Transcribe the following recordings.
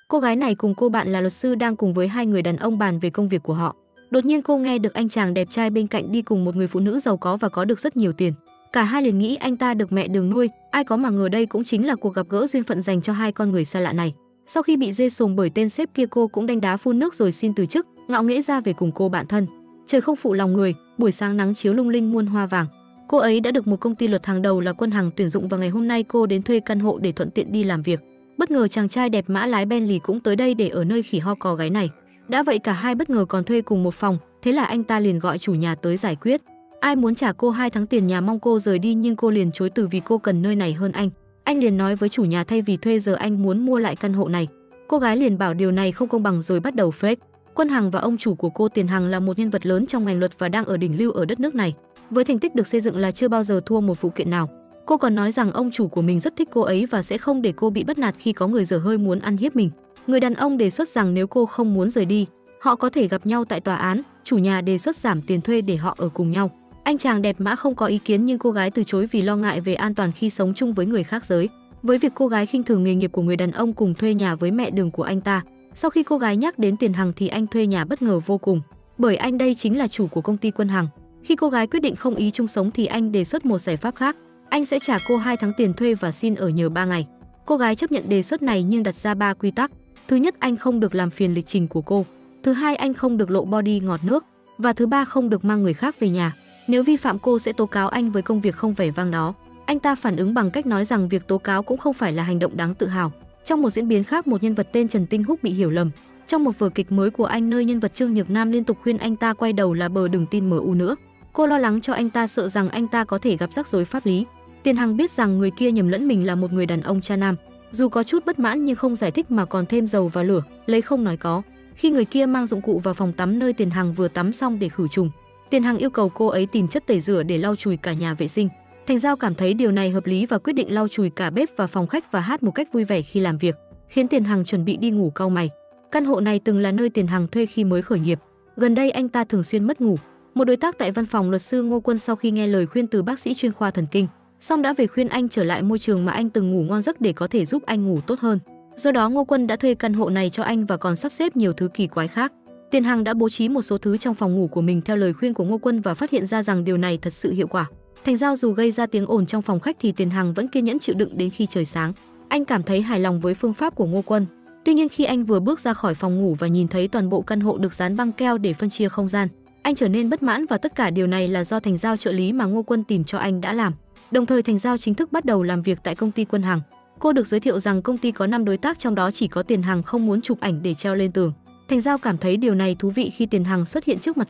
Cô gái này cùng cô bạn là luật sư đang cùng với hai người đàn ông bàn về công việc của họ. Đột nhiên cô nghe được anh chàng đẹp trai bên cạnh đi cùng một người phụ nữ giàu có và có được rất nhiều tiền. Cả hai liền nghĩ anh ta được mẹ đường nuôi, ai có mà ngờ đây cũng chính là cuộc gặp gỡ duyên phận dành cho hai con người xa lạ này. Sau khi bị dê sồm bởi tên sếp kia, cô cũng đanh đá phun nước rồi xin từ chức, ngạo nghễ ra về cùng cô bạn thân. Trời không phụ lòng người, buổi sáng nắng chiếu lung linh muôn hoa vàng. Cô ấy đã được một công ty luật hàng đầu là Quân Hằng tuyển dụng và ngày hôm nay cô đến thuê căn hộ để thuận tiện đi làm việc. Bất ngờ chàng trai đẹp mã lái Bentley cũng tới đây để ở nơi khỉ ho cò gái này. Đã vậy cả hai bất ngờ còn thuê cùng một phòng, thế là anh ta liền gọi chủ nhà tới giải quyết. Ai muốn trả cô 2 tháng tiền nhà mong cô rời đi nhưng cô liền chối từ vì cô cần nơi này hơn anh. Anh liền nói với chủ nhà thay vì thuê giờ anh muốn mua lại căn hộ này. Cô gái liền bảo điều này không công bằng rồi bắt đầu fake. Quân Hằng và ông chủ của cô Tiền Hằng là một nhân vật lớn trong ngành luật và đang ở đỉnh lưu ở đất nước này. Với thành tích được xây dựng là chưa bao giờ thua một vụ kiện nào. Cô còn nói rằng ông chủ của mình rất thích cô ấy và sẽ không để cô bị bắt nạt khi có người dở hơi muốn ăn hiếp mình. Người đàn ông đề xuất rằng nếu cô không muốn rời đi, họ có thể gặp nhau tại tòa án. Chủ nhà đề xuất giảm tiền thuê để họ ở cùng nhau. Anh chàng đẹp mã không có ý kiến nhưng cô gái từ chối vì lo ngại về an toàn khi sống chung với người khác giới. Với việc cô gái khinh thường nghề nghiệp của người đàn ông cùng thuê nhà với mẹ đường của anh ta. Sau khi cô gái nhắc đến Tiền Hằng thì anh thuê nhà bất ngờ vô cùng, bởi anh đây chính là chủ của công ty Quân Hằng. Khi cô gái quyết định không ý chung sống thì anh đề xuất một giải pháp khác. Anh sẽ trả cô 2 tháng tiền thuê và xin ở nhờ 3 ngày. Cô gái chấp nhận đề xuất này nhưng đặt ra 3 quy tắc. Thứ nhất, anh không được làm phiền lịch trình của cô. Thứ hai, anh không được lộ body ngọt nước. Và thứ ba, không được mang người khác về nhà. Nếu vi phạm cô sẽ tố cáo anh với công việc không vẻ vang đó. Anh ta phản ứng bằng cách nói rằng việc tố cáo cũng không phải là hành động đáng tự hào. Trong một diễn biến khác, một nhân vật tên Trần Tinh Húc bị hiểu lầm. Trong một vở kịch mới của anh nơi nhân vật Trương Nhược Nam liên tục khuyên anh ta quay đầu là bờ đừng tin MU nữa. Cô lo lắng cho anh ta, sợ rằng anh ta có thể gặp rắc rối pháp lý. Tiền Hằng biết rằng người kia nhầm lẫn mình là một người đàn ông cha nam. Dù có chút bất mãn nhưng không giải thích mà còn thêm dầu vào lửa, lấy không nói có. Khi người kia mang dụng cụ vào phòng tắm nơi Tiền Hằng vừa tắm xong để khử trùng, Tiền Hằng yêu cầu cô ấy tìm chất tẩy rửa để lau chùi cả nhà vệ sinh. Thành Giao cảm thấy điều này hợp lý và quyết định lau chùi cả bếp và phòng khách và hát một cách vui vẻ khi làm việc, khiến Tiền Hằng chuẩn bị đi ngủ cau mày. Căn hộ này từng là nơi Tiền Hằng thuê khi mới khởi nghiệp. Gần đây anh ta thường xuyên mất ngủ. Một đối tác tại văn phòng luật sư Ngô Quân sau khi nghe lời khuyên từ bác sĩ chuyên khoa thần kinh, xong đã về khuyên anh trở lại môi trường mà anh từng ngủ ngon giấc để có thể giúp anh ngủ tốt hơn. Do đó Ngô Quân đã thuê căn hộ này cho anh và còn sắp xếp nhiều thứ kỳ quái khác. Tiền Hằng đã bố trí một số thứ trong phòng ngủ của mình theo lời khuyên của Ngô Quân và phát hiện ra rằng điều này thật sự hiệu quả. Thành Giao dù gây ra tiếng ồn trong phòng khách thì Tiền Hằng vẫn kiên nhẫn chịu đựng đến khi trời sáng. Anh cảm thấy hài lòng với phương pháp của Ngô Quân. Tuy nhiên khi anh vừa bước ra khỏi phòng ngủ và nhìn thấy toàn bộ căn hộ được dán băng keo để phân chia không gian, anh trở nên bất mãn và tất cả điều này là do Thành Giao trợ lý mà Ngô Quân tìm cho anh đã làm. Đồng thời Thành Giao chính thức bắt đầu làm việc tại công ty Quân Hằng. Cô được giới thiệu rằng công ty có 5 đối tác, trong đó chỉ có Tiền Hằng không muốn chụp ảnh để treo lên tường. Thành Giao cảm thấy điều này thú vị khi Tiền Hằng xuất hiện trước mặt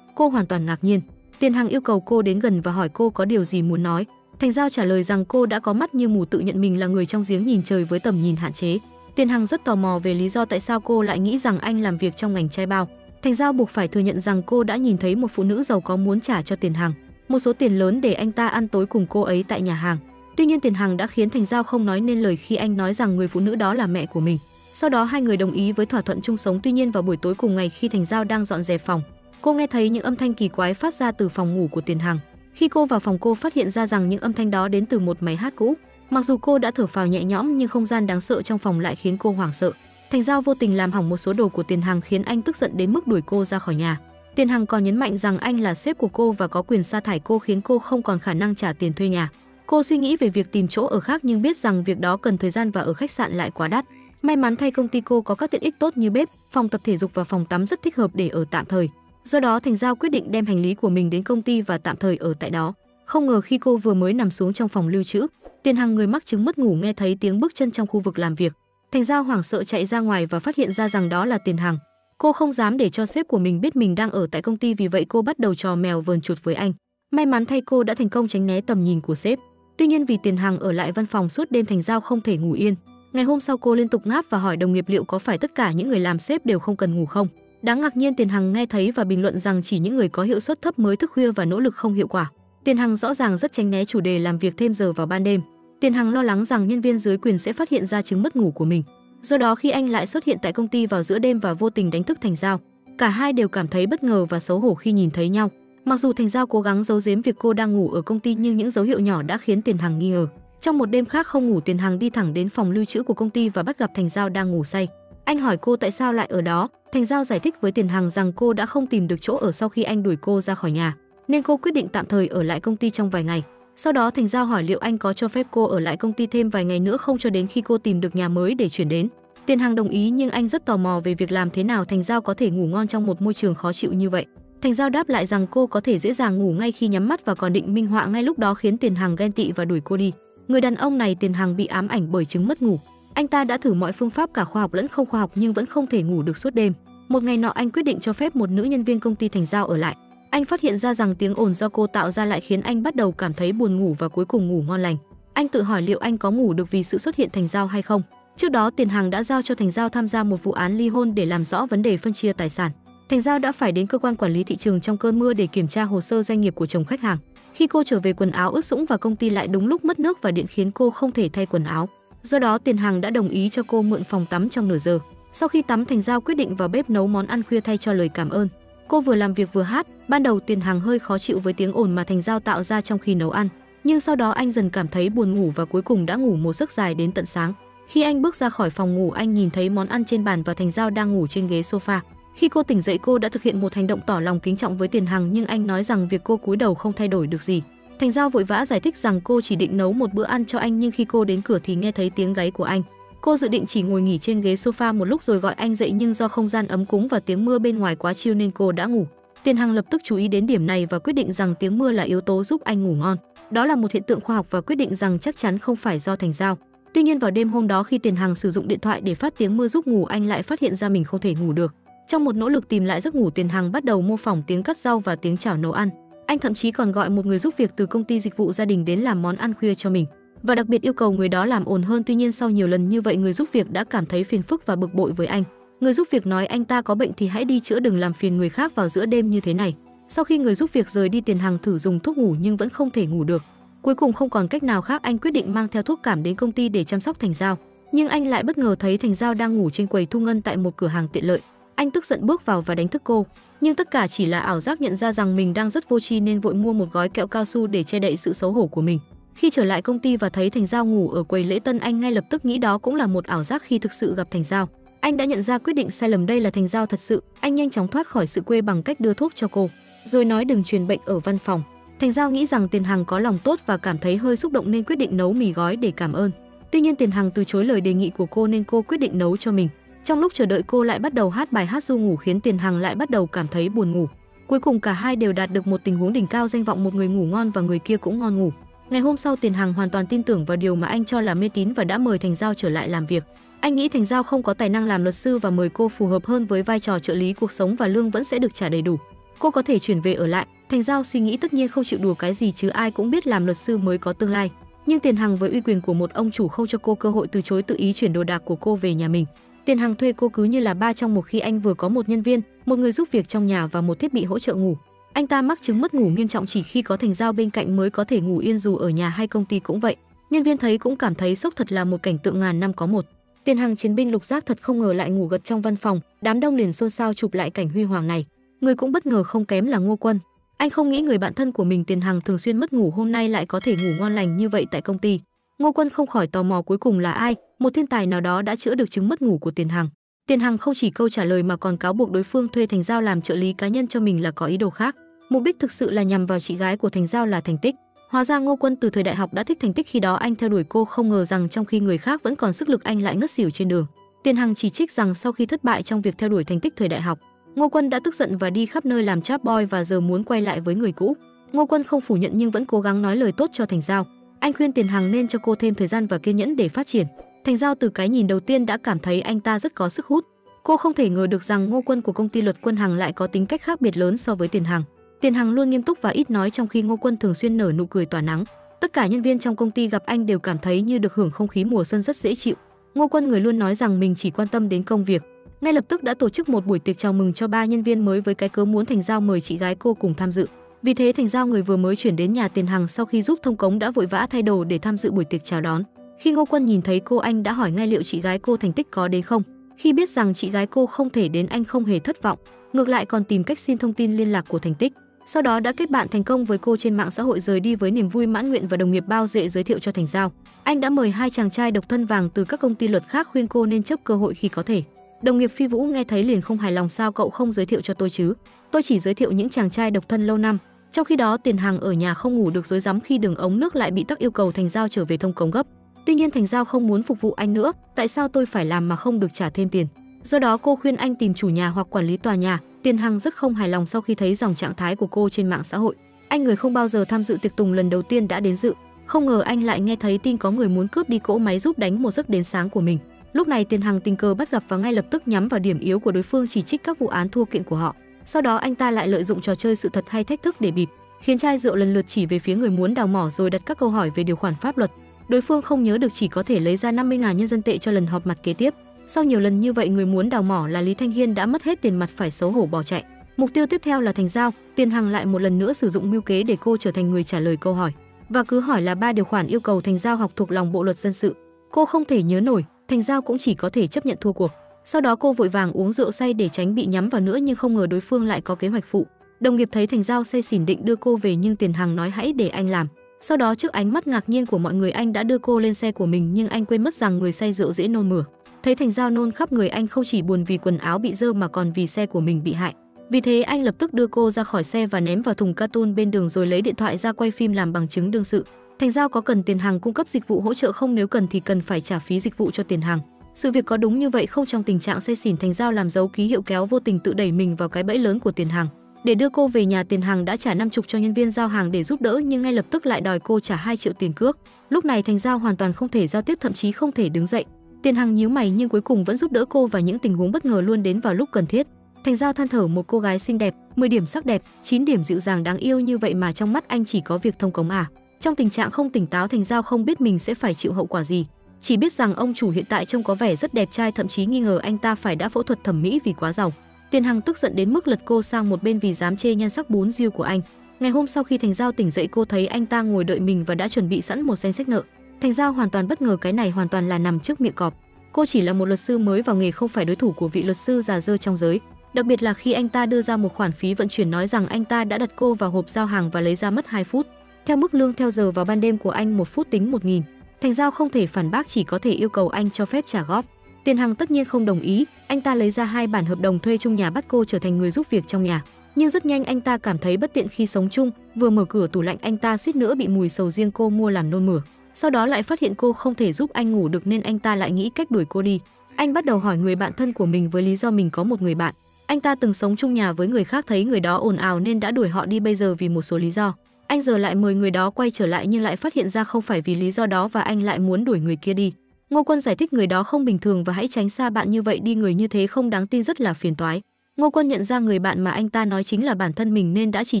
cô hoàn toàn ngạc nhiên. Tiền Hằng yêu cầu cô đến gần và hỏi cô có điều gì muốn nói. Thành Giao trả lời rằng cô đã có mắt như mù, tự nhận mình là người trong giếng nhìn trời với tầm nhìn hạn chế. Tiền Hằng rất tò mò về lý do tại sao cô lại nghĩ rằng anh làm việc trong ngành trai bao. Thành Giao buộc phải thừa nhận rằng cô đã nhìn thấy một phụ nữ giàu có muốn trả cho Tiền Hằng một số tiền lớn để anh ta ăn tối cùng cô ấy tại nhà hàng. Tuy nhiên Tiền Hằng đã khiến Thành Giao không nói nên lời khi anh nói rằng người phụ nữ đó là mẹ của mình. Sau đó hai người đồng ý với thỏa thuận chung sống. Tuy nhiên vào buổi tối cùng ngày khi Thành Giao đang dọn dẹp phòng, cô nghe thấy những âm thanh kỳ quái phát ra từ phòng ngủ của Tiền Hằng. Khi cô vào phòng cô phát hiện ra rằng những âm thanh đó đến từ một máy hát cũ. Mặc dù cô đã thở phào nhẹ nhõm nhưng không gian đáng sợ trong phòng lại khiến cô hoảng sợ. Thành Giao vô tình làm hỏng một số đồ của Tiền Hằng khiến anh tức giận đến mức đuổi cô ra khỏi nhà. Tiền Hằng còn nhấn mạnh rằng anh là sếp của cô và có quyền sa thải cô, khiến cô không còn khả năng trả tiền thuê nhà. Cô suy nghĩ về việc tìm chỗ ở khác nhưng biết rằng việc đó cần thời gian và ở khách sạn lại quá đắt. May mắn thay công ty cô có các tiện ích tốt như bếp, phòng tập thể dục và phòng tắm rất thích hợp để ở tạm thời. Do đó Thành Giao quyết định đem hành lý của mình đến công ty và tạm thời ở tại đó. Không ngờ khi cô vừa mới nằm xuống trong phòng lưu trữ, Tiền Hằng người mắc chứng mất ngủ nghe thấy tiếng bước chân trong khu vực làm việc. Thành Giao hoảng sợ chạy ra ngoài và phát hiện ra rằng đó là Tiền Hằng. Cô không dám để cho sếp của mình biết mình đang ở tại công ty, vì vậy cô bắt đầu trò mèo vờn chuột với anh. May mắn thay cô đã thành công tránh né tầm nhìn của sếp. Tuy nhiên vì Tiền Hằng ở lại văn phòng suốt đêm, Thành Giao không thể ngủ yên. Ngày hôm sau cô liên tục ngáp và hỏi đồng nghiệp liệu có phải tất cả những người làm sếp đều không cần ngủ không. Đáng ngạc nhiên Tiền Hằng nghe thấy và bình luận rằng chỉ những người có hiệu suất thấp mới thức khuya và nỗ lực không hiệu quả. Tiền Hằng rõ ràng rất tránh né chủ đề làm việc thêm giờ vào ban đêm. Tiền Hằng lo lắng rằng nhân viên dưới quyền sẽ phát hiện ra chứng mất ngủ của mình. Do đó khi anh lại xuất hiện tại công ty vào giữa đêm và vô tình đánh thức Thành Giao, cả hai đều cảm thấy bất ngờ và xấu hổ khi nhìn thấy nhau. Mặc dù Thành Giao cố gắng giấu giếm việc cô đang ngủ ở công ty nhưng những dấu hiệu nhỏ đã khiến Tiền Hằng nghi ngờ. Trong một đêm khác không ngủ, Tiền Hằng đi thẳng đến phòng lưu trữ của công ty và bắt gặp Thành Giao đang ngủ say. Anh hỏi cô tại sao lại ở đó. Thành Giao giải thích với Tiền Hằng rằng cô đã không tìm được chỗ ở sau khi anh đuổi cô ra khỏi nhà, nên cô quyết định tạm thời ở lại công ty trong vài ngày. Sau đó Thành Giao hỏi liệu anh có cho phép cô ở lại công ty thêm vài ngày nữa không cho đến khi cô tìm được nhà mới để chuyển đến. Tiền Hằng đồng ý nhưng anh rất tò mò về việc làm thế nào Thành Giao có thể ngủ ngon trong một môi trường khó chịu như vậy. Thành Giao đáp lại rằng cô có thể dễ dàng ngủ ngay khi nhắm mắt và còn định minh họa ngay lúc đó khiến Tiền Hằng ghen tị và đuổi cô đi. Người đàn ông này Tiền Hằng bị ám ảnh bởi chứng mất ngủ. Anh ta đã thử mọi phương pháp cả khoa học lẫn không khoa học nhưng vẫn không thể ngủ được suốt đêm. Một ngày nọ anh quyết định cho phép một nữ nhân viên công ty Thành Giao ở lại. Anh phát hiện ra rằng tiếng ồn do cô tạo ra lại khiến anh bắt đầu cảm thấy buồn ngủ và cuối cùng ngủ ngon lành. Anh tự hỏi liệu anh có ngủ được vì sự xuất hiện Thành Giao hay không. Trước đó Tiền Hằng đã giao cho Thành Giao tham gia một vụ án ly hôn để làm rõ vấn đề phân chia tài sản. Thành Giao đã phải đến cơ quan quản lý thị trường trong cơn mưa để kiểm tra hồ sơ doanh nghiệp của chồng khách hàng. Khi cô trở về quần áo ướt sũng và công ty lại đúng lúc mất nước và điện khiến cô không thể thay quần áo. Do đó Tiền Hằng đã đồng ý cho cô mượn phòng tắm trong nửa giờ. Sau khi tắm Thành Giao quyết định vào bếp nấu món ăn khuya thay cho lời cảm ơn. Cô vừa làm việc vừa hát. Ban đầu Tiền Hằng hơi khó chịu với tiếng ồn mà Thành Giao tạo ra trong khi nấu ăn, nhưng sau đó anh dần cảm thấy buồn ngủ và cuối cùng đã ngủ một giấc dài đến tận sáng. Khi anh bước ra khỏi phòng ngủ, anh nhìn thấy món ăn trên bàn và Thành Giao đang ngủ trên ghế sofa. Khi cô tỉnh dậy, cô đã thực hiện một hành động tỏ lòng kính trọng với Tiền Hằng, nhưng anh nói rằng việc cô cúi đầu không thay đổi được gì. Thành Giao vội vã giải thích rằng cô chỉ định nấu một bữa ăn cho anh, nhưng khi cô đến cửa thì nghe thấy tiếng gáy của anh. Cô dự định chỉ ngồi nghỉ trên ghế sofa một lúc rồi gọi anh dậy, nhưng do không gian ấm cúng và tiếng mưa bên ngoài quá chill nên cô đã ngủ. Tiền Hằng lập tức chú ý đến điểm này và quyết định rằng tiếng mưa là yếu tố giúp anh ngủ ngon. Đó là một hiện tượng khoa học và quyết định rằng chắc chắn không phải do Thành Giao. Tuy nhiên vào đêm hôm đó, khi Tiền Hằng sử dụng điện thoại để phát tiếng mưa giúp ngủ, anh lại phát hiện ra mình không thể ngủ được. Trong một nỗ lực tìm lại giấc ngủ, Tiền Hằng bắt đầu mô phỏng tiếng cắt rau và tiếng chảo nấu ăn. Anh thậm chí còn gọi một người giúp việc từ công ty dịch vụ gia đình đến làm món ăn khuya cho mình, và đặc biệt yêu cầu người đó làm ồn hơn. Tuy nhiên sau nhiều lần như vậy, người giúp việc đã cảm thấy phiền phức và bực bội với anh. Người giúp việc nói anh ta có bệnh thì hãy đi chữa, đừng làm phiền người khác vào giữa đêm như thế này. Sau khi người giúp việc rời đi, Tiền Hằng thử dùng thuốc ngủ nhưng vẫn không thể ngủ được. Cuối cùng không còn cách nào khác, anh quyết định mang theo thuốc cảm đến công ty để chăm sóc Thành Giao. Nhưng anh lại bất ngờ thấy Thành Giao đang ngủ trên quầy thu ngân tại một cửa hàng tiện lợi. Anh tức giận bước vào và đánh thức cô, nhưng tất cả chỉ là ảo giác. Nhận ra rằng mình đang rất vô tri nên vội mua một gói kẹo cao su để che đậy sự xấu hổ của mình. Khi trở lại công ty và thấy Thành Giao ngủ ở quầy lễ tân, anh ngay lập tức nghĩ đó cũng là một ảo giác. Khi thực sự gặp Thành Giao, anh đã nhận ra quyết định sai lầm, đây là Thành Giao thật sự. Anh nhanh chóng thoát khỏi sự quê bằng cách đưa thuốc cho cô, rồi nói đừng truyền bệnh ở văn phòng. Thành Giao nghĩ rằng Tiền Hằng có lòng tốt và cảm thấy hơi xúc động nên quyết định nấu mì gói để cảm ơn. Tuy nhiên Tiền Hằng từ chối lời đề nghị của cô nên cô quyết định nấu cho mình. Trong lúc chờ đợi, cô lại bắt đầu hát bài hát ru ngủ khiến Tiền Hằng lại bắt đầu cảm thấy buồn ngủ. Cuối cùng cả hai đều đạt được một tình huống đỉnh cao, danh vọng một người ngủ ngon và người kia cũng ngon ngủ. Ngày hôm sau, Tiền Hằng hoàn toàn tin tưởng vào điều mà anh cho là mê tín và đã mời Thành Giao trở lại làm việc. Anh nghĩ Thành Giao không có tài năng làm luật sư và mời cô phù hợp hơn với vai trò trợ lý, cuộc sống và lương vẫn sẽ được trả đầy đủ. Cô có thể chuyển về ở lại. Thành Giao suy nghĩ tất nhiên không chịu đùa cái gì chứ, ai cũng biết làm luật sư mới có tương lai. Nhưng Tiền Hằng với uy quyền của một ông chủ không cho cô cơ hội, từ chối tự ý chuyển đồ đạc của cô về nhà mình. Tiền Hằng thuê cô cứ như là ba trong một khi anh vừa có một nhân viên, một người giúp việc trong nhà và một thiết bị hỗ trợ ngủ. Anh ta mắc chứng mất ngủ nghiêm trọng, chỉ khi có Thành Giao bên cạnh mới có thể ngủ yên, dù ở nhà hay công ty cũng vậy. Nhân viên thấy cũng cảm thấy sốc, thật là một cảnh tượng ngàn năm có một. Tiền Hằng chiến binh lục giác thật không ngờ lại ngủ gật trong văn phòng, đám đông liền xôn xao chụp lại cảnh huy hoàng này. Người cũng bất ngờ không kém là Ngô Quân. Anh không nghĩ người bạn thân của mình Tiền Hằng thường xuyên mất ngủ hôm nay lại có thể ngủ ngon lành như vậy tại công ty. Ngô Quân không khỏi tò mò cuối cùng là ai, một thiên tài nào đó đã chữa được chứng mất ngủ của Tiền Hằng. Tiền Hằng không chỉ câu trả lời mà còn cáo buộc đối phương thuê Thành Giao làm trợ lý cá nhân cho mình là có ý đồ khác. Mục đích thực sự là nhằm vào chị gái của Thành Giao là Thành Tích. Hóa ra Ngô Quân từ thời đại học đã thích Thành Tích, khi đó anh theo đuổi cô, không ngờ rằng trong khi người khác vẫn còn sức lực anh lại ngất xỉu trên đường. Tiền Hằng chỉ trích rằng sau khi thất bại trong việc theo đuổi Thành Tích thời đại học, Ngô Quân đã tức giận và đi khắp nơi làm trap boy và giờ muốn quay lại với người cũ. Ngô Quân không phủ nhận nhưng vẫn cố gắng nói lời tốt cho Thành Giao. Anh khuyên Tiền Hằng nên cho cô thêm thời gian và kiên nhẫn để phát triển. Thành Giao từ cái nhìn đầu tiên đã cảm thấy anh ta rất có sức hút. Cô không thể ngờ được rằng Ngô Quân của công ty Luật Quân Hằng lại có tính cách khác biệt lớn so với Tiền Hằng. Tiền Hằng luôn nghiêm túc và ít nói, trong khi Ngô Quân thường xuyên nở nụ cười tỏa nắng. Tất cả nhân viên trong công ty gặp anh đều cảm thấy như được hưởng không khí mùa xuân rất dễ chịu. Ngô Quân, người luôn nói rằng mình chỉ quan tâm đến công việc, ngay lập tức đã tổ chức một buổi tiệc chào mừng cho 3 nhân viên mới với cái cớ muốn Thành Giao mời chị gái cô cùng tham dự. Vì thế Thành Giao, người vừa mới chuyển đến nhà Tiền Hằng sau khi giúp thông cống, đã vội vã thay đồ để tham dự buổi tiệc chào đón. Khi Ngô Quân nhìn thấy cô, anh đã hỏi ngay liệu chị gái cô Thành Tích có đến không. Khi biết rằng chị gái cô không thể đến, anh không hề thất vọng, ngược lại còn tìm cách xin thông tin liên lạc của Thành Tích. Sau đó đã kết bạn thành công với cô trên mạng xã hội, rời đi với niềm vui mãn nguyện và đồng nghiệp bao duệ giới thiệu cho Thành Giao. Anh đã mời 2 chàng trai độc thân vàng từ các công ty luật khác, khuyên cô nên chấp cơ hội khi có thể. Đồng nghiệp Phi Vũ nghe thấy liền không hài lòng, sao cậu không giới thiệu cho tôi chứ? Tôi chỉ giới thiệu những chàng trai độc thân lâu năm. Trong khi đó Tiền Hằng ở nhà không ngủ được, rối rắm khi đường ống nước lại bị tắc, yêu cầu Thành Giao trở về thông cống gấp. Tuy nhiên Thành Giao không muốn phục vụ anh nữa, tại sao tôi phải làm mà không được trả thêm tiền? Do đó cô khuyên anh tìm chủ nhà hoặc quản lý tòa nhà. Tiền Hằng rất không hài lòng sau khi thấy dòng trạng thái của cô trên mạng xã hội. Anh, người không bao giờ tham dự tiệc tùng, lần đầu tiên đã đến dự. Không ngờ anh lại nghe thấy tin có người muốn cướp đi cỗ máy giúp đánh một giấc đến sáng của mình. Lúc này Tiền Hằng tình cờ bắt gặp và ngay lập tức nhắm vào điểm yếu của đối phương, chỉ trích các vụ án thua kiện của họ. Sau đó anh ta lại lợi dụng trò chơi sự thật hay thách thức để bịp, khiến chai rượu lần lượt chỉ về phía người muốn đào mỏ rồi đặt các câu hỏi về điều khoản pháp luật. Đối phương không nhớ được, chỉ có thể lấy ra 50.000 nhân dân tệ cho lần họp mặt kế tiếp. Sau nhiều lần như vậy, người muốn đào mỏ là Lý Thanh Hiên đã mất hết tiền mặt, phải xấu hổ bỏ chạy. Mục tiêu tiếp theo là Thành Giao. Tiền Hằng lại một lần nữa sử dụng mưu kế để cô trở thành người trả lời câu hỏi, và cứ hỏi là 3 điều khoản yêu cầu Thành Giao học thuộc lòng bộ luật dân sự. Cô không thể nhớ nổi, Thành Giao cũng chỉ có thể chấp nhận thua cuộc. Sau đó cô vội vàng uống rượu say để tránh bị nhắm vào nữa, nhưng không ngờ đối phương lại có kế hoạch phụ. Đồng nghiệp thấy Thành Giao say xỉn định đưa cô về, nhưng Tiền Hằng nói hãy để anh làm. Sau đó trước ánh mắt ngạc nhiên của mọi người, anh đã đưa cô lên xe của mình, nhưng anh quên mất rằng người say rượu dễ nôn mửa. Thấy Thành Giao nôn khắp người, anh không chỉ buồn vì quần áo bị dơ mà còn vì xe của mình bị hại. Vì thế anh lập tức đưa cô ra khỏi xe và ném vào thùng carton bên đường, rồi lấy điện thoại ra quay phim làm bằng chứng đương sự. Thành Giao có cần Tiền Hằng cung cấp dịch vụ hỗ trợ không? Nếu cần thì cần phải trả phí dịch vụ cho Tiền Hằng. Sự việc có đúng như vậy không? Trong tình trạng say xỉn, Thành Giao làm dấu ký hiệu kéo, vô tình tự đẩy mình vào cái bẫy lớn của Tiền Hằng. Để đưa cô về nhà, Tiền Hằng đã trả 50 cho nhân viên giao hàng để giúp đỡ, nhưng ngay lập tức lại đòi cô trả 2 triệu tiền cước. Lúc này Thành Giao hoàn toàn không thể giao tiếp, thậm chí không thể đứng dậy. Tiền Hằng nhíu mày nhưng cuối cùng vẫn giúp đỡ cô, và những tình huống bất ngờ luôn đến vào lúc cần thiết. Thành Giao than thở, một cô gái xinh đẹp, 10 điểm sắc đẹp, 9 điểm dịu dàng đáng yêu như vậy mà trong mắt anh chỉ có việc thông cống à? Trong tình trạng không tỉnh táo, Thành Giao không biết mình sẽ phải chịu hậu quả gì, chỉ biết rằng ông chủ hiện tại trông có vẻ rất đẹp trai, thậm chí nghi ngờ anh ta phải đã phẫu thuật thẩm mỹ vì quá giàu. Tiền Hằng tức giận đến mức lật cô sang một bên vì dám chê nhan sắc bún riêu của anh. Ngày hôm sau khi Thành Giao tỉnh dậy, cô thấy anh ta ngồi đợi mình và đã chuẩn bị sẵn một danh sách nợ. Thành Giao hoàn toàn bất ngờ, cái này hoàn toàn là nằm trước miệng cọp. Cô chỉ là một luật sư mới vào nghề, không phải đối thủ của vị luật sư già dơ trong giới. Đặc biệt là khi anh ta đưa ra một khoản phí vận chuyển, nói rằng anh ta đã đặt cô vào hộp giao hàng và lấy ra mất 2 phút. Theo mức lương theo giờ vào ban đêm của anh, 1 phút tính 1.000. Thành Giao không thể phản bác, chỉ có thể yêu cầu anh cho phép trả góp. Tiền Hằng tất nhiên không đồng ý, anh ta lấy ra 2 bản hợp đồng thuê chung nhà, bắt cô trở thành người giúp việc trong nhà. Nhưng rất nhanh anh ta cảm thấy bất tiện khi sống chung, vừa mở cửa tủ lạnh anh ta suýt nữa bị mùi sầu riêng cô mua làm nôn mửa. Sau đó lại phát hiện cô không thể giúp anh ngủ được nên anh ta lại nghĩ cách đuổi cô đi. Anh bắt đầu hỏi người bạn thân của mình với lý do mình có một người bạn. Anh ta từng sống chung nhà với người khác, thấy người đó ồn ào nên đã đuổi họ đi, bây giờ vì một số lý do. Anh giờ lại mời người đó quay trở lại nhưng lại phát hiện ra không phải vì lý do đó và anh lại muốn đuổi người kia đi. Ngô Quân giải thích người đó không bình thường và hãy tránh xa bạn như vậy đi, người như thế không đáng tin, rất là phiền toái. Ngô Quân nhận ra người bạn mà anh ta nói chính là bản thân mình nên đã chỉ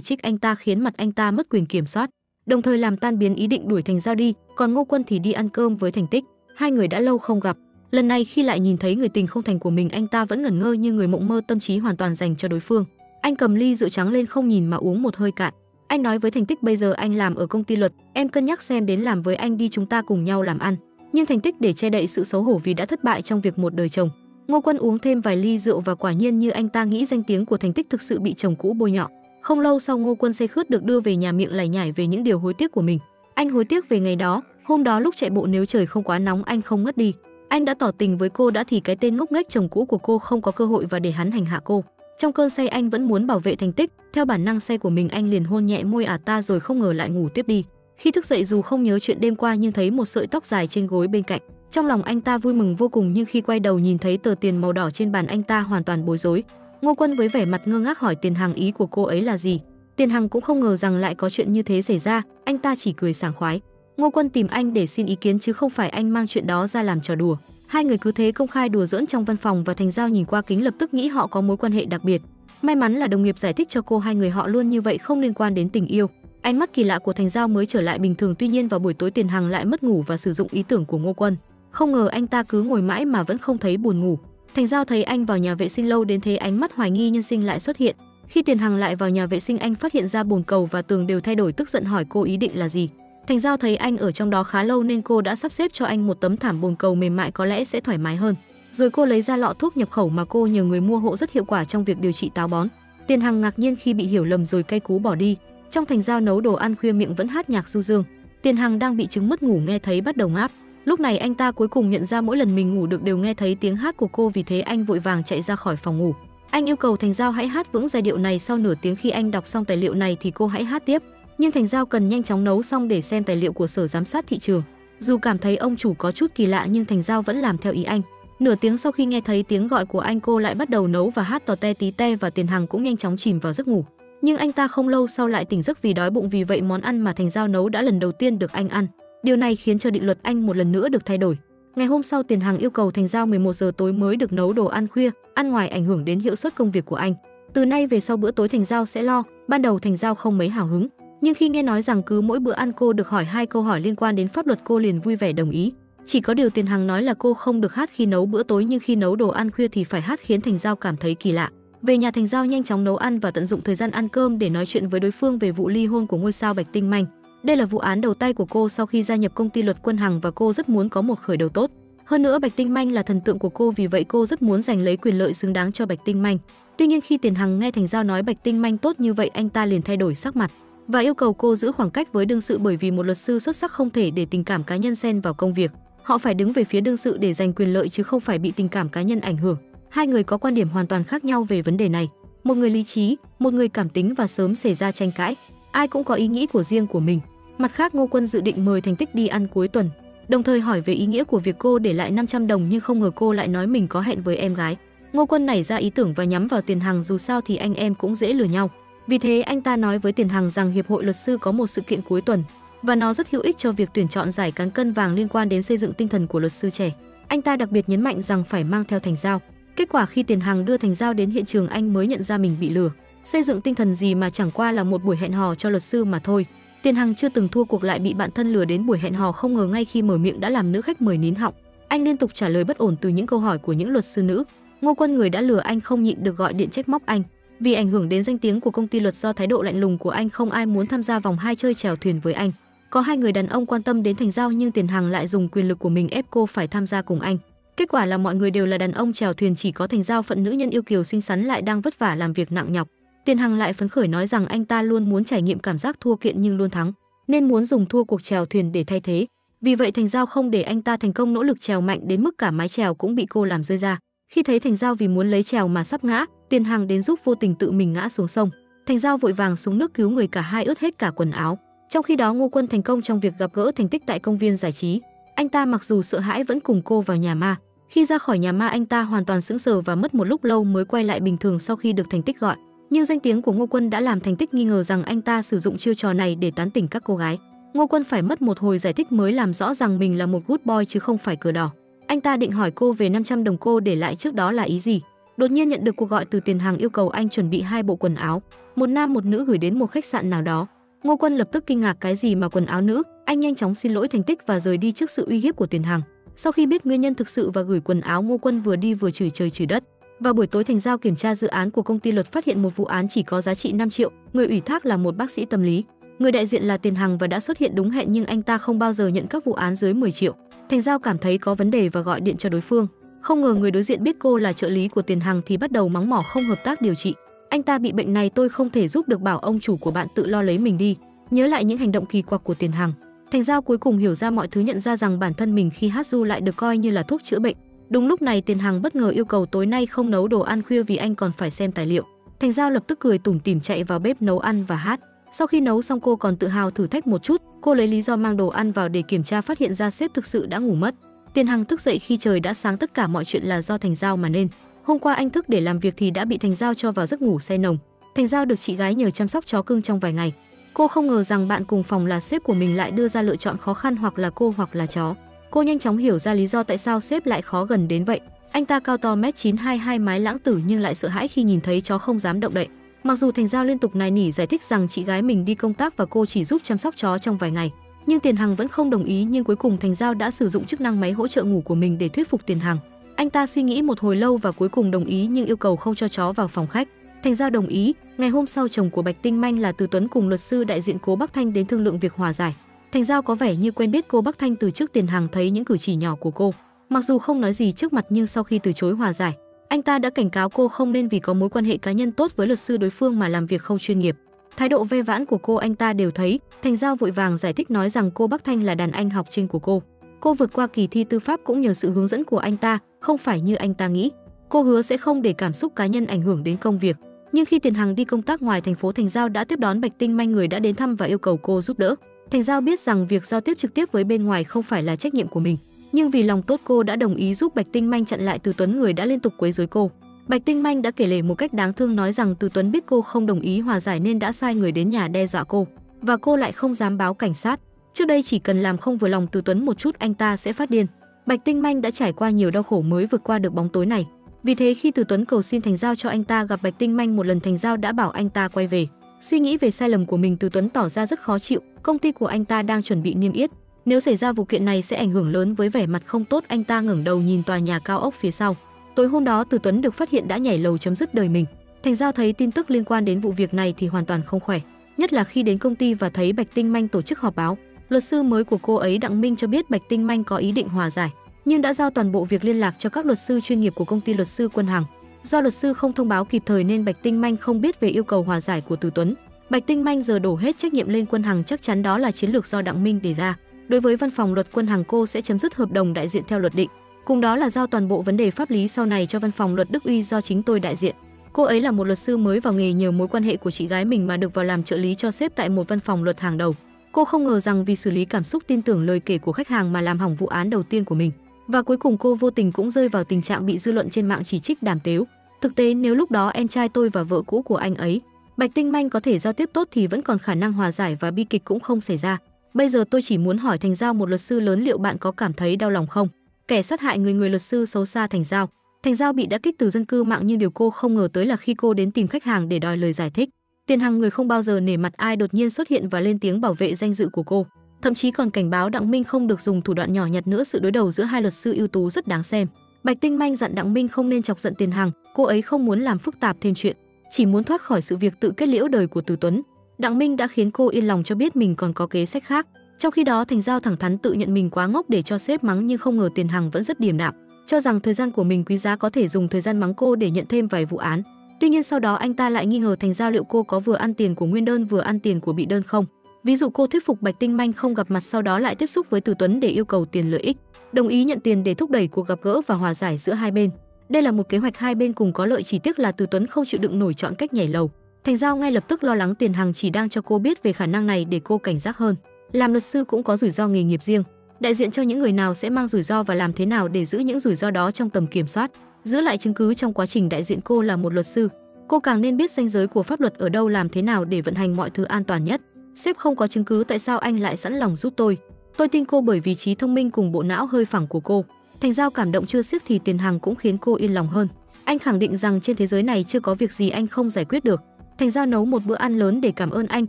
trích anh ta, khiến mặt anh ta mất quyền kiểm soát, đồng thời làm tan biến ý định đuổi Thành Giao đi, còn Ngô Quân thì đi ăn cơm với Thành Tích. Hai người đã lâu không gặp. Lần này khi lại nhìn thấy người tình không thành của mình, anh ta vẫn ngẩn ngơ như người mộng mơ, tâm trí hoàn toàn dành cho đối phương. Anh cầm ly rượu trắng lên không nhìn mà uống một hơi cạn. Anh nói với Thành Tích, bây giờ anh làm ở công ty luật, em cân nhắc xem đến làm với anh đi, chúng ta cùng nhau làm ăn. Nhưng Thành Tích để che đậy sự xấu hổ vì đã thất bại trong việc một đời chồng. Ngô Quân uống thêm vài ly rượu và quả nhiên như anh ta nghĩ, danh tiếng của Thành Tích thực sự bị chồng cũ bôi nhọ. Không lâu sau, Ngô Quân say khướt được đưa về nhà, miệng lải nhải về những điều hối tiếc của mình. Anh hối tiếc về ngày đó, hôm đó lúc chạy bộ nếu trời không quá nóng anh không ngất đi. Anh đã tỏ tình với cô đã thì cái tên ngốc nghếch chồng cũ của cô không có cơ hội và để hắn hành hạ cô. Trong cơn say anh vẫn muốn bảo vệ Thành Tích, theo bản năng say của mình anh liền hôn nhẹ môi ta rồi không ngờ lại ngủ tiếp đi. Khi thức dậy dù không nhớ chuyện đêm qua nhưng thấy một sợi tóc dài trên gối bên cạnh. Trong lòng anh ta vui mừng vô cùng, nhưng khi quay đầu nhìn thấy tờ tiền màu đỏ trên bàn anh ta hoàn toàn bối rối. Ngô Quân với vẻ mặt ngơ ngác hỏi Tiền Hằng ý của cô ấy là gì. Tiền Hằng cũng không ngờ rằng lại có chuyện như thế xảy ra, anh ta chỉ cười sảng khoái. Ngô Quân tìm anh để xin ý kiến chứ không phải anh mang chuyện đó ra làm trò đùa. Hai người cứ thế công khai đùa giỡn trong văn phòng và Thành Giao nhìn qua kính lập tức nghĩ họ có mối quan hệ đặc biệt. May mắn là đồng nghiệp giải thích cho cô hai người họ luôn như vậy, không liên quan đến tình yêu. Ánh mắt kỳ lạ của Thành Giao mới trở lại bình thường, tuy nhiên vào buổi tối Tiền Hằng lại mất ngủ và sử dụng ý tưởng của Ngô Quân. Không ngờ anh ta cứ ngồi mãi mà vẫn không thấy buồn ngủ. Thành Giao thấy anh vào nhà vệ sinh lâu đến thế, ánh mắt hoài nghi nhân sinh lại xuất hiện. Khi Tiền Hằng lại vào nhà vệ sinh, anh phát hiện ra bồn cầu và tường đều thay đổi, tức giận hỏi cô ý định là gì. Thành Giao thấy anh ở trong đó khá lâu nên cô đã sắp xếp cho anh một tấm thảm bồn cầu mềm mại, có lẽ sẽ thoải mái hơn. Rồi cô lấy ra lọ thuốc nhập khẩu mà cô nhờ người mua hộ, rất hiệu quả trong việc điều trị táo bón. Tiền Hằng ngạc nhiên khi bị hiểu lầm rồi cay cú bỏ đi. Trong Thành Giao nấu đồ ăn khuya miệng vẫn hát nhạc du dương. Tiền Hằng đang bị chứng mất ngủ nghe thấy bắt đầu ngáp. Lúc này anh ta cuối cùng nhận ra mỗi lần mình ngủ được đều nghe thấy tiếng hát của cô, vì thế anh vội vàng chạy ra khỏi phòng ngủ. Anh yêu cầu Thành Giao hãy hát vững giai điệu này, sau nửa tiếng khi anh đọc xong tài liệu này thì cô hãy hát tiếp. Nhưng Thành Giao cần nhanh chóng nấu xong để xem tài liệu của Sở Giám sát Thị trường. Dù cảm thấy ông chủ có chút kỳ lạ nhưng Thành Giao vẫn làm theo ý anh. Nửa tiếng sau khi nghe thấy tiếng gọi của anh, cô lại bắt đầu nấu và hát tò te tí te và Tiền Hằng cũng nhanh chóng chìm vào giấc ngủ. Nhưng anh ta không lâu sau lại tỉnh giấc vì đói bụng, vì vậy món ăn mà Thành Giao nấu đã lần đầu tiên được anh ăn. Điều này khiến cho định luật anh một lần nữa được thay đổi. Ngày hôm sau, Tiền Hằng yêu cầu Thành Giao 11 giờ tối mới được nấu đồ ăn khuya, ăn ngoài ảnh hưởng đến hiệu suất công việc của anh. Từ nay về sau bữa tối Thành Giao sẽ lo. Ban đầu Thành Giao không mấy hào hứng, nhưng khi nghe nói rằng cứ mỗi bữa ăn cô được hỏi 2 câu hỏi liên quan đến pháp luật, cô liền vui vẻ đồng ý. Chỉ có điều Tiền Hằng nói là cô không được hát khi nấu bữa tối, nhưng khi nấu đồ ăn khuya thì phải hát, khiến Thành Giao cảm thấy kỳ lạ. Về nhà, Thành Giao nhanh chóng nấu ăn và tận dụng thời gian ăn cơm để nói chuyện với đối phương về vụ ly hôn của ngôi sao Bạch Tinh Manh. Đây là vụ án đầu tay của cô sau khi gia nhập công ty Luật Quân Hằng và cô rất muốn có một khởi đầu tốt. Hơn nữa Bạch Tinh Manh là thần tượng của cô, vì vậy cô rất muốn giành lấy quyền lợi xứng đáng cho Bạch Tinh Manh. Tuy nhiên khi Tiền Hằng nghe Thành Giao nói Bạch Tinh Manh tốt như vậy, anh ta liền thay đổi sắc mặt và yêu cầu cô giữ khoảng cách với đương sự, bởi vì một luật sư xuất sắc không thể để tình cảm cá nhân xen vào công việc. Họ phải đứng về phía đương sự để giành quyền lợi chứ không phải bị tình cảm cá nhân ảnh hưởng. Hai người có quan điểm hoàn toàn khác nhau về vấn đề này. Một người lý trí, một người cảm tính và sớm xảy ra tranh cãi. Ai cũng có ý nghĩ của riêng của mình. Mặt khác, Ngô Quân dự định mời Thành Tích đi ăn cuối tuần, đồng thời hỏi về ý nghĩa của việc cô để lại 500 đồng, nhưng không ngờ cô lại nói mình có hẹn với em gái. Ngô Quân nảy ra ý tưởng và nhắm vào Tiền Hằng, dù sao thì anh em cũng dễ lừa nhau. Vì thế anh ta nói với Tiền Hằng rằng Hiệp hội Luật sư có một sự kiện cuối tuần và nó rất hữu ích cho việc tuyển chọn giải cán cân vàng liên quan đến xây dựng tinh thần của luật sư trẻ. Anh ta đặc biệt nhấn mạnh rằng phải mang theo Thành Giao. Kết quả khi Tiền Hằng đưa Thành Giao đến hiện trường, anh mới nhận ra mình bị lừa. Xây dựng tinh thần gì mà chẳng qua là một buổi hẹn hò cho luật sư mà thôi. Tiền Hằng chưa từng thua cuộc lại bị bạn thân lừa đến buổi hẹn hò, không ngờ ngay khi mở miệng đã làm nữ khách mời nín họng. Anh liên tục trả lời bất ổn từ những câu hỏi của những luật sư nữ. Ngô Quân, người đã lừa anh, không nhịn được gọi điện trách móc anh. Vì ảnh hưởng đến danh tiếng của công ty luật, do thái độ lạnh lùng của anh, không ai muốn tham gia vòng 2 chơi chèo thuyền với anh. Có 2 người đàn ông quan tâm đến Thành Giao, nhưng Tiền Hằng lại dùng quyền lực của mình ép cô phải tham gia cùng anh. Kết quả là mọi người đều là đàn ông chèo thuyền, chỉ có Thành Giao, phận nữ nhân yêu kiều xinh xắn, lại đang vất vả làm việc nặng nhọc. Tiền Hằng lại phấn khởi nói rằng anh ta luôn muốn trải nghiệm cảm giác thua kiện nhưng luôn thắng, nên muốn dùng thua cuộc chèo thuyền để thay thế. Vì vậy Thành Giao không để anh ta thành công, nỗ lực chèo mạnh đến mức cả mái chèo cũng bị cô làm rơi ra. Khi thấy Thành Giao vì muốn lấy chèo mà sắp ngã, Tiền Hằng đến giúp, vô tình tự mình ngã xuống sông. Thành Giao vội vàng xuống nước cứu người, cả hai ướt hết cả quần áo. Trong khi đó Ngô Quân thành công trong việc gặp gỡ Thành Tích tại công viên giải trí. Anh ta mặc dù sợ hãi vẫn cùng cô vào nhà ma. Khi ra khỏi nhà ma, anh ta hoàn toàn sững sờ và mất một lúc lâu mới quay lại bình thường sau khi được Thành Tích gọi. Nhưng danh tiếng của Ngô Quân đã làm Thành Tích nghi ngờ rằng anh ta sử dụng chiêu trò này để tán tỉnh các cô gái. Ngô Quân phải mất một hồi giải thích mới làm rõ rằng mình là một good boy chứ không phải cờ đỏ. Anh ta định hỏi cô về 500 đồng cô để lại trước đó là ý gì. Đột nhiên nhận được cuộc gọi từ Tiền Hằng yêu cầu anh chuẩn bị 2 bộ quần áo, một nam một nữ, gửi đến một khách sạn nào đó. Ngô Quân lập tức kinh ngạc, cái gì mà quần áo nữ? Anh nhanh chóng xin lỗi Thành Tích và rời đi trước sự uy hiếp của Tiền Hằng. Sau khi biết nguyên nhân thực sự và gửi quần áo, Ngô Quân vừa đi vừa chửi trời chửi đất. Vào buổi tối, Thành Giao kiểm tra dự án của công ty luật, phát hiện một vụ án chỉ có giá trị 5 triệu, người ủy thác là một bác sĩ tâm lý. Người đại diện là Tiền Hằng và đã xuất hiện đúng hẹn, nhưng anh ta không bao giờ nhận các vụ án dưới 10 triệu. Thành Giao cảm thấy có vấn đề và gọi điện cho đối phương. Không ngờ người đối diện biết cô là trợ lý của Tiền Hằng thì bắt đầu mắng mỏ không hợp tác điều trị. Anh ta bị bệnh này, tôi không thể giúp được, bảo ông chủ của bạn tự lo lấy mình đi. Nhớ lại những hành động kỳ quặc của Tiền Hằng, Thành Giao cuối cùng hiểu ra mọi thứ, nhận ra rằng bản thân mình khi hát ru lại được coi như là thuốc chữa bệnh. Đúng lúc này Tiền Hằng bất ngờ yêu cầu tối nay không nấu đồ ăn khuya vì anh còn phải xem tài liệu. Thành Giao lập tức cười tủm tỉm chạy vào bếp nấu ăn và hát. Sau khi nấu xong, cô còn tự hào thử thách một chút. Cô lấy lý do mang đồ ăn vào để kiểm tra, phát hiện ra sếp thực sự đã ngủ mất. Tiền Hằng thức dậy khi trời đã sáng, tất cả mọi chuyện là do Thành Giao mà nên. Hôm qua anh thức để làm việc thì đã bị Thành Giao cho vào giấc ngủ say nồng. Thành Giao được chị gái nhờ chăm sóc chó cưng trong vài ngày. Cô không ngờ rằng bạn cùng phòng là sếp của mình lại đưa ra lựa chọn khó khăn, hoặc là cô hoặc là chó. Cô nhanh chóng hiểu ra lý do tại sao sếp lại khó gần đến vậy. Anh ta cao to 1m922, mái lãng tử, nhưng lại sợ hãi khi nhìn thấy chó không dám động đậy. Mặc dù Thành Giao liên tục nài nỉ giải thích rằng chị gái mình đi công tác và cô chỉ giúp chăm sóc chó trong vài ngày, nhưng Tiền Hằng vẫn không đồng ý. Nhưng cuối cùng Thành Giao đã sử dụng chức năng máy hỗ trợ ngủ của mình để thuyết phục Tiền Hằng. Anh ta suy nghĩ một hồi lâu và cuối cùng đồng ý, nhưng yêu cầu không cho chó vào phòng khách. Thành Giao đồng ý. Ngày hôm sau, chồng của Bạch Tinh Manh là Từ Tuấn cùng luật sư đại diện Cố Bắc Thanh đến thương lượng việc hòa giải. Thành Giao có vẻ như quen biết cô Bắc Thanh từ trước. Tiền Hằng thấy những cử chỉ nhỏ của cô, mặc dù không nói gì trước mặt, nhưng sau khi từ chối hòa giải, anh ta đã cảnh cáo cô không nên vì có mối quan hệ cá nhân tốt với luật sư đối phương mà làm việc không chuyên nghiệp. Thái độ ve vãn của cô anh ta đều thấy. Thành Giao vội vàng giải thích nói rằng cô Bắc Thanh là đàn anh học trinh của cô. Cô vượt qua kỳ thi tư pháp cũng nhờ sự hướng dẫn của anh ta, không phải như anh ta nghĩ. Cô hứa sẽ không để cảm xúc cá nhân ảnh hưởng đến công việc. Nhưng khi Tiền Hằng đi công tác ngoài thành phố, Thành Giao đã tiếp đón Bạch Tinh Manh, người đã đến thăm và yêu cầu cô giúp đỡ. Thành Giao biết rằng việc giao tiếp trực tiếp với bên ngoài không phải là trách nhiệm của mình, nhưng vì lòng tốt cô đã đồng ý giúp Bạch Tinh Manh chặn lại Từ Tuấn, người đã liên tục quấy rối cô. Bạch Tinh Manh đã kể lể một cách đáng thương, nói rằng Từ Tuấn biết cô không đồng ý hòa giải nên đã sai người đến nhà đe dọa cô, và cô lại không dám báo cảnh sát. Trước đây chỉ cần làm không vừa lòng Từ Tuấn một chút, anh ta sẽ phát điên. Bạch Tinh Manh đã trải qua nhiều đau khổ mới vượt qua được bóng tối này. Vì thế khi Từ Tuấn cầu xin Thành Giao cho anh ta gặp Bạch Tinh Manh một lần, Thành Giao đã bảo anh ta quay về. Suy nghĩ về sai lầm của mình, Từ Tuấn tỏ ra rất khó chịu. Công ty của anh ta đang chuẩn bị niêm yết, nếu xảy ra vụ kiện này sẽ ảnh hưởng lớn. Với vẻ mặt không tốt, anh ta ngẩng đầu nhìn tòa nhà cao ốc phía sau. Tối hôm đó, Từ Tuấn được phát hiện đã nhảy lầu chấm dứt đời mình. Thành Giao thấy tin tức liên quan đến vụ việc này thì hoàn toàn không khỏe, nhất là khi đến công ty và thấy Bạch Tinh Manh tổ chức họp báo. Luật sư mới của cô ấy Đặng Minh cho biết Bạch Tinh Manh có ý định hòa giải, nhưng đã giao toàn bộ việc liên lạc cho các luật sư chuyên nghiệp của công ty luật sư Quân Hằng. Do luật sư không thông báo kịp thời nên Bạch Tinh Manh không biết về yêu cầu hòa giải của Từ Tuấn. Bạch Tinh Manh giờ đổ hết trách nhiệm lên Quân Hằng, chắc chắn đó là chiến lược do Đặng Minh đề ra. Đối với văn phòng luật Quân Hằng, cô sẽ chấm dứt hợp đồng đại diện theo luật định, cùng đó là giao toàn bộ vấn đề pháp lý sau này cho văn phòng luật Đức Uy do chính tôi đại diện. Cô ấy là một luật sư mới vào nghề, nhờ mối quan hệ của chị gái mình mà được vào làm trợ lý cho sếp tại một văn phòng luật hàng đầu. Cô không ngờ rằng vì xử lý cảm xúc, tin tưởng lời kể của khách hàng mà làm hỏng vụ án đầu tiên của mình. Và cuối cùng cô vô tình cũng rơi vào tình trạng bị dư luận trên mạng chỉ trích đàm tếu. Thực tế nếu lúc đó em trai tôi và vợ cũ của anh ấy, Bạch Tinh Manh, có thể giao tiếp tốt thì vẫn còn khả năng hòa giải và bi kịch cũng không xảy ra. Bây giờ tôi chỉ muốn hỏi Thành Giao, một luật sư lớn, liệu bạn có cảm thấy đau lòng không? Kẻ sát hại người luật sư xấu xa Thành Giao. Thành Giao bị đả kích từ dân cư mạng, nhưng điều cô không ngờ tới là khi cô đến tìm khách hàng để đòi lời giải thích, Tiền Hằng, người không bao giờ nể mặt ai, đột nhiên xuất hiện và lên tiếng bảo vệ danh dự của cô. Thậm chí còn cảnh báo Đặng Minh không được dùng thủ đoạn nhỏ nhặt nữa. Sự đối đầu giữa hai luật sư ưu tú rất đáng xem. Bạch Tinh Manh dặn Đặng Minh không nên chọc giận Tiền Hằng, cô ấy không muốn làm phức tạp thêm chuyện, chỉ muốn thoát khỏi sự việc tự kết liễu đời của Từ Tuấn. Đặng Minh đã khiến cô yên lòng cho biết mình còn có kế sách khác. Trong khi đó, Thành Giao thẳng thắn tự nhận mình quá ngốc để cho sếp mắng, nhưng không ngờ Tiền Hằng vẫn rất điềm đạm, cho rằng thời gian của mình quý giá, có thể dùng thời gian mắng cô để nhận thêm vài vụ án. Tuy nhiên sau đó anh ta lại nghi ngờ Thành Giao liệu cô có vừa ăn tiền của nguyên đơn vừa ăn tiền của bị đơn không. Ví dụ cô thuyết phục Bạch Tinh Manh không gặp mặt, sau đó lại tiếp xúc với Từ Tuấn để yêu cầu tiền lợi ích, đồng ý nhận tiền để thúc đẩy cuộc gặp gỡ và hòa giải giữa hai bên. Đây là một kế hoạch hai bên cùng có lợi, chỉ tiếc là Từ Tuấn không chịu đựng nổi, chọn cách nhảy lầu. Thành Giao ngay lập tức lo lắng Tiền Hằng chỉ đang cho cô biết về khả năng này để cô cảnh giác hơn. Làm luật sư cũng có rủi ro nghề nghiệp riêng, đại diện cho những người nào sẽ mang rủi ro và làm thế nào để giữ những rủi ro đó trong tầm kiểm soát, giữ lại chứng cứ trong quá trình đại diện. Cô là một luật sư, cô càng nên biết ranh giới của pháp luật ở đâu, làm thế nào để vận hành mọi thứ an toàn nhất. Sếp không có chứng cứ, tại sao anh lại sẵn lòng giúp tôi? Tôi tin cô bởi vì trí thông minh cùng bộ não hơi phẳng của cô. Thành Giao cảm động chưa xiết thì Tiền Hằng cũng khiến cô yên lòng hơn. Anh khẳng định rằng trên thế giới này chưa có việc gì anh không giải quyết được. Thành Giao nấu một bữa ăn lớn để cảm ơn anh,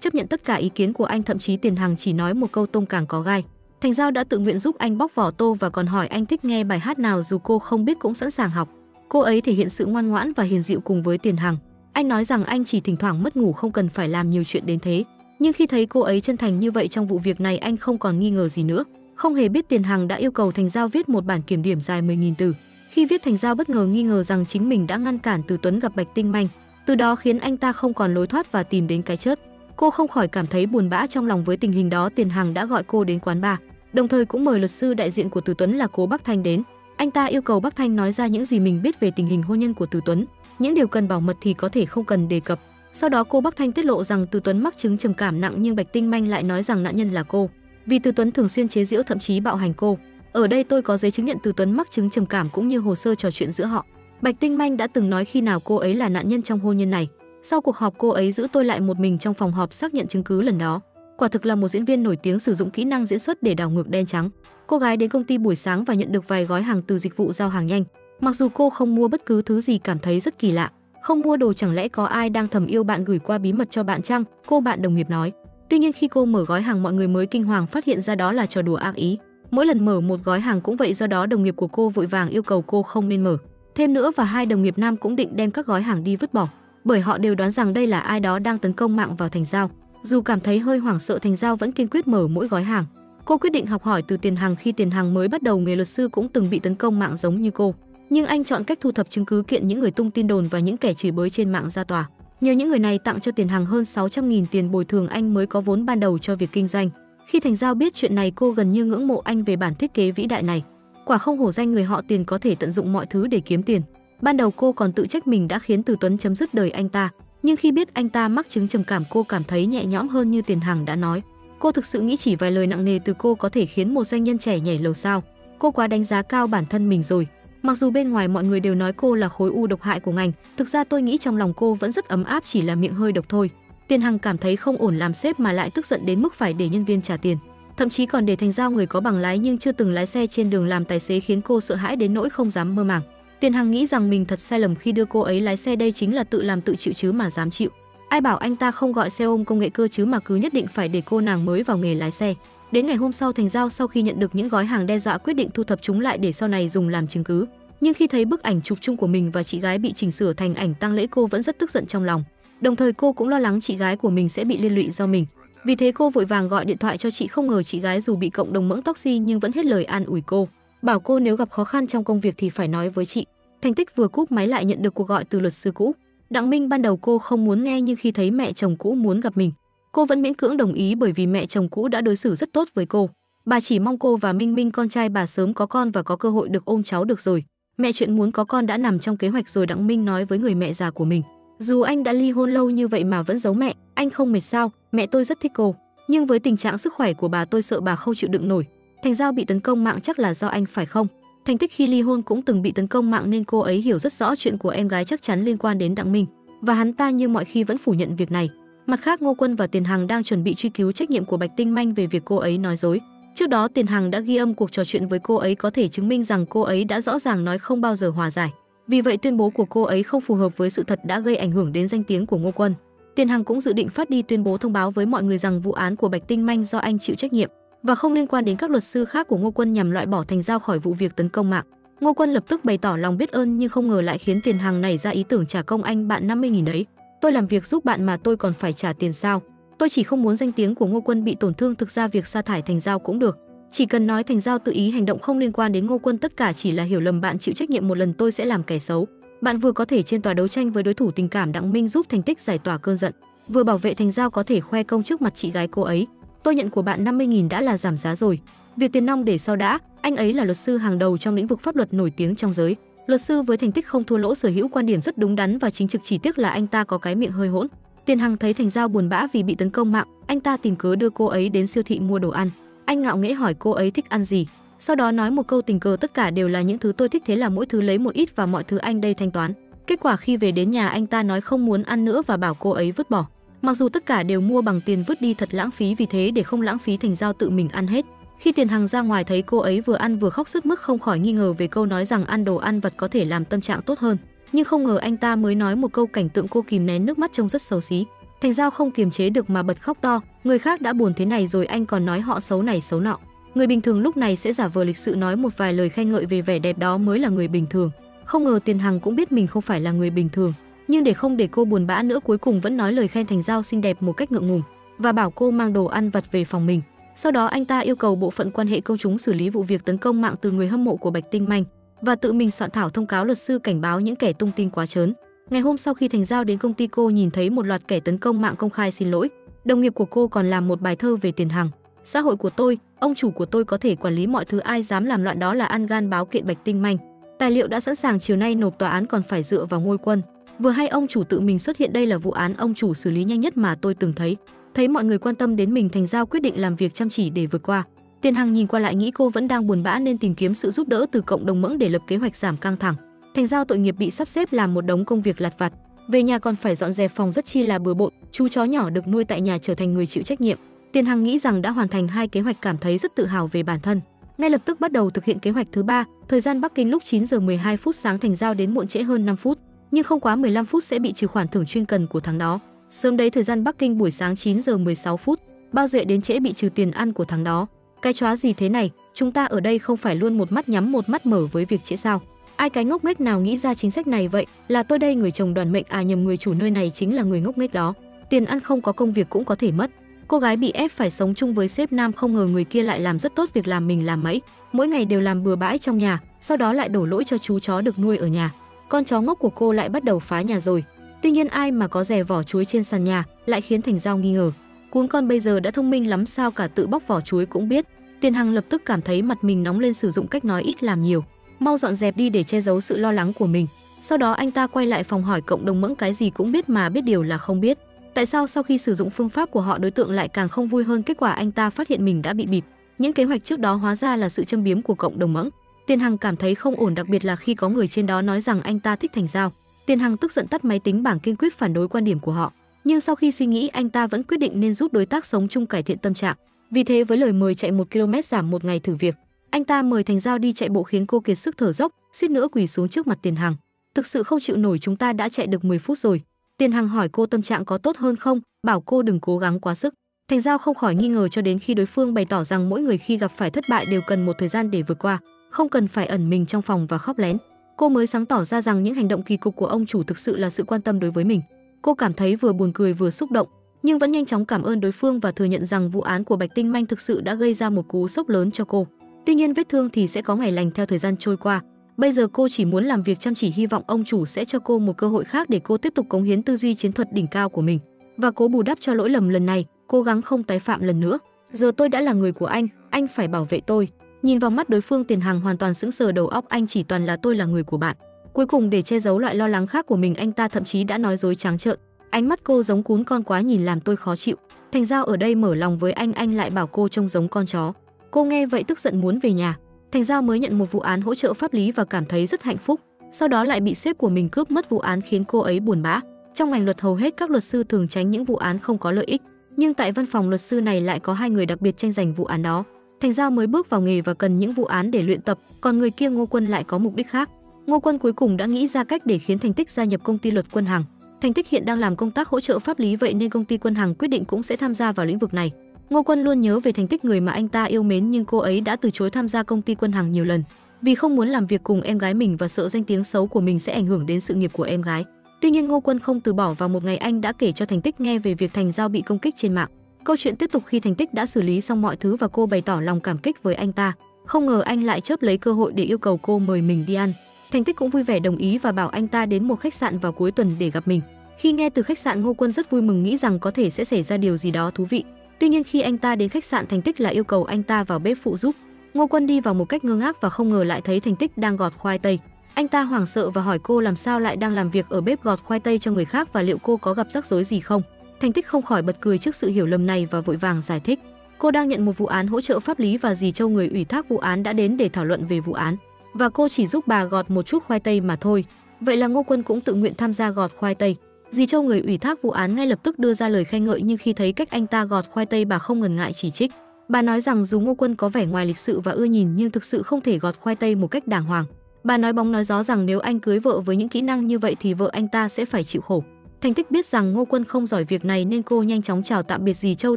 chấp nhận tất cả ý kiến của anh, thậm chí Tiền Hằng chỉ nói một câu tôm càng có gai, Thành Giao đã tự nguyện giúp anh bóc vỏ tô và còn hỏi anh thích nghe bài hát nào, dù cô không biết cũng sẵn sàng học. Cô ấy thể hiện sự ngoan ngoãn và hiền dịu cùng với Tiền Hằng. Anh nói rằng anh chỉ thỉnh thoảng mất ngủ, không cần phải làm nhiều chuyện đến thế. Nhưng khi thấy cô ấy chân thành như vậy trong vụ việc này, anh không còn nghi ngờ gì nữa. Không hề biết Tiền Hằng đã yêu cầu Thành Giao viết một bản kiểm điểm dài 10.000 từ. Khi viết, Thành Giao bất ngờ nghi ngờ rằng chính mình đã ngăn cản Từ Tuấn gặp Bạch Tinh Manh, từ đó khiến anh ta không còn lối thoát và tìm đến cái chết. Cô không khỏi cảm thấy buồn bã trong lòng với tình hình đó. Tiền Hằng đã gọi cô đến quán bar, đồng thời cũng mời luật sư đại diện của Từ Tuấn là Cố Bắc Thanh đến. Anh ta yêu cầu Bắc Thanh nói ra những gì mình biết về tình hình hôn nhân của Từ Tuấn, những điều cần bảo mật thì có thể không cần đề cập. Sau đó cô Bắc Thanh tiết lộ rằng Từ Tuấn mắc chứng trầm cảm nặng, nhưng Bạch Tinh Manh lại nói rằng nạn nhân là cô, vì Từ Tuấn thường xuyên chế giễu, thậm chí bạo hành cô. Ở đây tôi có giấy chứng nhận Từ Tuấn mắc chứng trầm cảm cũng như hồ sơ trò chuyện giữa họ. Bạch Tinh Manh đã từng nói khi nào cô ấy là nạn nhân trong hôn nhân này. Sau cuộc họp, cô ấy giữ tôi lại một mình trong phòng họp xác nhận chứng cứ lần đó. Quả thực là một diễn viên nổi tiếng sử dụng kỹ năng diễn xuất để đảo ngược đen trắng. Cô gái đến công ty buổi sáng và nhận được vài gói hàng từ dịch vụ giao hàng nhanh. Mặc dù cô không mua bất cứ thứ gì, cảm thấy rất kỳ lạ. Không mua đồ, chẳng lẽ có ai đang thầm yêu bạn gửi qua bí mật cho bạn chăng? Cô bạn đồng nghiệp nói. Tuy nhiên khi cô mở gói hàng, mọi người mới kinh hoàng phát hiện ra đó là trò đùa ác ý. Mỗi lần mở một gói hàng cũng vậy, do đó đồng nghiệp của cô vội vàng yêu cầu cô không nên mở. Thêm nữa, và hai đồng nghiệp nam cũng định đem các gói hàng đi vứt bỏ, bởi họ đều đoán rằng đây là ai đó đang tấn công mạng vào Thành Giao. Dù cảm thấy hơi hoảng sợ, Thành Giao vẫn kiên quyết mở mỗi gói hàng. Cô quyết định học hỏi từ Tiền Hằng. Khi Tiền Hằng mới bắt đầu nghề luật sư cũng từng bị tấn công mạng giống như cô, nhưng anh chọn cách thu thập chứng cứ kiện những người tung tin đồn và những kẻ chửi bới trên mạng ra tòa. Nhờ những người này tặng cho Tiền Hằng hơn 600.000 tiền bồi thường, anh mới có vốn ban đầu cho việc kinh doanh. Khi Thành Giao biết chuyện này, cô gần như ngưỡng mộ anh về bản thiết kế vĩ đại này. Quả không hổ danh người họ Tiền có thể tận dụng mọi thứ để kiếm tiền. Ban đầu cô còn tự trách mình đã khiến Từ Tuấn chấm dứt đời anh ta, nhưng khi biết anh ta mắc chứng trầm cảm, cô cảm thấy nhẹ nhõm hơn. Như Tiền Hằng đã nói, cô thực sự nghĩ chỉ vài lời nặng nề từ cô có thể khiến một doanh nhân trẻ nhảy lầu sao? Cô quá đánh giá cao bản thân mình rồi. Mặc dù bên ngoài mọi người đều nói cô là khối u độc hại của ngành, thực ra tôi nghĩ trong lòng cô vẫn rất ấm áp, chỉ là miệng hơi độc thôi. Tiền Hằng cảm thấy không ổn làm sếp mà lại tức giận đến mức phải để nhân viên trả tiền, thậm chí còn để Thành Giao, người có bằng lái nhưng chưa từng lái xe trên đường, làm tài xế, khiến cô sợ hãi đến nỗi không dám mơ màng. Tiền Hằng nghĩ rằng mình thật sai lầm khi đưa cô ấy lái xe, đây chính là tự làm tự chịu chứ mà dám chịu. Ai bảo anh ta không gọi xe ôm công nghệ cơ chứ mà cứ nhất định phải để cô nàng mới vào nghề lái xe. Đến ngày hôm sau, Thành Giao sau khi nhận được những gói hàng đe dọa quyết định thu thập chúng lại để sau này dùng làm chứng cứ. Nhưng khi thấy bức ảnh chụp chung của mình và chị gái bị chỉnh sửa thành ảnh tang lễ, cô vẫn rất tức giận trong lòng. Đồng thời cô cũng lo lắng chị gái của mình sẽ bị liên lụy do mình. Vì thế cô vội vàng gọi điện thoại cho chị, không ngờ chị gái dù bị cộng đồng mỡng tóc xi nhưng vẫn hết lời an ủi cô, bảo cô nếu gặp khó khăn trong công việc thì phải nói với chị. Thành Tích vừa cúp máy lại nhận được cuộc gọi từ luật sư cũ. Đặng Minh ban đầu cô không muốn nghe, nhưng khi thấy mẹ chồng cũ muốn gặp mình, cô vẫn miễn cưỡng đồng ý, bởi vì mẹ chồng cũ đã đối xử rất tốt với cô. Bà chỉ mong cô và Minh Minh con trai bà sớm có con và có cơ hội được ôm cháu được rồi. Mẹ, chuyện muốn có con đã nằm trong kế hoạch rồi, Đặng Minh nói với người mẹ già của mình. Dù anh đã ly hôn lâu như vậy mà vẫn giấu mẹ, anh không mệt sao? Mẹ tôi rất thích cô, nhưng với tình trạng sức khỏe của bà tôi sợ bà không chịu đựng nổi. Thành Giao bị tấn công mạng chắc là do anh phải không? Thành Tích khi ly hôn cũng từng bị tấn công mạng nên cô ấy hiểu rất rõ chuyện của em gái chắc chắn liên quan đến Đặng Minh, và hắn ta như mọi khi vẫn phủ nhận việc này. Mặt khác, Ngô Quân và Tiền Hằng đang chuẩn bị truy cứu trách nhiệm của Bạch Tinh Manh về việc cô ấy nói dối. Trước đó Tiền Hằng đã ghi âm cuộc trò chuyện với cô ấy, có thể chứng minh rằng cô ấy đã rõ ràng nói không bao giờ hòa giải. Vì vậy tuyên bố của cô ấy không phù hợp với sự thật, đã gây ảnh hưởng đến danh tiếng của Ngô Quân. Tiền Hằng cũng dự định phát đi tuyên bố thông báo với mọi người rằng vụ án của Bạch Tinh Manh do anh chịu trách nhiệm và không liên quan đến các luật sư khác của Ngô Quân, nhằm loại bỏ Thành Giao khỏi vụ việc tấn công mạng. Ngô Quân lập tức bày tỏ lòng biết ơn, nhưng không ngờ lại khiến Tiền Hằng nảy ra ý tưởng trả công anh bạn 50.000 đấy. Tôi làm việc giúp bạn mà tôi còn phải trả tiền sao? Tôi chỉ không muốn danh tiếng của Ngô Quân bị tổn thương, thực ra việc sa thải Thành Giao cũng được. Chỉ cần nói Thành Giao tự ý hành động không liên quan đến Ngô Quân, tất cả chỉ là hiểu lầm, bạn chịu trách nhiệm một lần, tôi sẽ làm kẻ xấu. Bạn vừa có thể trên tòa đấu tranh với đối thủ tình cảm Đặng Minh giúp Thành Tích giải tỏa cơn giận, vừa bảo vệ Thành Giao có thể khoe công trước mặt chị gái cô ấy. Tôi nhận của bạn 50.000 đã là giảm giá rồi. Việc tiền nong để sau đã, anh ấy là luật sư hàng đầu trong lĩnh vực pháp luật nổi tiếng trong giới. Luật sư với thành tích không thua lỗ, sở hữu quan điểm rất đúng đắn và chính trực, chỉ tiếc là anh ta có cái miệng hơi hỗn. Tiền Hằng thấy Thành Giao buồn bã vì bị tấn công mạng, anh ta tìm cớ đưa cô ấy đến siêu thị mua đồ ăn. Anh ngạo nghễ hỏi cô ấy thích ăn gì, sau đó nói một câu tình cờ tất cả đều là những thứ tôi thích, thế là mỗi thứ lấy một ít và mọi thứ anh đây thanh toán. Kết quả khi về đến nhà, anh ta nói không muốn ăn nữa và bảo cô ấy vứt bỏ. Mặc dù tất cả đều mua bằng tiền, vứt đi thật lãng phí, vì thế để không lãng phí Thành Giao tự mình ăn hết. Khi Tiền Hằng ra ngoài thấy cô ấy vừa ăn vừa khóc sướt mướt, không khỏi nghi ngờ về câu nói rằng ăn đồ ăn vặt có thể làm tâm trạng tốt hơn. Nhưng không ngờ anh ta mới nói một câu, cảnh tượng cô kìm nén nước mắt trông rất xấu xí. Thành Giao không kiềm chế được mà bật khóc to. Người khác đã buồn thế này rồi anh còn nói họ xấu này xấu nọ. Người bình thường lúc này sẽ giả vờ lịch sự nói một vài lời khen ngợi về vẻ đẹp, đó mới là người bình thường. Không ngờ Tiền Hằng cũng biết mình không phải là người bình thường, nhưng để không để cô buồn bã nữa, cuối cùng vẫn nói lời khen Thành Giao xinh đẹp một cách ngượng ngùng và bảo cô mang đồ ăn vặt về phòng mình. Sau đó anh ta yêu cầu bộ phận quan hệ công chúng xử lý vụ việc tấn công mạng từ người hâm mộ của Bạch Tinh Manh và tự mình soạn thảo thông cáo luật sư cảnh báo những kẻ tung tin quá trớn. Ngày hôm sau khi Thành Giao đến công ty, cô nhìn thấy một loạt kẻ tấn công mạng công khai xin lỗi. Đồng nghiệp của cô còn làm một bài thơ về Tiền Hằng. Xã hội của tôi, ông chủ của tôi có thể quản lý mọi thứ, ai dám làm loạn đó là ăn gan báo kiện Bạch Tinh Manh. Tài liệu đã sẵn sàng, chiều nay nộp tòa án, còn phải dựa vào Ngô Quân. Vừa hay ông chủ tự mình xuất hiện, đây là vụ án ông chủ xử lý nhanh nhất mà tôi từng thấy. Thấy mọi người quan tâm đến mình, Thành Giao quyết định làm việc chăm chỉ để vượt qua. Tiền Hằng nhìn qua lại nghĩ cô vẫn đang buồn bã nên tìm kiếm sự giúp đỡ từ cộng đồng mẫng để lập kế hoạch giảm căng thẳng. Thành Giao tội nghiệp bị sắp xếp làm một đống công việc lặt vặt, về nhà còn phải dọn dẹp phòng rất chi là bừa bộn. Chú chó nhỏ được nuôi tại nhà trở thành người chịu trách nhiệm. Tiền Hằng nghĩ rằng đã hoàn thành 2 kế hoạch, cảm thấy rất tự hào về bản thân. Ngay lập tức bắt đầu thực hiện kế hoạch thứ 3. Thời gian Bắc Kinh lúc 9 giờ 12 phút sáng, Thành Giao đến muộn trễ hơn 5 phút, nhưng không quá 15 phút sẽ bị trừ khoản thưởng chuyên cần của tháng đó. Sớm đấy, thời gian Bắc Kinh buổi sáng 9 giờ 16 phút, Bao Duệ đến trễ bị trừ tiền ăn của tháng đó. Cái chóa gì thế này, chúng ta ở đây không phải luôn một mắt nhắm một mắt mở với việc trễ sao? Ai cái ngốc nghếch nào nghĩ ra chính sách này vậy? Là tôi đây, người chồng Đoàn Mệnh à, nhầm, người chủ nơi này chính là người ngốc nghếch đó. Tiền ăn không có công việc cũng có thể mất. Cô gái bị ép phải sống chung với sếp nam, không ngờ người kia lại làm rất tốt việc làm mình làm mấy. Mỗi ngày đều làm bừa bãi trong nhà, sau đó lại đổ lỗi cho chú chó được nuôi ở nhà. Con chó ngốc của cô lại bắt đầu phá nhà rồi. Tuy nhiên ai mà có dè vỏ chuối trên sàn nhà lại khiến Thành Giao nghi ngờ. Cuống con bây giờ đã thông minh lắm sao cả tự bóc vỏ chuối cũng biết. Tiền Hằng lập tức cảm thấy mặt mình nóng lên, sử dụng cách nói ít làm nhiều, mau dọn dẹp đi để che giấu sự lo lắng của mình. Sau đó anh ta quay lại phòng hỏi cộng đồng Mẫng cái gì cũng biết mà biết điều là không biết. Tại sao sau khi sử dụng phương pháp của họ đối tượng lại càng không vui hơn? Kết quả anh ta phát hiện mình đã bị bịp. Những kế hoạch trước đó hóa ra là sự châm biếm của cộng đồng Mẫng. Tiền Hằng cảm thấy không ổn, đặc biệt là khi có người trên đó nói rằng anh ta thích Thành Giao. Tiền Hằng tức giận tắt máy tính bảng, kiên quyết phản đối quan điểm của họ. Nhưng sau khi suy nghĩ, anh ta vẫn quyết định nên giúp đối tác sống chung cải thiện tâm trạng. Vì thế với lời mời chạy 1 km giảm 1 ngày thử việc, anh ta mời Thành Giao đi chạy bộ khiến cô kiệt sức thở dốc, suýt nữa quỳ xuống trước mặt Tiền Hằng. Thực sự không chịu nổi, chúng ta đã chạy được 10 phút rồi. Tiền Hằng hỏi cô tâm trạng có tốt hơn không, bảo cô đừng cố gắng quá sức. Thành Giao không khỏi nghi ngờ cho đến khi đối phương bày tỏ rằng mỗi người khi gặp phải thất bại đều cần một thời gian để vượt qua, không cần phải ẩn mình trong phòng và khóc lén. Cô mới sáng tỏ ra rằng những hành động kỳ cục của ông chủ thực sự là sự quan tâm đối với mình. Cô cảm thấy vừa buồn cười vừa xúc động, nhưng vẫn nhanh chóng cảm ơn đối phương và thừa nhận rằng vụ án của Bạch Tinh Manh thực sự đã gây ra một cú sốc lớn cho cô. Tuy nhiên vết thương thì sẽ có ngày lành theo thời gian trôi qua. Bây giờ cô chỉ muốn làm việc chăm chỉ, hy vọng ông chủ sẽ cho cô một cơ hội khác để cô tiếp tục cống hiến tư duy chiến thuật đỉnh cao của mình và cố bù đắp cho lỗi lầm lần này, cố gắng không tái phạm lần nữa. Giờ tôi đã là người của anh phải bảo vệ tôi. Nhìn vào mắt đối phương, Tiền Hằng hoàn toàn sững sờ, đầu óc anh chỉ toàn là tôi là người của bạn. Cuối cùng để che giấu loại lo lắng khác của mình, anh ta thậm chí đã nói dối trắng trợn. Ánh mắt cô giống cún con quá, nhìn làm tôi khó chịu. Thành Giao ở đây mở lòng với anh lại bảo cô trông giống con chó. Cô nghe vậy tức giận muốn về nhà. Thành Giao mới nhận một vụ án hỗ trợ pháp lý và cảm thấy rất hạnh phúc. Sau đó lại bị sếp của mình cướp mất vụ án khiến cô ấy buồn bã. Trong ngành luật hầu hết các luật sư thường tránh những vụ án không có lợi ích, nhưng tại văn phòng luật sư này lại có hai người đặc biệt tranh giành vụ án đó. Thành Giao mới bước vào nghề và cần những vụ án để luyện tập, còn người kia Ngô Quân lại có mục đích khác. Ngô Quân cuối cùng đã nghĩ ra cách để khiến Thành Tích gia nhập công ty luật Quân Hằng. Thành Tích hiện đang làm công tác hỗ trợ pháp lý, vậy nên công ty Quân Hằng quyết định cũng sẽ tham gia vào lĩnh vực này. Ngô Quân luôn nhớ về Thành Tích, người mà anh ta yêu mến, nhưng cô ấy đã từ chối tham gia công ty Quân Hằng nhiều lần vì không muốn làm việc cùng em gái mình và sợ danh tiếng xấu của mình sẽ ảnh hưởng đến sự nghiệp của em gái. Tuy nhiên Ngô Quân không từ bỏ, vào một ngày anh đã kể cho Thành Tích nghe về việc Thành Giao bị công kích trên mạng. Câu chuyện tiếp tục khi Thành Tích đã xử lý xong mọi thứ và cô bày tỏ lòng cảm kích với anh ta. Không ngờ anh lại chớp lấy cơ hội để yêu cầu cô mời mình đi ăn. Thành Tích cũng vui vẻ đồng ý và bảo anh ta đến một khách sạn vào cuối tuần để gặp mình. Khi nghe từ khách sạn, Ngô Quân rất vui mừng, nghĩ rằng có thể sẽ xảy ra điều gì đó thú vị. Tuy nhiên khi anh ta đến khách sạn, Thành Tích lại yêu cầu anh ta vào bếp phụ giúp. Ngô Quân đi vào một cách ngơ ngác và không ngờ lại thấy Thành Tích đang gọt khoai tây. Anh ta hoảng sợ và hỏi cô làm sao lại đang làm việc ở bếp gọt khoai tây cho người khác và liệu cô có gặp rắc rối gì không. Thành Tích không khỏi bật cười trước sự hiểu lầm này và vội vàng giải thích. Cô đang nhận một vụ án hỗ trợ pháp lý và dì Châu, người ủy thác vụ án, đã đến để thảo luận về vụ án và cô chỉ giúp bà gọt một chút khoai tây mà thôi. Vậy là Ngô Quân cũng tự nguyện tham gia gọt khoai tây. Dì Châu, người ủy thác vụ án, ngay lập tức đưa ra lời khen ngợi, nhưng khi thấy cách anh ta gọt khoai tây, bà không ngần ngại chỉ trích. Bà nói rằng dù Ngô Quân có vẻ ngoài lịch sự và ưa nhìn nhưng thực sự không thể gọt khoai tây một cách đàng hoàng. Bà nói bóng nói gió rằng nếu anh cưới vợ với những kỹ năng như vậy thì vợ anh ta sẽ phải chịu khổ. Thành Tích biết rằng Ngô Quân không giỏi việc này nên cô nhanh chóng chào tạm biệt dì Châu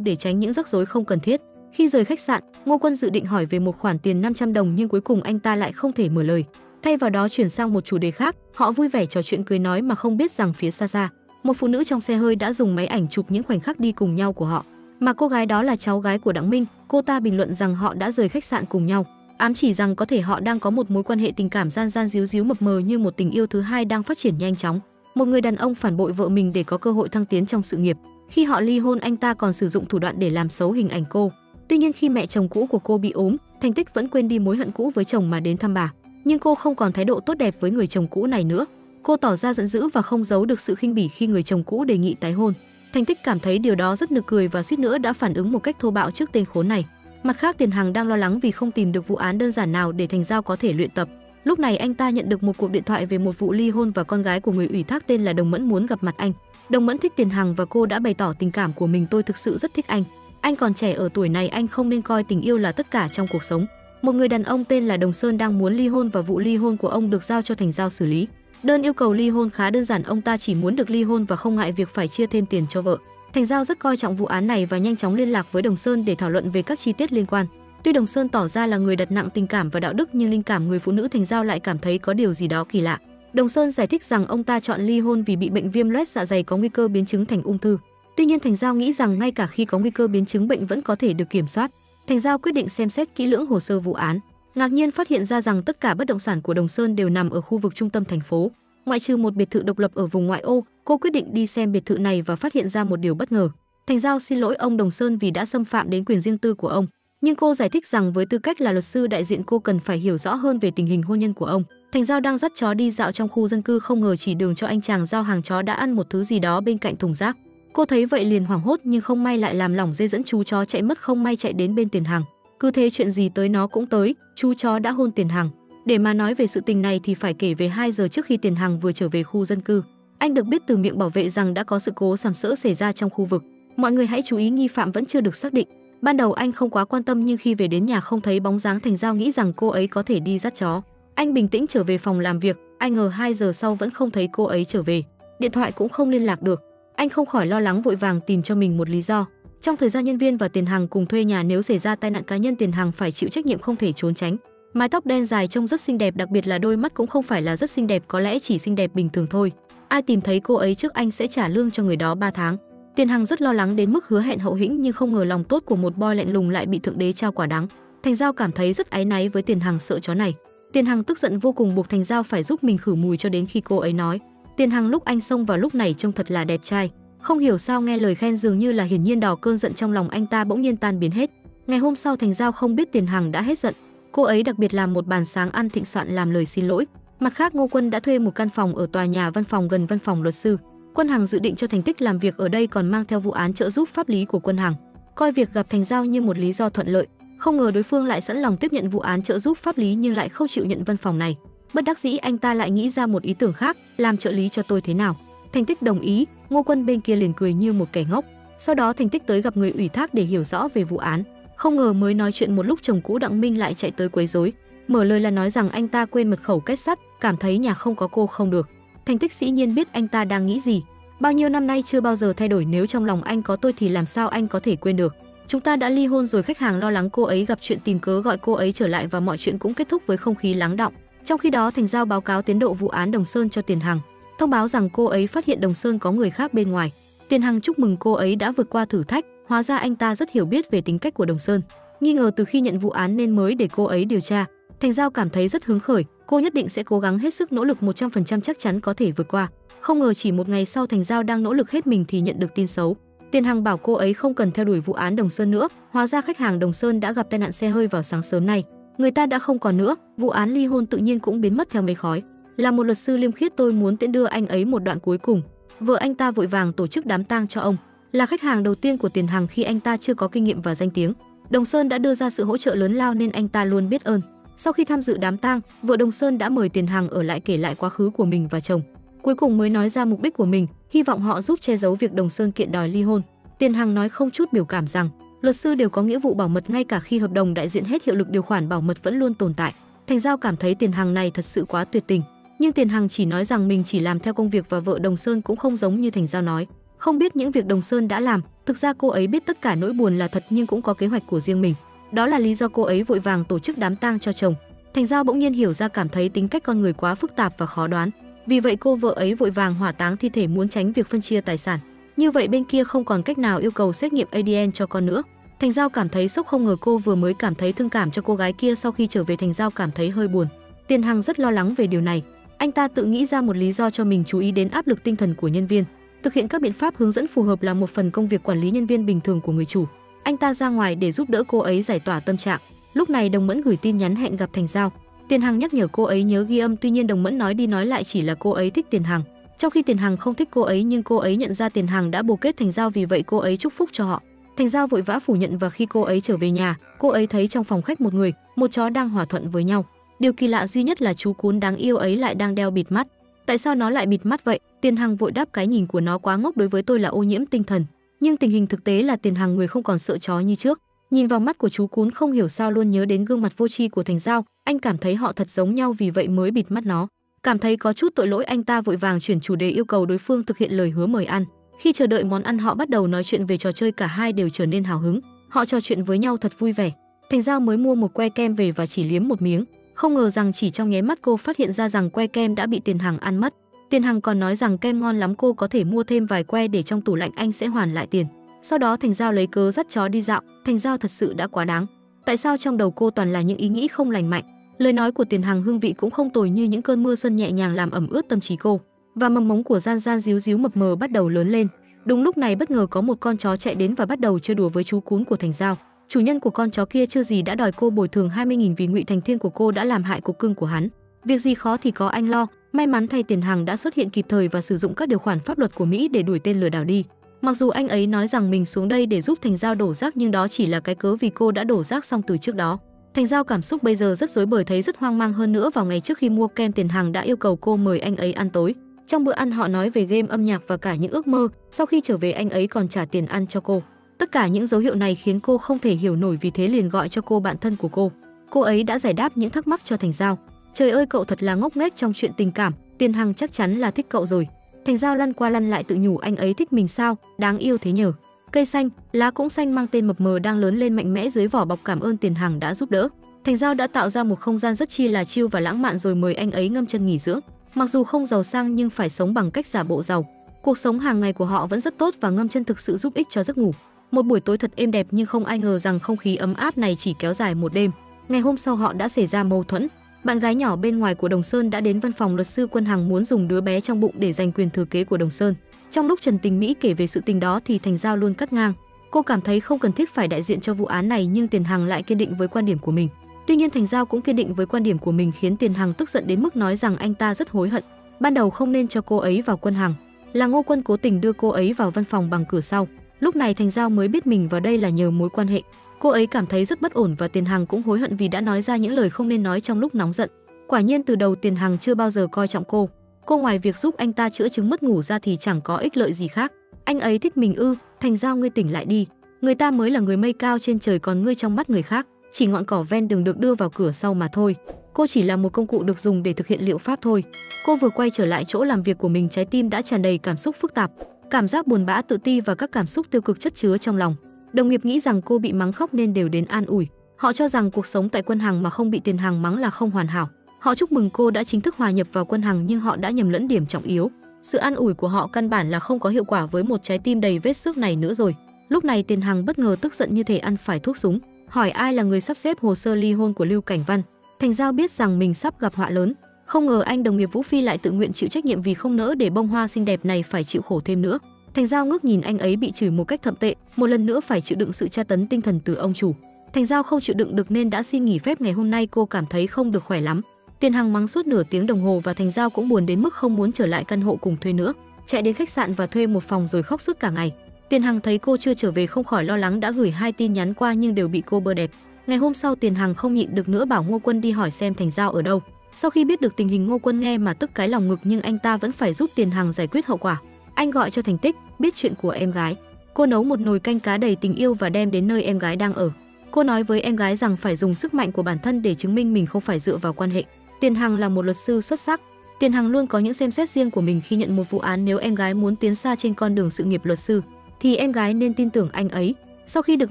để tránh những rắc rối không cần thiết. Khi rời khách sạn, Ngô Quân dự định hỏi về một khoản tiền 500 đồng nhưng cuối cùng anh ta lại không thể mở lời. Thay vào đó chuyển sang một chủ đề khác, họ vui vẻ trò chuyện cười nói mà không biết rằng phía xa, một phụ nữ trong xe hơi đã dùng máy ảnh chụp những khoảnh khắc đi cùng nhau của họ. Mà cô gái đó là cháu gái của Đặng Minh. Cô ta bình luận rằng họ đã rời khách sạn cùng nhau, ám chỉ rằng có thể họ đang có một mối quan hệ tình cảm gian gian díu díu mập mờ như một tình yêu thứ hai đang phát triển nhanh chóng. Một người đàn ông phản bội vợ mình để có cơ hội thăng tiến trong sự nghiệp. Khi họ ly hôn, anh ta còn sử dụng thủ đoạn để làm xấu hình ảnh cô. Tuy nhiên khi mẹ chồng cũ của cô bị ốm, Thành Tích vẫn quên đi mối hận cũ với chồng mà đến thăm bà. Nhưng cô không còn thái độ tốt đẹp với người chồng cũ này nữa. Cô tỏ ra giận dữ và không giấu được sự khinh bỉ khi người chồng cũ đề nghị tái hôn. Thành Tích cảm thấy điều đó rất nực cười và suýt nữa đã phản ứng một cách thô bạo trước tên khốn này. Mặt khác, Tiền Hằng đang lo lắng vì không tìm được vụ án đơn giản nào để Thành Giao có thể luyện tập. Lúc này anh ta nhận được một cuộc điện thoại về một vụ ly hôn và con gái của người ủy thác tên là Đồng Mẫn muốn gặp mặt anh. Đồng Mẫn thích Tiền Hằng và cô đã bày tỏ tình cảm của mình. Tôi thực sự rất thích anh. Anh còn trẻ ở tuổi này, anh không nên coi tình yêu là tất cả trong cuộc sống. Một người đàn ông tên là Đồng Sơn đang muốn ly hôn và vụ ly hôn của ông được giao cho Thành Giao xử lý. Đơn yêu cầu ly hôn khá đơn giản, ông ta chỉ muốn được ly hôn và không ngại việc phải chia thêm tiền cho vợ. Thành Giao rất coi trọng vụ án này và nhanh chóng liên lạc với Đồng Sơn để thảo luận về các chi tiết liên quan. Tuy Đồng Sơn tỏ ra là người đặt nặng tình cảm và đạo đức nhưng linh cảm người phụ nữ Thành Giao lại cảm thấy có điều gì đó kỳ lạ. Đồng Sơn giải thích rằng ông ta chọn ly hôn vì bị bệnh viêm loét dạ dày có nguy cơ biến chứng thành ung thư. Tuy nhiên Thành Giao nghĩ rằng ngay cả khi có nguy cơ biến chứng, bệnh vẫn có thể được kiểm soát. Thành Giao quyết định xem xét kỹ lưỡng hồ sơ vụ án, ngạc nhiên phát hiện ra rằng tất cả bất động sản của Đồng Sơn đều nằm ở khu vực trung tâm thành phố, ngoại trừ một biệt thự độc lập ở vùng ngoại ô. Cô quyết định đi xem biệt thự này và phát hiện ra một điều bất ngờ. Thành Giao xin lỗi ông Đồng Sơn vì đã xâm phạm đến quyền riêng tư của ông, nhưng cô giải thích rằng với tư cách là luật sư đại diện cô cần phải hiểu rõ hơn về tình hình hôn nhân của ông. Thành Giao đang dắt chó đi dạo trong khu dân cư, không ngờ chỉ đường cho anh chàng giao hàng chó đã ăn một thứ gì đó bên cạnh thùng rác. Cô thấy vậy liền hoảng hốt, nhưng không may lại làm lỏng dây dẫn, chú chó chạy mất, không may chạy đến bên Tiền Hằng. Cứ thế chuyện gì tới nó cũng tới, chú chó đã hôn Tiền Hằng. Để mà nói về sự tình này thì phải kể về 2 giờ trước khi Tiền Hằng vừa trở về khu dân cư. Anh được biết từ miệng bảo vệ rằng đã có sự cố sàm sỡ xảy ra trong khu vực. Mọi người hãy chú ý, nghi phạm vẫn chưa được xác định. Ban đầu anh không quá quan tâm, nhưng khi về đến nhà không thấy bóng dáng Thành Giao nghĩ rằng cô ấy có thể đi dắt chó. Anh bình tĩnh trở về phòng làm việc, ai ngờ 2 giờ sau vẫn không thấy cô ấy trở về. Điện thoại cũng không liên lạc được. Anh không khỏi lo lắng, vội vàng tìm cho mình một lý do. Trong thời gian nhân viên và Tiền Hằng cùng thuê nhà, nếu xảy ra tai nạn cá nhân, Tiền Hằng phải chịu trách nhiệm không thể trốn tránh. Mái tóc đen dài trông rất xinh đẹp, đặc biệt là đôi mắt cũng không phải là rất xinh đẹp, có lẽ chỉ xinh đẹp bình thường thôi. Ai tìm thấy cô ấy trước anh sẽ trả lương cho người đó 3 tháng. Tiền Hằng rất lo lắng đến mức hứa hẹn hậu hĩnh, nhưng không ngờ lòng tốt của một boy lạnh lùng lại bị thượng đế trao quả đắng. Thành Giao cảm thấy rất áy náy với Tiền Hằng, sợ chó này. Tiền Hằng tức giận vô cùng, buộc Thành Giao phải giúp mình khử mùi cho đến khi cô ấy nói. Tiền Hằng lúc anh xông vào lúc này trông thật là đẹp trai. Không hiểu sao nghe lời khen dường như là hiển nhiên đỏ, cơn giận trong lòng anh ta bỗng nhiên tan biến hết. Ngày hôm sau Thành Giao không biết Tiền Hằng đã hết giận. Cô ấy đặc biệt làm một bàn sáng ăn thịnh soạn làm lời xin lỗi. Mặt khác, Ngô Quân đã thuê một căn phòng ở tòa nhà văn phòng gần văn phòng luật sư. Quân Hằng dự định cho Thành Tích làm việc ở đây, còn mang theo vụ án trợ giúp pháp lý của Quân Hằng, coi việc gặp Thành Giao như một lý do thuận lợi. Không ngờ đối phương lại sẵn lòng tiếp nhận vụ án trợ giúp pháp lý nhưng lại không chịu nhận văn phòng này. Bất đắc dĩ anh ta lại nghĩ ra một ý tưởng khác, làm trợ lý cho tôi thế nào? Thành Tích đồng ý. Ngô Quân bên kia liền cười như một kẻ ngốc. Sau đó Thành Tích tới gặp người ủy thác để hiểu rõ về vụ án. Không ngờ mới nói chuyện một lúc, chồng cũ Đặng Minh lại chạy tới quấy rối. Mở lời là nói rằng anh ta quên mật khẩu kết sắt, cảm thấy nhà không có cô không được. Thành Tích dĩ nhiên biết anh ta đang nghĩ gì. Bao nhiêu năm nay chưa bao giờ thay đổi, nếu trong lòng anh có tôi thì làm sao anh có thể quên được. Chúng ta đã ly hôn rồi. Khách hàng lo lắng cô ấy gặp chuyện tìm cớ gọi cô ấy trở lại và mọi chuyện cũng kết thúc với không khí lắng đọng. Trong khi đó Thành Giao báo cáo tiến độ vụ án Đồng Sơn cho Tiền Hằng, thông báo rằng cô ấy phát hiện Đồng Sơn có người khác bên ngoài. Tiền Hằng chúc mừng cô ấy đã vượt qua thử thách, hóa ra anh ta rất hiểu biết về tính cách của Đồng Sơn. Nghi ngờ từ khi nhận vụ án nên mới để cô ấy điều tra. Thành Giao cảm thấy rất hứng khởi, cô nhất định sẽ cố gắng hết sức nỗ lực 100%, chắc chắn có thể vượt qua. Không ngờ chỉ một ngày sau Thành Giao đang nỗ lực hết mình thì nhận được tin xấu. Tiền Hằng bảo cô ấy không cần theo đuổi vụ án Đồng Sơn nữa, hóa ra khách hàng Đồng Sơn đã gặp tai nạn xe hơi vào sáng sớm nay. Người ta đã không còn nữa, vụ án ly hôn tự nhiên cũng biến mất theo mây khói. Là một luật sư liêm khiết, tôi muốn tiễn đưa anh ấy một đoạn cuối cùng. Vợ anh ta vội vàng tổ chức đám tang cho ông. Là khách hàng đầu tiên của Tiền Hằng khi anh ta chưa có kinh nghiệm và danh tiếng, Đồng Sơn đã đưa ra sự hỗ trợ lớn lao nên anh ta luôn biết ơn. Sau khi tham dự đám tang, vợ Đồng Sơn đã mời Tiền Hằng ở lại kể lại quá khứ của mình và chồng. Cuối cùng mới nói ra mục đích của mình, hy vọng họ giúp che giấu việc Đồng Sơn kiện đòi ly hôn. Tiền Hằng nói không chút biểu cảm rằng luật sư đều có nghĩa vụ bảo mật, ngay cả khi hợp đồng đại diện hết hiệu lực điều khoản bảo mật vẫn luôn tồn tại. Thành Giao cảm thấy Tiền Hằng này thật sự quá tuyệt tình, nhưng Tiền Hằng chỉ nói rằng mình chỉ làm theo công việc và vợ Đồng Sơn cũng không giống như Thành Giao nói, không biết những việc Đồng Sơn đã làm. Thực ra cô ấy biết tất cả nỗi buồn là thật nhưng cũng có kế hoạch của riêng mình. Đó là lý do cô ấy vội vàng tổ chức đám tang cho chồng. Thành Giao bỗng nhiên hiểu ra, cảm thấy tính cách con người quá phức tạp và khó đoán. Vì vậy cô vợ ấy vội vàng hỏa táng thi thể, muốn tránh việc phân chia tài sản. Như vậy bên kia không còn cách nào yêu cầu xét nghiệm ADN cho con nữa. Thành Giao cảm thấy sốc, không ngờ cô vừa mới cảm thấy thương cảm cho cô gái kia, sau khi trở về Thành Giao cảm thấy hơi buồn. Tiền Hằng rất lo lắng về điều này. Anh ta tự nghĩ ra một lý do cho mình chú ý đến áp lực tinh thần của nhân viên. Thực hiện các biện pháp hướng dẫn phù hợp là một phần công việc quản lý nhân viên bình thường của người chủ. Anh ta ra ngoài để giúp đỡ cô ấy giải tỏa tâm trạng. Lúc này Đồng Mẫn gửi tin nhắn hẹn gặp Thành Giao. Tiền Hằng nhắc nhở cô ấy nhớ ghi âm, tuy nhiên Đồng Mẫn nói đi nói lại chỉ là cô ấy thích Tiền Hằng, trong khi Tiền Hằng không thích cô ấy, nhưng cô ấy nhận ra Tiền Hằng đã bồ kết Thành Giao, vì vậy cô ấy chúc phúc cho họ. Thành Giao vội vã phủ nhận, và khi cô ấy trở về nhà, cô ấy thấy trong phòng khách một người, một chó đang hòa thuận với nhau. Điều kỳ lạ duy nhất là chú cún đáng yêu ấy lại đang đeo bịt mắt. Tại sao nó lại bịt mắt vậy? Tiền Hằng vội đáp cái nhìn của nó quá ngốc, đối với tôi là ô nhiễm tinh thần. Nhưng tình hình thực tế là Tiền Hằng người không còn sợ chó như trước. Nhìn vào mắt của chú cún, không hiểu sao luôn nhớ đến gương mặt vô tri của Thành Giao, anh cảm thấy họ thật giống nhau, vì vậy mới bịt mắt nó. Cảm thấy có chút tội lỗi, anh ta vội vàng chuyển chủ đề, yêu cầu đối phương thực hiện lời hứa mời ăn. Khi chờ đợi món ăn, họ bắt đầu nói chuyện về trò chơi, cả hai đều trở nên hào hứng. Họ trò chuyện với nhau thật vui vẻ. Thành Giao mới mua một que kem về và chỉ liếm một miếng, không ngờ rằng chỉ trong nháy mắt cô phát hiện ra rằng que kem đã bị Tiền Hằng ăn mất. Tiền Hằng còn nói rằng kem ngon lắm, cô có thể mua thêm vài que để trong tủ lạnh, anh sẽ hoàn lại tiền. Sau đó Thành Giao lấy cớ dắt chó đi dạo. Thành Giao thật sự đã quá đáng. Tại sao trong đầu cô toàn là những ý nghĩ không lành mạnh? Lời nói của Tiền Hằng hương vị cũng không tồi, như những cơn mưa xuân nhẹ nhàng làm ẩm ướt tâm trí cô. Và mầm mống của Gian Gian díu díu mập mờ bắt đầu lớn lên. Đúng lúc này bất ngờ có một con chó chạy đến và bắt đầu chơi đùa với chú cún của Thành Giao. Chủ nhân của con chó kia chưa gì đã đòi cô bồi thường 20.000 vì Ngụy Thành Thiên của cô đã làm hại cục cưng của hắn. Việc gì khó thì có anh lo, may mắn thay Tiền Hằng đã xuất hiện kịp thời và sử dụng các điều khoản pháp luật của Mỹ để đuổi tên lừa đảo đi. Mặc dù anh ấy nói rằng mình xuống đây để giúp Thành Giao đổ rác nhưng đó chỉ là cái cớ vì cô đã đổ rác xong từ trước đó. Thành Giao cảm xúc bây giờ rất rối bời, thấy rất hoang mang. Hơn nữa vào ngày trước khi mua kem, Tiền Hằng đã yêu cầu cô mời anh ấy ăn tối. Trong bữa ăn họ nói về game, âm nhạc và cả những ước mơ. Sau khi trở về anh ấy còn trả tiền ăn cho cô. Tất cả những dấu hiệu này khiến cô không thể hiểu nổi, vì thế liền gọi cho cô bạn thân của cô. Cô ấy đã giải đáp những thắc mắc cho Thành Giao. Trời ơi, cậu thật là ngốc nghếch trong chuyện tình cảm, Tiền Hằng chắc chắn là thích cậu rồi. Thành Giao lăn qua lăn lại tự nhủ anh ấy thích mình sao, đáng yêu thế nhờ. Cây xanh, lá cũng xanh mang tên mập mờ đang lớn lên mạnh mẽ dưới vỏ bọc cảm ơn Tiền Hằng đã giúp đỡ. Thành Giao đã tạo ra một không gian rất chi là chill và lãng mạn rồi mời anh ấy ngâm chân nghỉ dưỡng. Mặc dù không giàu sang nhưng phải sống bằng cách giả bộ giàu. Cuộc sống hàng ngày của họ vẫn rất tốt và ngâm chân thực sự giúp ích cho giấc ngủ. Một buổi tối thật êm đẹp nhưng không ai ngờ rằng không khí ấm áp này chỉ kéo dài một đêm. Ngày hôm sau họ đã xảy ra mâu thuẫn. Bạn gái nhỏ bên ngoài của Đồng Sơn đã đến văn phòng luật sư Quân Hằng muốn dùng đứa bé trong bụng để giành quyền thừa kế của Đồng Sơn. Trong lúc Trần Tình Mỹ kể về sự tình đó thì Thành Giao luôn cắt ngang. Cô cảm thấy không cần thiết phải đại diện cho vụ án này nhưng Tiền Hằng lại kiên định với quan điểm của mình. Tuy nhiên Thành Giao cũng kiên định với quan điểm của mình khiến Tiền Hằng tức giận đến mức nói rằng anh ta rất hối hận. Ban đầu không nên cho cô ấy vào Quân Hằng, là Ngô Quân cố tình đưa cô ấy vào văn phòng bằng cửa sau. Lúc này Thành Giao mới biết mình vào đây là nhờ mối quan hệ. Cô ấy cảm thấy rất bất ổn và Tiền Hằng cũng hối hận vì đã nói ra những lời không nên nói trong lúc nóng giận. Quả nhiên từ đầu Tiền Hằng chưa bao giờ coi trọng cô. Cô ngoài việc giúp anh ta chữa chứng mất ngủ ra thì chẳng có ích lợi gì khác. Anh ấy thích mình ư? Thành Giao, ngươi tỉnh lại đi. Người ta mới là người mây cao trên trời, còn ngươi trong mắt người khác chỉ ngọn cỏ ven đường được đưa vào cửa sau mà thôi. Cô chỉ là một công cụ được dùng để thực hiện liệu pháp thôi. Cô vừa quay trở lại chỗ làm việc của mình, trái tim đã tràn đầy cảm xúc phức tạp, cảm giác buồn bã, tự ti và các cảm xúc tiêu cực chất chứa trong lòng. Đồng nghiệp nghĩ rằng cô bị mắng khóc nên đều đến an ủi. Họ cho rằng cuộc sống tại Quân Hằng mà không bị Tiền Hằng mắng là không hoàn hảo. Họ chúc mừng cô đã chính thức hòa nhập vào Quân Hằng nhưng họ đã nhầm lẫn điểm trọng yếu. Sự an ủi của họ căn bản là không có hiệu quả với một trái tim đầy vết xước này nữa rồi. Lúc này Tiền Hằng bất ngờ tức giận như thể ăn phải thuốc súng, hỏi ai là người sắp xếp hồ sơ ly hôn của Lưu Cảnh Văn. Thành Giao biết rằng mình sắp gặp họa lớn. Không ngờ anh đồng nghiệp Vũ Phi lại tự nguyện chịu trách nhiệm vì không nỡ để bông hoa xinh đẹp này phải chịu khổ thêm nữa. Thành Giao ngước nhìn anh ấy bị chửi một cách thậm tệ, một lần nữa phải chịu đựng sự tra tấn tinh thần từ ông chủ. Thành Giao không chịu đựng được nên đã xin nghỉ phép. Ngày hôm nay cô cảm thấy không được khỏe lắm. Tiền Hằng mắng suốt nửa tiếng đồng hồ và Thành Giao cũng buồn đến mức không muốn trở lại căn hộ cùng thuê nữa, chạy đến khách sạn và thuê một phòng rồi khóc suốt cả ngày. Tiền Hằng thấy cô chưa trở về không khỏi lo lắng, đã gửi 2 tin nhắn qua nhưng đều bị cô bơ đẹp. Ngày hôm sau Tiền Hằng không nhịn được nữa bảo Ngô Quân đi hỏi xem Thành Giao ở đâu. Sau khi biết được tình hình, Ngô Quân nghe mà tức cái lòng ngực nhưng anh ta vẫn phải giúp Tiền Hằng giải quyết hậu quả. Anh gọi cho Thành Tích, biết chuyện của em gái. Cô nấu một nồi canh cá đầy tình yêu và đem đến nơi em gái đang ở. Cô nói với em gái rằng phải dùng sức mạnh của bản thân để chứng minh mình không phải dựa vào quan hệ. Tiền Hằng là một luật sư xuất sắc. Tiền Hằng luôn có những xem xét riêng của mình khi nhận một vụ án. Nếu em gái muốn tiến xa trên con đường sự nghiệp luật sư thì em gái nên tin tưởng anh ấy. Sau khi được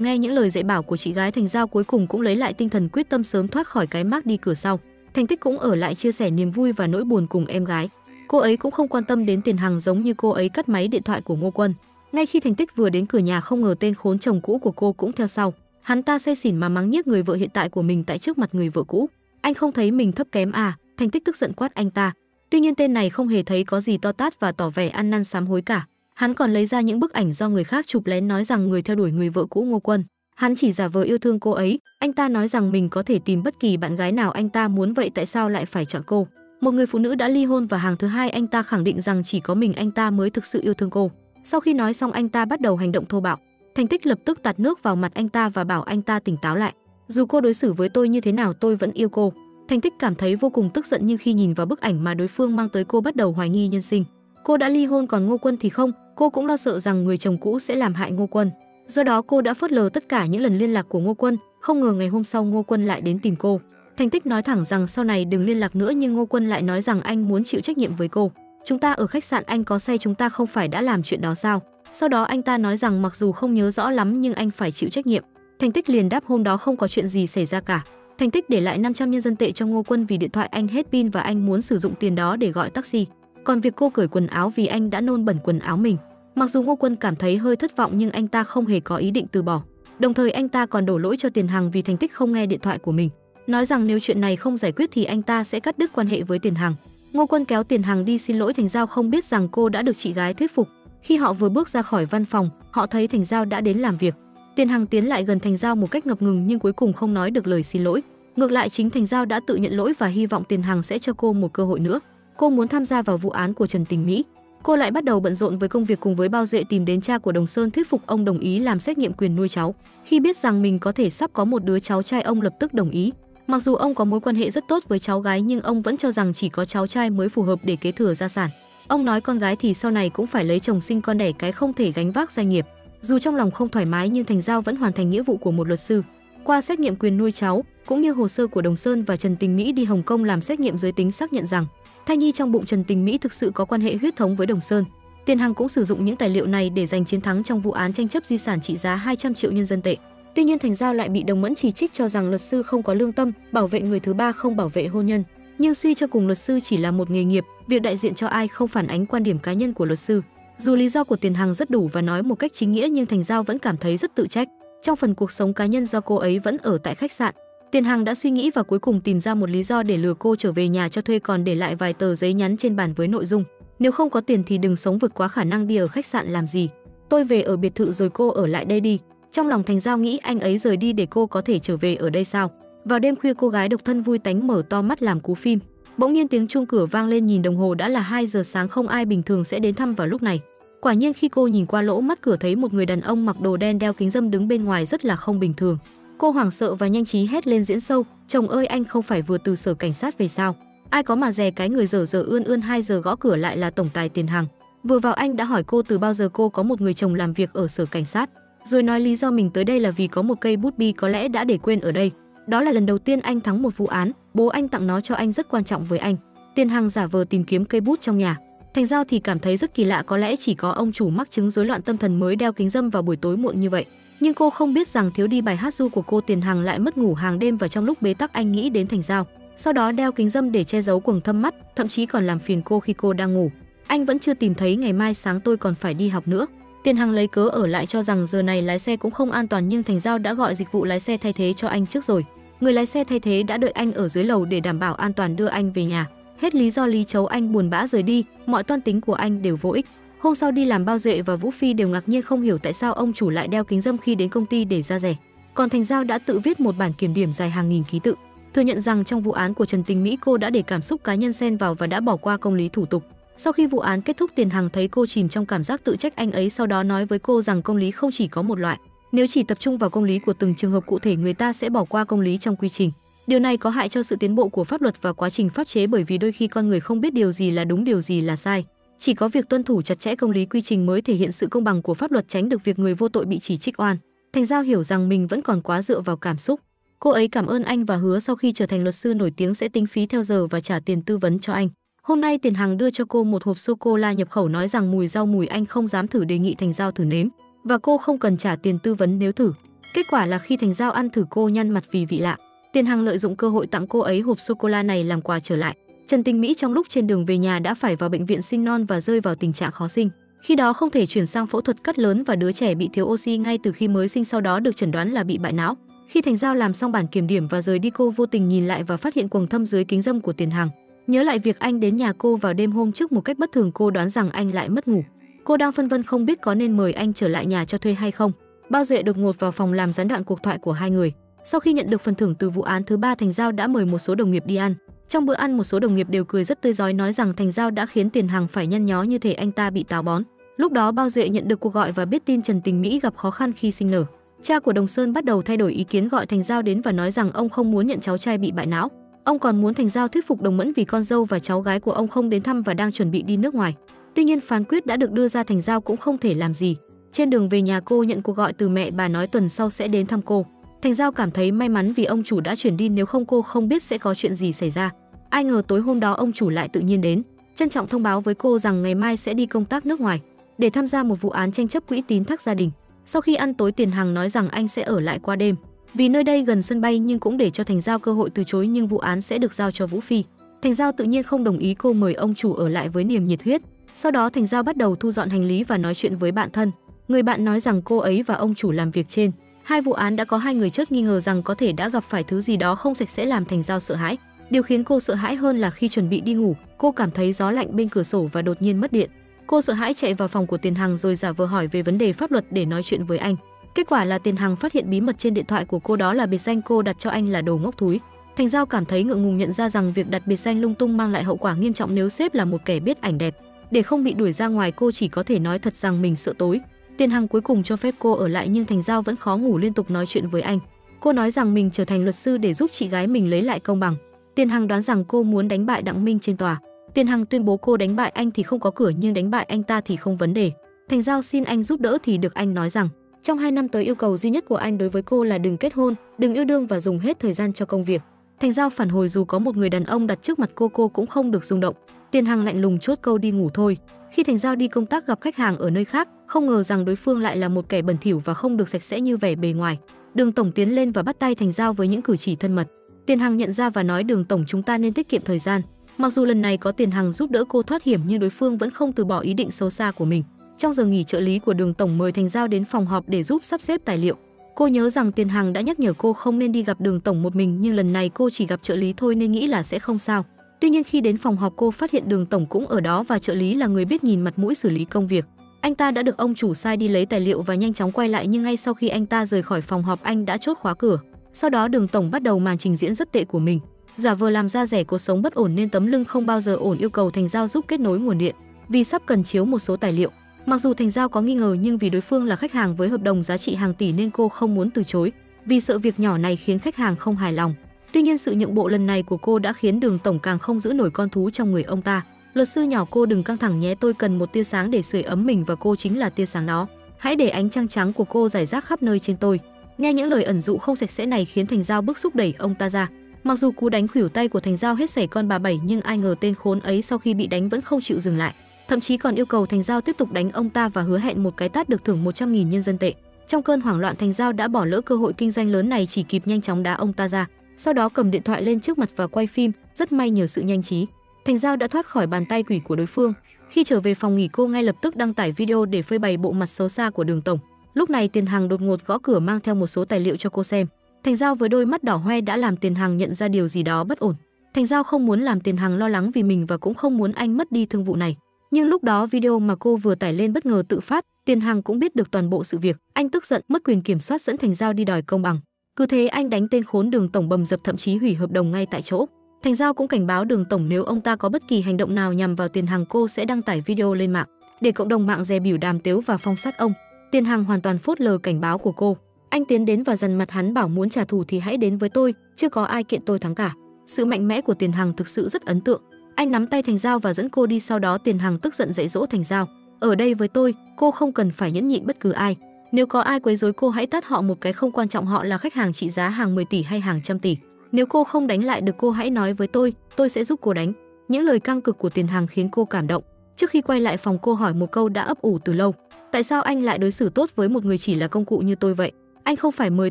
nghe những lời dạy bảo của chị gái, Thành Giao cuối cùng cũng lấy lại tinh thần, quyết tâm sớm thoát khỏi cái mác đi cửa sau. Thành Tích cũng ở lại chia sẻ niềm vui và nỗi buồn cùng em gái. Cô ấy cũng không quan tâm đến Tiền Hằng giống như cô ấy cắt máy điện thoại của Ngô Quân. Ngay khi Thành Tích vừa đến cửa nhà, không ngờ tên khốn chồng cũ của cô cũng theo sau. Hắn ta say xỉn mà mắng nhiếc người vợ hiện tại của mình tại trước mặt người vợ cũ. Anh không thấy mình thấp kém à? Thành Tích tức giận quát anh ta. Tuy nhiên tên này không hề thấy có gì to tát và tỏ vẻ ăn năn sám hối cả. Hắn còn lấy ra những bức ảnh do người khác chụp lén, nói rằng người theo đuổi người vợ cũ Ngô Quân. Hắn chỉ giả vờ yêu thương cô ấy. Anh ta nói rằng mình có thể tìm bất kỳ bạn gái nào anh ta muốn, vậy tại sao lại phải chọn cô, một người phụ nữ đã ly hôn? Và hàng thứ hai, anh ta khẳng định rằng chỉ có mình anh ta mới thực sự yêu thương cô. Sau khi nói xong, anh ta bắt đầu hành động thô bạo. Thành Tích lập tức tạt nước vào mặt anh ta và bảo anh ta tỉnh táo lại. Dù cô đối xử với tôi như thế nào, tôi vẫn yêu cô. Thành Tích cảm thấy vô cùng tức giận, nhưng khi nhìn vào bức ảnh mà đối phương mang tới, cô bắt đầu hoài nghi nhân sinh. Cô đã ly hôn, còn Ngô Quân thì không. Cô cũng lo sợ rằng người chồng cũ sẽ làm hại Ngô Quân. Do đó cô đã phớt lờ tất cả những lần liên lạc của Ngô Quân. Không ngờ ngày hôm sau Ngô Quân lại đến tìm cô. Thành Tích nói thẳng rằng sau này đừng liên lạc nữa, nhưng Ngô Quân lại nói rằng anh muốn chịu trách nhiệm với cô. Chúng ta ở khách sạn, anh có say, chúng ta không phải đã làm chuyện đó sao? Sau đó anh ta nói rằng mặc dù không nhớ rõ lắm nhưng anh phải chịu trách nhiệm. Thành Tích liền đáp hôm đó không có chuyện gì xảy ra cả. Thành Tích để lại 500 nhân dân tệ cho Ngô Quân vì điện thoại anh hết pin và anh muốn sử dụng tiền đó để gọi taxi. Còn việc cô cởi quần áo vì anh đã nôn bẩn quần áo mình. Mặc dù Ngô Quân cảm thấy hơi thất vọng nhưng anh ta không hề có ý định từ bỏ. Đồng thời anh ta còn đổ lỗi cho Tiền Hằng vì Thành Tích không nghe điện thoại của mình, nói rằng nếu chuyện này không giải quyết thì anh ta sẽ cắt đứt quan hệ với Tiền Hằng. Ngô Quân kéo Tiền Hằng đi xin lỗi Thành Giao, không biết rằng cô đã được chị gái thuyết phục. Khi họ vừa bước ra khỏi văn phòng, họ thấy Thành Giao đã đến làm việc. Tiền Hằng tiến lại gần Thành Giao một cách ngập ngừng nhưng cuối cùng không nói được lời xin lỗi. Ngược lại chính Thành Giao đã tự nhận lỗi và hy vọng Tiền Hằng sẽ cho cô một cơ hội nữa. Cô muốn tham gia vào vụ án của Trần Tình Mỹ. Cô lại bắt đầu bận rộn với công việc cùng với Bao Duệ tìm đến cha của Đồng Sơn thuyết phục ông đồng ý làm xét nghiệm quyền nuôi cháu. Khi biết rằng mình có thể sắp có một đứa cháu trai, ông lập tức đồng ý. Mặc dù ông có mối quan hệ rất tốt với cháu gái nhưng ông vẫn cho rằng chỉ có cháu trai mới phù hợp để kế thừa gia sản. Ông nói con gái thì sau này cũng phải lấy chồng sinh con đẻ cái, không thể gánh vác doanh nghiệp. Dù trong lòng không thoải mái nhưng Thành Giao vẫn hoàn thành nghĩa vụ của một luật sư. Qua xét nghiệm quyền nuôi cháu, cũng như hồ sơ của Đồng Sơn và Trần Tình Mỹ đi Hồng Kông làm xét nghiệm giới tính, xác nhận rằng thai nhi trong bụng Trần Tình Mỹ thực sự có quan hệ huyết thống với Đồng Sơn. Tiền Hằng cũng sử dụng những tài liệu này để giành chiến thắng trong vụ án tranh chấp di sản trị giá 200 triệu nhân dân tệ. Tuy nhiên Thành Giao lại bị Đồng Mẫn chỉ trích cho rằng luật sư không có lương tâm, bảo vệ người thứ ba không bảo vệ hôn nhân. Nhưng suy cho cùng luật sư chỉ là một nghề nghiệp, việc đại diện cho ai không phản ánh quan điểm cá nhân của luật sư. Dù lý do của Tiền Hằng rất đủ và nói một cách chính nghĩa nhưng Thành Giao vẫn cảm thấy rất tự trách. Trong phần cuộc sống cá nhân do cô ấy vẫn ở tại khách sạn, Tiền Hằng đã suy nghĩ và cuối cùng tìm ra một lý do để lừa cô trở về nhà cho thuê, còn để lại vài tờ giấy nhắn trên bàn với nội dung: nếu không có tiền thì đừng sống vượt quá khả năng, đi ở khách sạn làm gì, tôi về ở biệt thự rồi cô ở lại đây đi. Trong lòng Thành Giao nghĩ anh ấy rời đi để cô có thể trở về ở đây sao? Vào đêm khuya cô gái độc thân vui tánh mở to mắt làm cú phim. Bỗng nhiên tiếng chuông cửa vang lên, nhìn đồng hồ đã là 2 giờ sáng, không ai bình thường sẽ đến thăm vào lúc này. Quả nhiên khi cô nhìn qua lỗ mắt cửa thấy một người đàn ông mặc đồ đen đeo kính râm đứng bên ngoài rất là không bình thường. Cô hoảng sợ và nhanh trí hét lên diễn sâu: chồng ơi, anh không phải vừa từ sở cảnh sát về sao? Ai có mà dè cái người dở dở ươn ươn 2 giờ gõ cửa lại là tổng tài Tiền Hằng. Vừa vào anh đã hỏi cô từ bao giờ cô có một người chồng làm việc ở sở cảnh sát, rồi nói lý do mình tới đây là vì có một cây bút bi có lẽ đã để quên ở đây. Đó là lần đầu tiên anh thắng một vụ án, bố anh tặng nó cho anh, rất quan trọng với anh. Tiền Hằng giả vờ tìm kiếm cây bút trong nhà. Thành Giao thì cảm thấy rất kỳ lạ, có lẽ chỉ có ông chủ mắc chứng rối loạn tâm thần mới đeo kính râm vào buổi tối muộn như vậy. Nhưng cô không biết rằng thiếu đi bài hát ru của cô, Tiền Hằng lại mất ngủ hàng đêm và trong lúc bế tắc anh nghĩ đến Thành Giao. Sau đó đeo kính râm để che giấu quầng thâm mắt, thậm chí còn làm phiền cô khi cô đang ngủ. Anh vẫn chưa tìm thấy, ngày mai sáng tôi còn phải đi học nữa. Tiền Hằng lấy cớ ở lại cho rằng giờ này lái xe cũng không an toàn, nhưng Thành Giao đã gọi dịch vụ lái xe thay thế cho anh trước rồi. Người lái xe thay thế đã đợi anh ở dưới lầu để đảm bảo an toàn đưa anh về nhà. Hết lý do lý chấu anh buồn bã rời đi, mọi toan tính của anh đều vô ích. Hôm sau đi làm, Bao Duệ và Vũ Phi đều ngạc nhiên không hiểu tại sao ông chủ lại đeo kính râm khi đến công ty để ra rẻ. Còn Thành Giao đã tự viết một bản kiểm điểm dài hàng nghìn ký tự, thừa nhận rằng trong vụ án của Trần Tình Mỹ cô đã để cảm xúc cá nhân xen vào và đã bỏ qua công lý thủ tục. Sau khi vụ án kết thúc, Tiền Hằng thấy cô chìm trong cảm giác tự trách anh ấy, sau đó nói với cô rằng công lý không chỉ có một loại. Nếu chỉ tập trung vào công lý của từng trường hợp cụ thể, người ta sẽ bỏ qua công lý trong quy trình. Điều này có hại cho sự tiến bộ của pháp luật và quá trình pháp chế, bởi vì đôi khi con người không biết điều gì là đúng, điều gì là sai. Chỉ có việc tuân thủ chặt chẽ công lý quy trình mới thể hiện sự công bằng của pháp luật, tránh được việc người vô tội bị chỉ trích oan. Thành Giao hiểu rằng mình vẫn còn quá dựa vào cảm xúc. Cô ấy cảm ơn anh và hứa sau khi trở thành luật sư nổi tiếng sẽ tính phí theo giờ và trả tiền tư vấn cho anh. Hôm nay Tiền Hằng đưa cho cô một hộp sô cô la nhập khẩu, nói rằng mùi rau mùi anh không dám thử, đề nghị Thành Giao thử nếm và cô không cần trả tiền tư vấn nếu thử. Kết quả là khi Thành Giao ăn thử, cô nhăn mặt vì vị lạ. Tiền Hằng lợi dụng cơ hội tặng cô ấy hộp sô cô la này làm quà trở lại. Trần Tình Mỹ trong lúc trên đường về nhà đã phải vào bệnh viện sinh non và rơi vào tình trạng khó sinh. Khi đó không thể chuyển sang phẫu thuật cắt lớn và đứa trẻ bị thiếu oxy ngay từ khi mới sinh, sau đó được chẩn đoán là bị bại não. Khi Thành Giao làm xong bản kiểm điểm và rời đi, cô vô tình nhìn lại và phát hiện quầng thâm dưới kính râm của Tiền Hằng. Nhớ lại việc anh đến nhà cô vào đêm hôm trước một cách bất thường, cô đoán rằng anh lại mất ngủ. Cô đang phân vân không biết có nên mời anh trở lại nhà cho thuê hay không. Bao Duệ đột ngột vào phòng làm gián đoạn cuộc thoại của hai người. Sau khi nhận được phần thưởng từ vụ án thứ 3, Thành Giao đã mời một số đồng nghiệp đi ăn. Trong bữa ăn, một số đồng nghiệp đều cười rất tươi rói, nói rằng Thành Giao đã khiến Tiền Hằng phải nhăn nhó như thể anh ta bị táo bón. Lúc đó Bao Duệ nhận được cuộc gọi và biết tin Trần Tình Mỹ gặp khó khăn khi sinh nở. Cha của Đồng Sơn bắt đầu thay đổi ý kiến, gọi Thành Giao đến và nói rằng ông không muốn nhận cháu trai bị bại não. Ông còn muốn Thành Giao thuyết phục Đồng Mẫn vì con dâu và cháu gái của ông không đến thăm và đang chuẩn bị đi nước ngoài. Tuy nhiên phán quyết đã được đưa ra, Thành Giao cũng không thể làm gì. Trên đường về nhà, cô nhận cuộc gọi từ mẹ bà nói tuần sau sẽ đến thăm cô. Thành Giao cảm thấy may mắn vì ông chủ đã chuyển đi, nếu không cô không biết sẽ có chuyện gì xảy ra. Ai ngờ tối hôm đó ông chủ lại tự nhiên đến, trân trọng thông báo với cô rằng ngày mai sẽ đi công tác nước ngoài để tham gia một vụ án tranh chấp quỹ tín thác gia đình. Sau khi ăn tối, Tiền Hằng nói rằng anh sẽ ở lại qua đêm vì nơi đây gần sân bay, nhưng cũng để cho Thành Giao cơ hội từ chối, nhưng vụ án sẽ được giao cho Vũ Phi. Thành Giao tự nhiên không đồng ý, cô mời ông chủ ở lại với niềm nhiệt huyết. Sau đó Thành Giao bắt đầu thu dọn hành lý và nói chuyện với bạn thân. Người bạn nói rằng cô ấy và ông chủ làm việc trên hai vụ án đã có hai người chớt nghi ngờ rằng có thể đã gặp phải thứ gì đó không sạch sẽ, làm Thành Giao sợ hãi. Điều khiến cô sợ hãi hơn là khi chuẩn bị đi ngủ, cô cảm thấy gió lạnh bên cửa sổ và đột nhiên mất điện. Cô sợ hãi chạy vào phòng của Tiền Hằng rồi giả vờ hỏi về vấn đề pháp luật để nói chuyện với anh. Kết quả là Tiền Hằng phát hiện bí mật trên điện thoại của cô, đó là biệt danh cô đặt cho anh là đồ ngốc thúi. Thành Giao cảm thấy ngượng ngùng nhận ra rằng việc đặt biệt danh lung tung mang lại hậu quả nghiêm trọng nếu sếp là một kẻ biết ảnh đẹp. Để không bị đuổi ra ngoài, cô chỉ có thể nói thật rằng mình sợ tối. Tiền Hằng cuối cùng cho phép cô ở lại nhưng Thành Giao vẫn khó ngủ, liên tục nói chuyện với anh. Cô nói rằng mình trở thành luật sư để giúp chị gái mình lấy lại công bằng. Tiền Hằng đoán rằng cô muốn đánh bại Đặng Minh trên tòa. Tiền Hằng tuyên bố cô đánh bại anh thì không có cửa, nhưng đánh bại anh ta thì không vấn đề. Thành Giao xin anh giúp đỡ thì được anh nói rằng trong 2 năm tới yêu cầu duy nhất của anh đối với cô là đừng kết hôn, đừng yêu đương và dùng hết thời gian cho công việc. Thành Giao phản hồi dù có một người đàn ông đặt trước mặt cô cũng không được rung động. Tiền Hằng lạnh lùng chốt câu đi ngủ thôi. Khi Thành Giao đi công tác gặp khách hàng ở nơi khác, không ngờ rằng đối phương lại là một kẻ bẩn thỉu và không được sạch sẽ như vẻ bề ngoài. Đường tổng tiến lên và bắt tay Thành Giao với những cử chỉ thân mật. Tiền Hằng nhận ra và nói Đường tổng, chúng ta nên tiết kiệm thời gian. Mặc dù lần này có Tiền Hằng giúp đỡ cô thoát hiểm nhưng đối phương vẫn không từ bỏ ý định xấu xa của mình. Trong giờ nghỉ, trợ lý của Đường tổng mời Thành Giao đến phòng họp để giúp sắp xếp tài liệu. Cô nhớ rằng Tiền Hằng đã nhắc nhở cô không nên đi gặp Đường tổng một mình, nhưng lần này cô chỉ gặp trợ lý thôi nên nghĩ là sẽ không sao. Tuy nhiên khi đến phòng họp, cô phát hiện Đường tổng cũng ở đó và trợ lý là người biết nhìn mặt mũi xử lý công việc. Anh ta đã được ông chủ sai đi lấy tài liệu và nhanh chóng quay lại, nhưng ngay sau khi anh ta rời khỏi phòng họp, anh đã chốt khóa cửa. Sau đó Đường tổng bắt đầu màn trình diễn rất tệ của mình, giả vờ làm ra rẻ cuộc sống bất ổn nên tấm lưng không bao giờ ổn, yêu cầu Thành Giao giúp kết nối nguồn điện vì sắp cần chiếu một số tài liệu. Mặc dù Thành Giao có nghi ngờ nhưng vì đối phương là khách hàng với hợp đồng giá trị hàng tỷ nên cô không muốn từ chối, vì sợ việc nhỏ này khiến khách hàng không hài lòng. Tuy nhiên sự nhượng bộ lần này của cô đã khiến Đường tổng càng không giữ nổi con thú trong người ông ta. Luật sư nhỏ, cô đừng căng thẳng nhé, tôi cần một tia sáng để sưởi ấm mình và cô chính là tia sáng đó. Hãy để ánh trăng trắng của cô rải rác khắp nơi trên tôi. Nghe những lời ẩn dụ không sạch sẽ này khiến Thành Giao bức xúc đẩy ông ta ra. Mặc dù cú đánh khuỷu tay của Thành Giao hết sảy con bà Bảy, nhưng ai ngờ tên khốn ấy sau khi bị đánh vẫn không chịu dừng lại, thậm chí còn yêu cầu Thành Giao tiếp tục đánh ông ta và hứa hẹn một cái tát được thưởng 100.000 nhân dân tệ. Trong cơn hoảng loạn, Thành Giao đã bỏ lỡ cơ hội kinh doanh lớn này, chỉ kịp nhanh chóng đá ông ta ra, sau đó cầm điện thoại lên trước mặt và quay phim. Rất may nhờ sự nhanh trí, Thành Giao đã thoát khỏi bàn tay quỷ của đối phương. Khi trở về phòng nghỉ, cô ngay lập tức đăng tải video để phơi bày bộ mặt xấu xa của Đường tổng. Lúc này Tiền Hằng đột ngột gõ cửa mang theo một số tài liệu cho cô xem. Thành Giao với đôi mắt đỏ hoe đã làm Tiền Hằng nhận ra điều gì đó bất ổn. Thành Giao không muốn làm Tiền Hằng lo lắng vì mình và cũng không muốn anh mất đi thương vụ này. Nhưng lúc đó video mà cô vừa tải lên bất ngờ tự phát, Tiền Hằng cũng biết được toàn bộ sự việc. Anh tức giận mất quyền kiểm soát dẫn Thành Giao đi đòi công bằng. Cứ thế anh đánh tên khốn Đường tổng bầm dập, thậm chí hủy hợp đồng ngay tại chỗ. Thành Giao cũng cảnh báo Đường tổng nếu ông ta có bất kỳ hành động nào nhằm vào Tiền Hằng, cô sẽ đăng tải video lên mạng để cộng đồng mạng dè bỉu đàm tếu và phong sát ông. Tiền Hằng hoàn toàn phớt lờ cảnh báo của cô. Anh tiến đến và dằn mặt hắn bảo muốn trả thù thì hãy đến với tôi, chưa có ai kiện tôi thắng cả. Sự mạnh mẽ của Tiền Hằng thực sự rất ấn tượng. Anh nắm tay Thành Giao và dẫn cô đi, sau đó Tiền Hằng tức giận dạy dỗ Thành Giao, ở đây với tôi, cô không cần phải nhẫn nhịn bất cứ ai. Nếu có ai quấy rối cô hãy tát họ một cái, không quan trọng họ là khách hàng trị giá hàng 10 tỷ hay hàng trăm tỷ. Nếu cô không đánh lại được cô hãy nói với tôi sẽ giúp cô đánh. Những lời căng cực của Tiền Hằng khiến cô cảm động. Trước khi quay lại phòng, cô hỏi một câu đã ấp ủ từ lâu. Tại sao anh lại đối xử tốt với một người chỉ là công cụ như tôi vậy? Anh không phải mời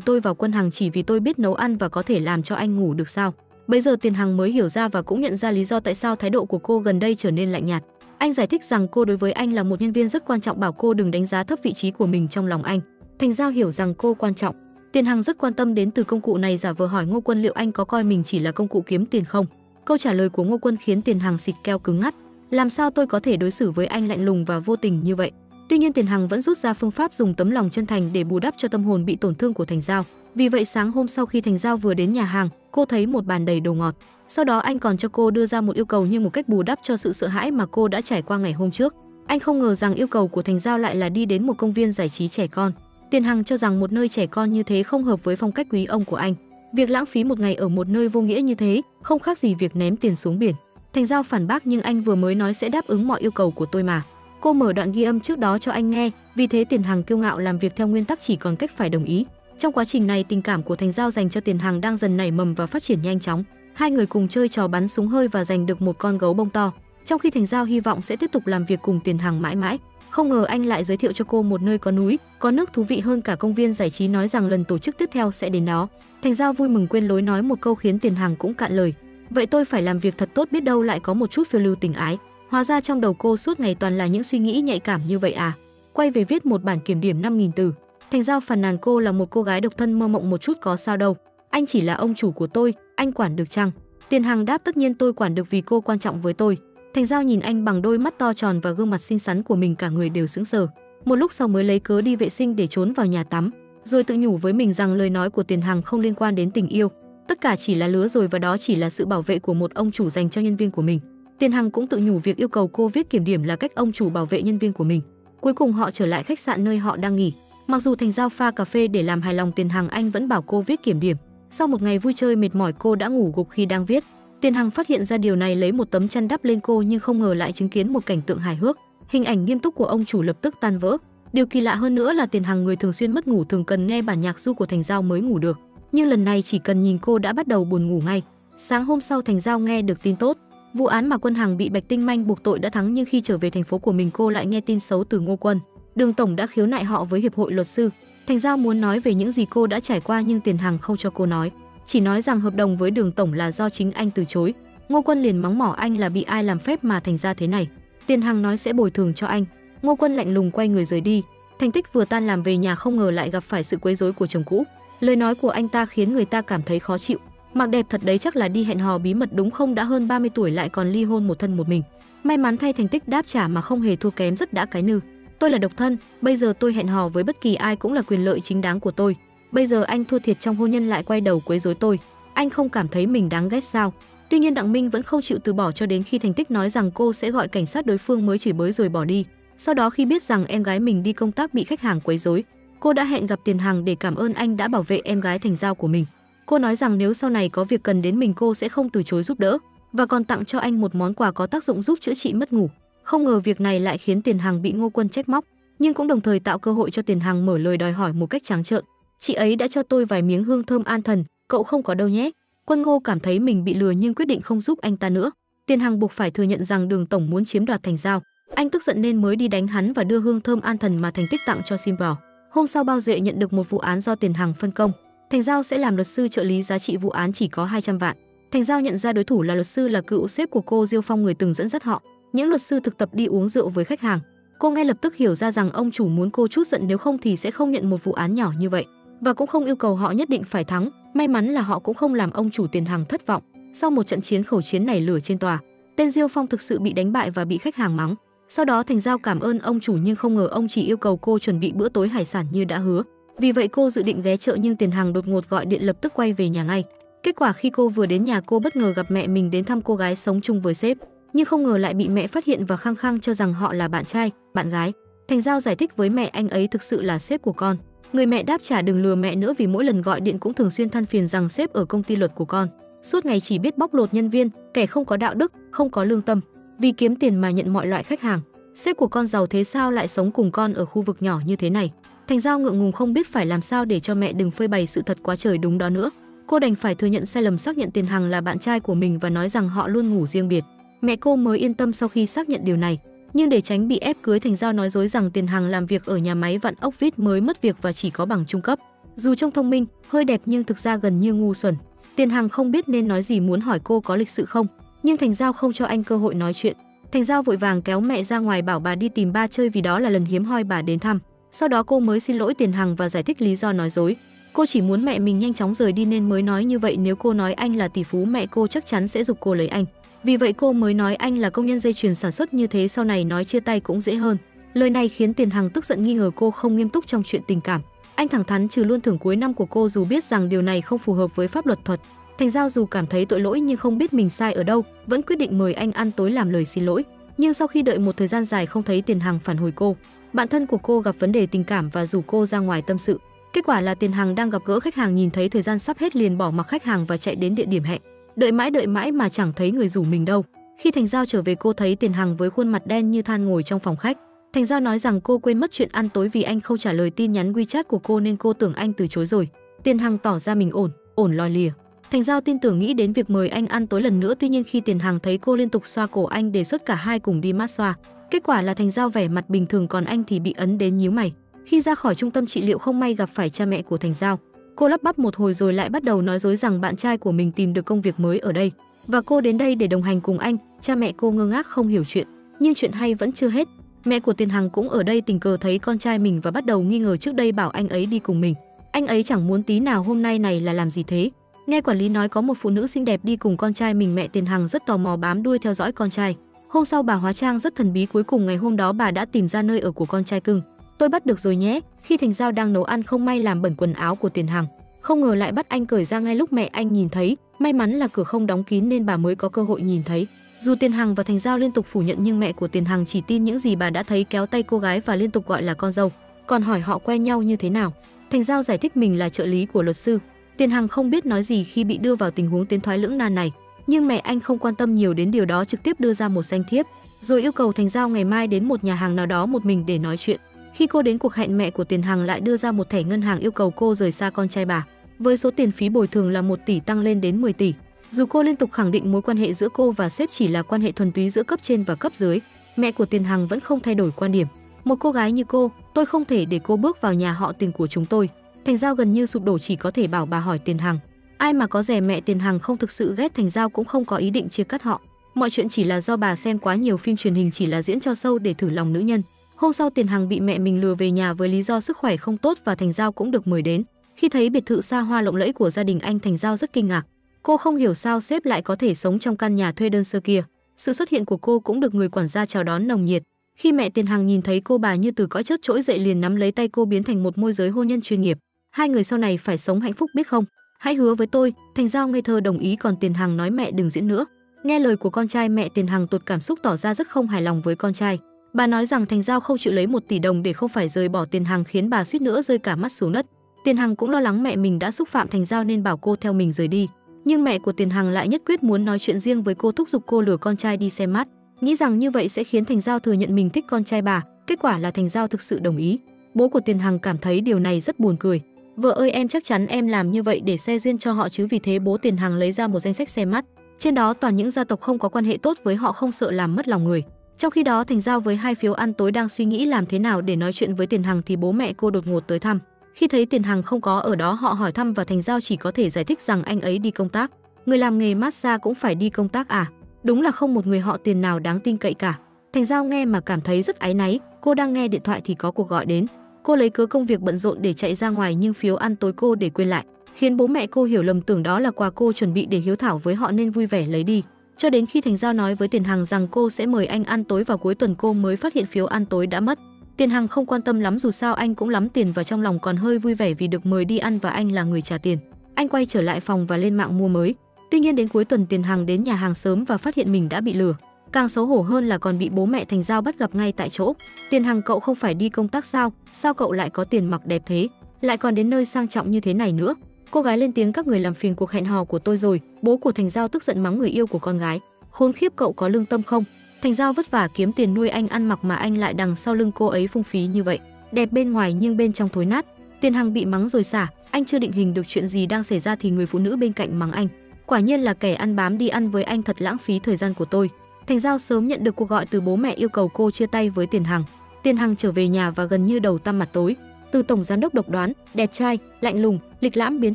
tôi vào quân hàng chỉ vì tôi biết nấu ăn và có thể làm cho anh ngủ được sao? Bây giờ Tiền Hằng mới hiểu ra và cũng nhận ra lý do tại sao thái độ của cô gần đây trở nên lạnh nhạt. Anh giải thích rằng cô đối với anh là một nhân viên rất quan trọng, bảo cô đừng đánh giá thấp vị trí của mình trong lòng anh. Thành Giao hiểu rằng cô quan trọng. Tiền Hằng rất quan tâm đến từ công cụ này, giả vờ hỏi Ngô Quân liệu anh có coi mình chỉ là công cụ kiếm tiền không? Câu trả lời của Ngô Quân khiến Tiền Hằng xịt keo cứng ngắt. Làm sao tôi có thể đối xử với anh lạnh lùng và vô tình như vậy? Tuy nhiên Tiền Hằng vẫn rút ra phương pháp dùng tấm lòng chân thành để bù đắp cho tâm hồn bị tổn thương của Thành Giao. Vì vậy sáng hôm sau khi Thành Giao vừa đến nhà hàng, cô thấy một bàn đầy đồ ngọt. Sau đó anh còn cho cô đưa ra một yêu cầu như một cách bù đắp cho sự sợ hãi mà cô đã trải qua ngày hôm trước. Anh không ngờ rằng yêu cầu của Thành Giao lại là đi đến một công viên giải trí trẻ con. Tiền Hằng cho rằng một nơi trẻ con như thế không hợp với phong cách quý ông của anh. Việc lãng phí một ngày ở một nơi vô nghĩa như thế không khác gì việc ném tiền xuống biển. Thành Giao phản bác nhưng anh vừa mới nói sẽ đáp ứng mọi yêu cầu của tôi mà. Cô mở đoạn ghi âm trước đó cho anh nghe, vì thế Tiền Hằng kiêu ngạo làm việc theo nguyên tắc chỉ còn cách phải đồng ý. Trong quá trình này, tình cảm của Thành Giao dành cho Tiền Hằng đang dần nảy mầm và phát triển nhanh chóng. Hai người cùng chơi trò bắn súng hơi và giành được một con gấu bông to. Trong khi Thành Giao hy vọng sẽ tiếp tục làm việc cùng Tiền Hằng mãi mãi, không ngờ anh lại giới thiệu cho cô một nơi có núi, có nước thú vị hơn cả công viên giải trí, nói rằng lần tổ chức tiếp theo sẽ đến đó. Thành Giao vui mừng quên lối nói một câu khiến Tiền Hằng cũng cạn lời. Vậy tôi phải làm việc thật tốt, biết đâu lại có một chút phiêu lưu tình ái. Hóa ra trong đầu cô suốt ngày toàn là những suy nghĩ nhạy cảm như vậy à. Quay về viết một bản kiểm điểm 5.000 từ. Thành Giao phàn nàn cô là một cô gái độc thân mơ mộng một chút có sao đâu. Anh chỉ là ông chủ của tôi, anh quản được chăng? Tiền Hằng đáp tất nhiên tôi quản được vì cô quan trọng với tôi. Thành Giao nhìn anh bằng đôi mắt to tròn và gương mặt xinh xắn của mình, cả người đều sững sờ. Một lúc sau mới lấy cớ đi vệ sinh để trốn vào nhà tắm, rồi tự nhủ với mình rằng lời nói của Tiền Hằng không liên quan đến tình yêu, tất cả chỉ là lứa rồi và đó chỉ là sự bảo vệ của một ông chủ dành cho nhân viên của mình. Tiền Hằng cũng tự nhủ việc yêu cầu cô viết kiểm điểm là cách ông chủ bảo vệ nhân viên của mình. Cuối cùng họ trở lại khách sạn nơi họ đang nghỉ. Mặc dù Thành Giao pha cà phê để làm hài lòng Tiền Hằng, anh vẫn bảo cô viết kiểm điểm. Sau một ngày vui chơi mệt mỏi, cô đã ngủ gục khi đang viết. Tiền Hằng phát hiện ra điều này, lấy một tấm chăn đắp lên cô, nhưng không ngờ lại chứng kiến một cảnh tượng hài hước. Hình ảnh nghiêm túc của ông chủ lập tức tan vỡ. Điều kỳ lạ hơn nữa là Tiền Hằng, người thường xuyên mất ngủ, thường cần nghe bản nhạc ru của Thành Giao mới ngủ được, nhưng lần này chỉ cần nhìn cô đã bắt đầu buồn ngủ ngay. Sáng hôm sau, Thành Giao nghe được tin tốt. Vụ án mà Quân Hằng bị Bạch Tinh Manh buộc tội đã thắng, nhưng khi trở về thành phố của mình, cô lại nghe tin xấu từ Ngô Quân. Đường tổng đã khiếu nại họ với hiệp hội luật sư. Thành Giao muốn nói về những gì cô đã trải qua, nhưng Tiền Hằng không cho cô nói, chỉ nói rằng hợp đồng với Đường tổng là do chính anh từ chối. Ngô Quân liền mắng mỏ anh là bị ai làm phép mà thành ra thế này. Tiền Hằng nói sẽ bồi thường cho anh. Ngô Quân lạnh lùng quay người rời đi. Thành Tích vừa tan làm về nhà, không ngờ lại gặp phải sự quấy rối của chồng cũ. Lời nói của anh ta khiến người ta cảm thấy khó chịu. Mặc đẹp thật đấy, chắc là đi hẹn hò bí mật đúng không, đã hơn 30 tuổi lại còn ly hôn một thân một mình. May mắn thay, Thành Tích đáp trả mà không hề thua kém, rất đã cái nư. Tôi là độc thân, bây giờ tôi hẹn hò với bất kỳ ai cũng là quyền lợi chính đáng của tôi. Bây giờ anh thua thiệt trong hôn nhân lại quay đầu quấy rối tôi, anh không cảm thấy mình đáng ghét sao? Tuy nhiên Đặng Minh vẫn không chịu từ bỏ, cho đến khi Thành Tích nói rằng cô sẽ gọi cảnh sát, đối phương mới chửi bới rồi bỏ đi. Sau đó khi biết rằng em gái mình đi công tác bị khách hàng quấy rối, cô đã hẹn gặp Tiền Hằng để cảm ơn anh đã bảo vệ em gái Thành Giao của mình. Cô nói rằng nếu sau này có việc cần đến mình, cô sẽ không từ chối giúp đỡ, và còn tặng cho anh một món quà có tác dụng giúp chữa trị mất ngủ. Không ngờ việc này lại khiến Tiền Hằng bị Ngô Quân trách móc, nhưng cũng đồng thời tạo cơ hội cho Tiền Hằng mở lời đòi hỏi một cách trắng trợn. Chị ấy đã cho tôi vài miếng hương thơm an thần, cậu không có đâu nhé. Quân Ngô cảm thấy mình bị lừa nhưng quyết định không giúp anh ta nữa. Tiền Hằng buộc phải thừa nhận rằng Đường tổng muốn chiếm đoạt Thành Giao. Anh tức giận nên mới đi đánh hắn và đưa hương thơm an thần mà Thành Tích tặng cho Sim vào. Hôm sau, Bao Duệ nhận được một vụ án do Tiền Hằng phân công. Thành Giao sẽ làm luật sư trợ lý, giá trị vụ án chỉ có 200 vạn. Thành Giao nhận ra đối thủ là luật sư là cựu sếp của cô Diêu Phong, người từng dẫn dắt họ. Những luật sư thực tập đi uống rượu với khách hàng. Cô ngay lập tức hiểu ra rằng ông chủ muốn cô trút giận, nếu không thì sẽ không nhận một vụ án nhỏ như vậy, và cũng không yêu cầu họ nhất định phải thắng. May mắn là họ cũng không làm ông chủ Tiền Hằng thất vọng. Sau một trận chiến khẩu chiến nảy lửa trên tòa, tên Diêu Phong thực sự bị đánh bại và bị khách hàng mắng. Sau đó Thành Giao cảm ơn ông chủ, nhưng không ngờ ông chỉ yêu cầu cô chuẩn bị bữa tối hải sản như đã hứa. Vì vậy cô dự định ghé chợ, nhưng Tiền Hằng đột ngột gọi điện lập tức quay về nhà ngay. Kết quả khi cô vừa đến nhà, cô bất ngờ gặp mẹ mình đến thăm cô gái sống chung với sếp, nhưng không ngờ lại bị mẹ phát hiện và khăng khăng cho rằng họ là bạn trai, bạn gái. Thành Giao giải thích với mẹ anh ấy thực sự là sếp của con. Người mẹ đáp trả đừng lừa mẹ nữa, vì mỗi lần gọi điện cũng thường xuyên than phiền rằng sếp ở công ty luật của con suốt ngày chỉ biết bóc lột nhân viên, kẻ không có đạo đức, không có lương tâm, vì kiếm tiền mà nhận mọi loại khách hàng. Sếp của con giàu thế sao lại sống cùng con ở khu vực nhỏ như thế này? Thành Giao ngượng ngùng không biết phải làm sao để cho mẹ đừng phơi bày sự thật quá trời đúng đó nữa. Cô đành phải thừa nhận sai lầm, xác nhận Tiền Hằng là bạn trai của mình và nói rằng họ luôn ngủ riêng biệt. Mẹ cô mới yên tâm sau khi xác nhận điều này. Nhưng để tránh bị ép cưới, Thành Giao nói dối rằng Tiền Hằng làm việc ở nhà máy vặn ốc vít mới mất việc và chỉ có bằng trung cấp. Dù trông thông minh, hơi đẹp nhưng thực ra gần như ngu xuẩn. Tiền Hằng không biết nên nói gì, muốn hỏi cô có lịch sự không, nhưng Thành Giao không cho anh cơ hội nói chuyện. Thành Giao vội vàng kéo mẹ ra ngoài bảo bà đi tìm ba chơi vì đó là lần hiếm hoi bà đến thăm. Sau đó cô mới xin lỗi Tiền Hằng và giải thích lý do nói dối. Cô chỉ muốn mẹ mình nhanh chóng rời đi nên mới nói như vậy, nếu cô nói anh là tỷ phú, mẹ cô chắc chắn sẽ giục cô lấy anh. Vì vậy cô mới nói anh là công nhân dây chuyền sản xuất, như thế sau này nói chia tay cũng dễ hơn. Lời này khiến Tiền Hằng tức giận, nghi ngờ cô không nghiêm túc trong chuyện tình cảm. Anh thẳng thắn trừ luôn thưởng cuối năm của cô, dù biết rằng điều này không phù hợp với pháp luật thuật. Thành Giao dù cảm thấy tội lỗi nhưng không biết mình sai ở đâu, vẫn quyết định mời anh ăn tối làm lời xin lỗi. Nhưng sau khi đợi một thời gian dài không thấy Tiền Hằng phản hồi cô, bạn thân của cô gặp vấn đề tình cảm và rủ cô ra ngoài tâm sự. Kết quả là Tiền Hằng đang gặp gỡ khách hàng, nhìn thấy thời gian sắp hết liền bỏ mặc khách hàng và chạy đến địa điểm hẹn. Đợi mãi mà chẳng thấy người rủ mình đâu. Khi Thành Giao trở về, cô thấy Tiền Hằng với khuôn mặt đen như than ngồi trong phòng khách. Thành Giao nói rằng cô quên mất chuyện ăn tối vì anh không trả lời tin nhắn WeChat của cô nên cô tưởng anh từ chối rồi. Tiền Hằng tỏ ra mình ổn lòi lìa. Thành Giao tin tưởng nghĩ đến việc mời anh ăn tối lần nữa, tuy nhiên khi Tiền Hằng thấy cô liên tục xoa cổ anh, đề xuất cả hai cùng đi massage. Kết quả là Thành Giao vẻ mặt bình thường, còn anh thì bị ấn đến nhíu mày. Khi ra khỏi trung tâm trị liệu không may gặp phải cha mẹ của Thành Giao. Cô lắp bắp một hồi rồi lại bắt đầu nói dối rằng bạn trai của mình tìm được công việc mới ở đây và cô đến đây để đồng hành cùng anh. Cha mẹ cô ngơ ngác không hiểu chuyện, nhưng chuyện hay vẫn chưa hết. Mẹ của Tiền Hằng cũng ở đây, tình cờ thấy con trai mình và bắt đầu nghi ngờ, trước đây bảo anh ấy đi cùng mình, anh ấy chẳng muốn tí nào, hôm nay này là làm gì thế? Nghe quản lý nói có một phụ nữ xinh đẹp đi cùng con trai mình, mẹ Tiền Hằng rất tò mò bám đuôi theo dõi con trai. Hôm sau bà hóa trang rất thần bí, cuối cùng ngày hôm đó bà đã tìm ra nơi ở của con trai cưng. Tôi bắt được rồi nhé. Khi Thành Giao đang nấu ăn không may làm bẩn quần áo của Tiền Hằng, không ngờ lại bắt anh cởi ra ngay lúc mẹ anh nhìn thấy. May mắn là cửa không đóng kín nên bà mới có cơ hội nhìn thấy. Dù Tiền Hằng và Thành Giao liên tục phủ nhận nhưng mẹ của Tiền Hằng chỉ tin những gì bà đã thấy, kéo tay cô gái và liên tục gọi là con dâu, còn hỏi họ quen nhau như thế nào. Thành Giao giải thích mình là trợ lý của luật sư. Tiền Hằng không biết nói gì khi bị đưa vào tình huống tiến thoái lưỡng nan này, nhưng mẹ anh không quan tâm nhiều đến điều đó, trực tiếp đưa ra một danh thiếp, rồi yêu cầu Thành Giao ngày mai đến một nhà hàng nào đó một mình để nói chuyện. Khi cô đến cuộc hẹn, mẹ của Tiền Hằng lại đưa ra một thẻ ngân hàng yêu cầu cô rời xa con trai bà, với số tiền phí bồi thường là 1 tỷ tăng lên đến 10 tỷ. Dù cô liên tục khẳng định mối quan hệ giữa cô và sếp chỉ là quan hệ thuần túy giữa cấp trên và cấp dưới, mẹ của Tiền Hằng vẫn không thay đổi quan điểm. Một cô gái như cô, tôi không thể để cô bước vào nhà họ Tiền của chúng tôi. Thành Giao gần như sụp đổ, chỉ có thể bảo bà hỏi Tiền Hằng. Ai mà có dè mẹ Tiền Hằng không thực sự ghét Thành Giao cũng không có ý định chia cắt họ. Mọi chuyện chỉ là do bà xem quá nhiều phim truyền hình, chỉ là diễn cho show để thử lòng nữ nhân. Hôm sau Tiền Hằng bị mẹ mình lừa về nhà với lý do sức khỏe không tốt và Thành Giao cũng được mời đến. Khi thấy biệt thự xa hoa lộng lẫy của gia đình anh, Thành Giao rất kinh ngạc. Cô không hiểu sao sếp lại có thể sống trong căn nhà thuê đơn sơ kia. Sự xuất hiện của cô cũng được người quản gia chào đón nồng nhiệt. Khi mẹ Tiền Hằng nhìn thấy cô, bà như từ cõi chết trỗi dậy, liền nắm lấy tay cô biến thành một môi giới hôn nhân chuyên nghiệp. Hai người sau này phải sống hạnh phúc biết không? Hãy hứa với tôi. Thành Giao ngây thơ đồng ý, còn Tiền Hằng nói mẹ đừng diễn nữa. Nghe lời của con trai, mẹ Tiền Hằng tụt cảm xúc, tỏ ra rất không hài lòng với con trai. Bà nói rằng Thành Giao không chịu lấy 1 tỷ đồng để không phải rời bỏ Tiền Hằng, khiến bà suýt nữa rơi cả mắt xuống đất. Tiền Hằng cũng lo lắng mẹ mình đã xúc phạm Thành Giao nên bảo cô theo mình rời đi. Nhưng mẹ của Tiền Hằng lại nhất quyết muốn nói chuyện riêng với cô, thúc giục cô lừa con trai đi xem mắt, nghĩ rằng như vậy sẽ khiến Thành Giao thừa nhận mình thích con trai bà. Kết quả là Thành Giao thực sự đồng ý. Bố của Tiền Hằng cảm thấy điều này rất buồn cười. Vợ ơi, em chắc chắn em làm như vậy để xe duyên cho họ chứ. Vì thế bố Tiền Hằng lấy ra một danh sách xem mắt, trên đó toàn những gia tộc không có quan hệ tốt với họ, không sợ làm mất lòng người. Trong khi đó Thành Giao với 2 phiếu ăn tối đang suy nghĩ làm thế nào để nói chuyện với Tiền Hằng thì bố mẹ cô đột ngột tới thăm. Khi thấy Tiền Hằng không có ở đó, họ hỏi thăm và Thành Giao chỉ có thể giải thích rằng anh ấy đi công tác. Người làm nghề massage cũng phải đi công tác à? Đúng là không một người họ Tiền nào đáng tin cậy cả. Thành Giao nghe mà cảm thấy rất áy náy. Cô đang nghe điện thoại thì có cuộc gọi đến. Cô lấy cớ công việc bận rộn để chạy ra ngoài, nhưng phiếu ăn tối cô để quên lại, khiến bố mẹ cô hiểu lầm, tưởng đó là quà cô chuẩn bị để hiếu thảo với họ nên vui vẻ lấy đi. Cho đến khi Thành Giao nói với Tiền Hằng rằng cô sẽ mời anh ăn tối vào cuối tuần, cô mới phát hiện phiếu ăn tối đã mất. Tiền Hằng không quan tâm lắm, dù sao anh cũng lắm tiền và trong lòng còn hơi vui vẻ vì được mời đi ăn và anh là người trả tiền. Anh quay trở lại phòng và lên mạng mua mới. Tuy nhiên đến cuối tuần Tiền Hằng đến nhà hàng sớm và phát hiện mình đã bị lừa. Càng xấu hổ hơn là còn bị bố mẹ Thành Giao bắt gặp ngay tại chỗ. Tiền Hằng, cậu không phải đi công tác sao? Sao cậu lại có tiền mặc đẹp thế? Lại còn đến nơi sang trọng như thế này nữa. Cô gái lên tiếng, các người làm phiền cuộc hẹn hò của tôi rồi. Bố của Thành Giao tức giận mắng người yêu của con gái. Khốn khiếp, cậu có lương tâm không? Thành Giao vất vả kiếm tiền nuôi anh ăn mặc mà anh lại đằng sau lưng cô ấy phung phí như vậy. Đẹp bên ngoài nhưng bên trong thối nát. Tiền Hằng bị mắng rồi xả. Anh chưa định hình được chuyện gì đang xảy ra thì người phụ nữ bên cạnh mắng anh. Quả nhiên là kẻ ăn bám đi ăn với anh, thật lãng phí thời gian của tôi. Thành Giao sớm nhận được cuộc gọi từ bố mẹ yêu cầu cô chia tay với Tiền Hằng. Tiền Hằng trở về nhà và gần như đầu tăm mặt tối. Từ tổng giám đốc độc đoán, đẹp trai, lạnh lùng, lịch lãm biến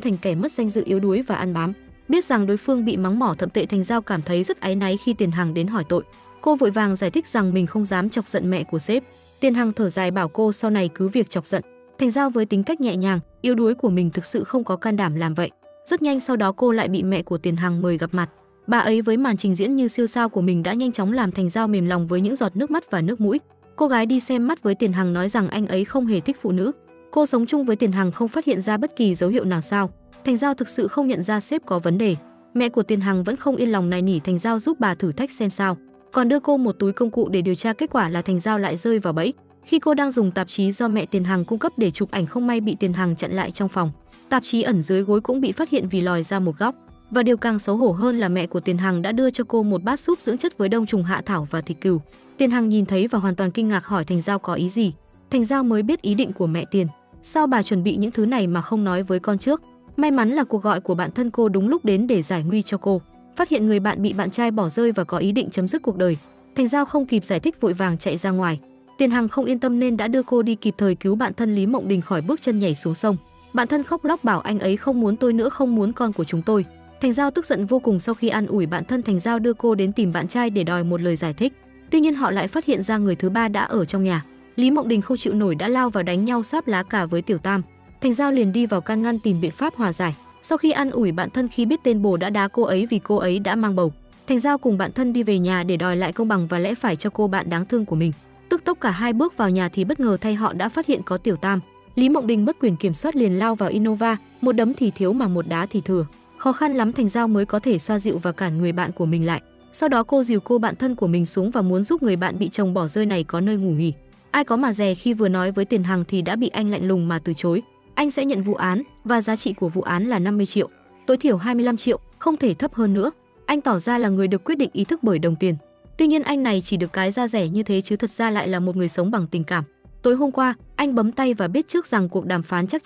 thành kẻ mất danh dự, yếu đuối và ăn bám. Biết rằng đối phương bị mắng mỏ thậm tệ, Thành Giao cảm thấy rất áy náy khi Tiền Hằng đến hỏi tội. Cô vội vàng giải thích rằng mình không dám chọc giận mẹ của sếp. Tiền Hằng thở dài bảo cô sau này cứ việc chọc giận. Thành Giao với tính cách nhẹ nhàng, yếu đuối của mình thực sự không có can đảm làm vậy. Rất nhanh sau đó cô lại bị mẹ của Tiền Hằng mời gặp mặt. Bà ấy với màn trình diễn như siêu sao của mình đã nhanh chóng làm Thành Giao mềm lòng với những giọt nước mắt và nước mũi. Cô gái đi xem mắt với Tiền Hằng nói rằng anh ấy không hề thích phụ nữ. Cô sống chung với Tiền Hằng không phát hiện ra bất kỳ dấu hiệu nào sao? Thành Giao thực sự không nhận ra sếp có vấn đề. Mẹ của Tiền Hằng vẫn không yên lòng, nài nỉ Thành Giao giúp bà thử thách xem sao, còn đưa cô một túi công cụ để điều tra. Kết quả là Thành Giao lại rơi vào bẫy. Khi cô đang dùng tạp chí do mẹ Tiền Hằng cung cấp để chụp ảnh, không may bị Tiền Hằng chặn lại trong phòng. Tạp chí ẩn dưới gối cũng bị phát hiện vì lòi ra một góc. Và điều càng xấu hổ hơn là mẹ của Tiền Hằng đã đưa cho cô một bát súp dưỡng chất với đông trùng hạ thảo và thịt cừu. Tiền Hằng nhìn thấy và hoàn toàn kinh ngạc, hỏi Thành Giao có ý gì. Thành Giao mới biết ý định của mẹ Tiền. Sao bà chuẩn bị những thứ này mà không nói với con trước? May mắn là cuộc gọi của bạn thân cô đúng lúc đến để giải nguy cho cô. Phát hiện người bạn bị bạn trai bỏ rơi và có ý định chấm dứt cuộc đời. Thành Giao không kịp giải thích vội vàng chạy ra ngoài. Tiền Hằng không yên tâm nên đã đưa cô đi kịp thời cứu bạn thân Lý Mộng Đình khỏi bước chân nhảy xuống sông. Bạn thân khóc lóc bảo anh ấy không muốn tôi nữa, không muốn con của chúng tôi. Thành Giao tức giận vô cùng. Sau khi an ủi bạn thân, Thành Giao đưa cô đến tìm bạn trai để đòi một lời giải thích. Tuy nhiên họ lại phát hiện ra người thứ ba đã ở trong nhà. Lý Mộng Đình không chịu nổi đã lao vào đánh nhau sáp lá cả với Tiểu Tam. Thành Giao liền đi vào can ngăn tìm biện pháp hòa giải. Sau khi an ủi bạn thân, khi biết tên bồ đã đá cô ấy vì cô ấy đã mang bầu, Thành Giao cùng bạn thân đi về nhà để đòi lại công bằng và lẽ phải cho cô bạn đáng thương của mình. Tức tốc cả hai bước vào nhà thì bất ngờ thay họ đã phát hiện có Tiểu Tam. Lý Mộng Đình mất quyền kiểm soát liền lao vào Innova, một đấm thì thiếu mà một đá thì thừa. Khó khăn lắm Thành Giao mới có thể xoa dịu và cản người bạn của mình lại. Sau đó cô dìu cô bạn thân của mình xuống và muốn giúp người bạn bị chồng bỏ rơi này có nơi ngủ nghỉ. Ai có mà dè khi vừa nói với Tiền Hằng thì đã bị anh lạnh lùng mà từ chối. Anh sẽ nhận vụ án và giá trị của vụ án là 50 triệu, tối thiểu 25 triệu, không thể thấp hơn nữa. Anh tỏ ra là người được quyết định ý thức bởi đồng tiền. Tuy nhiên anh này chỉ được cái da rẻ như thế chứ thật ra lại là một người sống bằng tình cảm. Tối hôm qua, anh bấm tay và biết trước rằng cuộc đàm phán chắc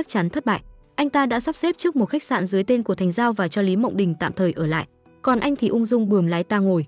chắn thất bại. Anh ta đã sắp xếp trước một khách sạn dưới tên của Thành Giao và cho Lý Mộng Đình tạm thời ở lại. Còn anh thì ung dung bườm lái ta ngồi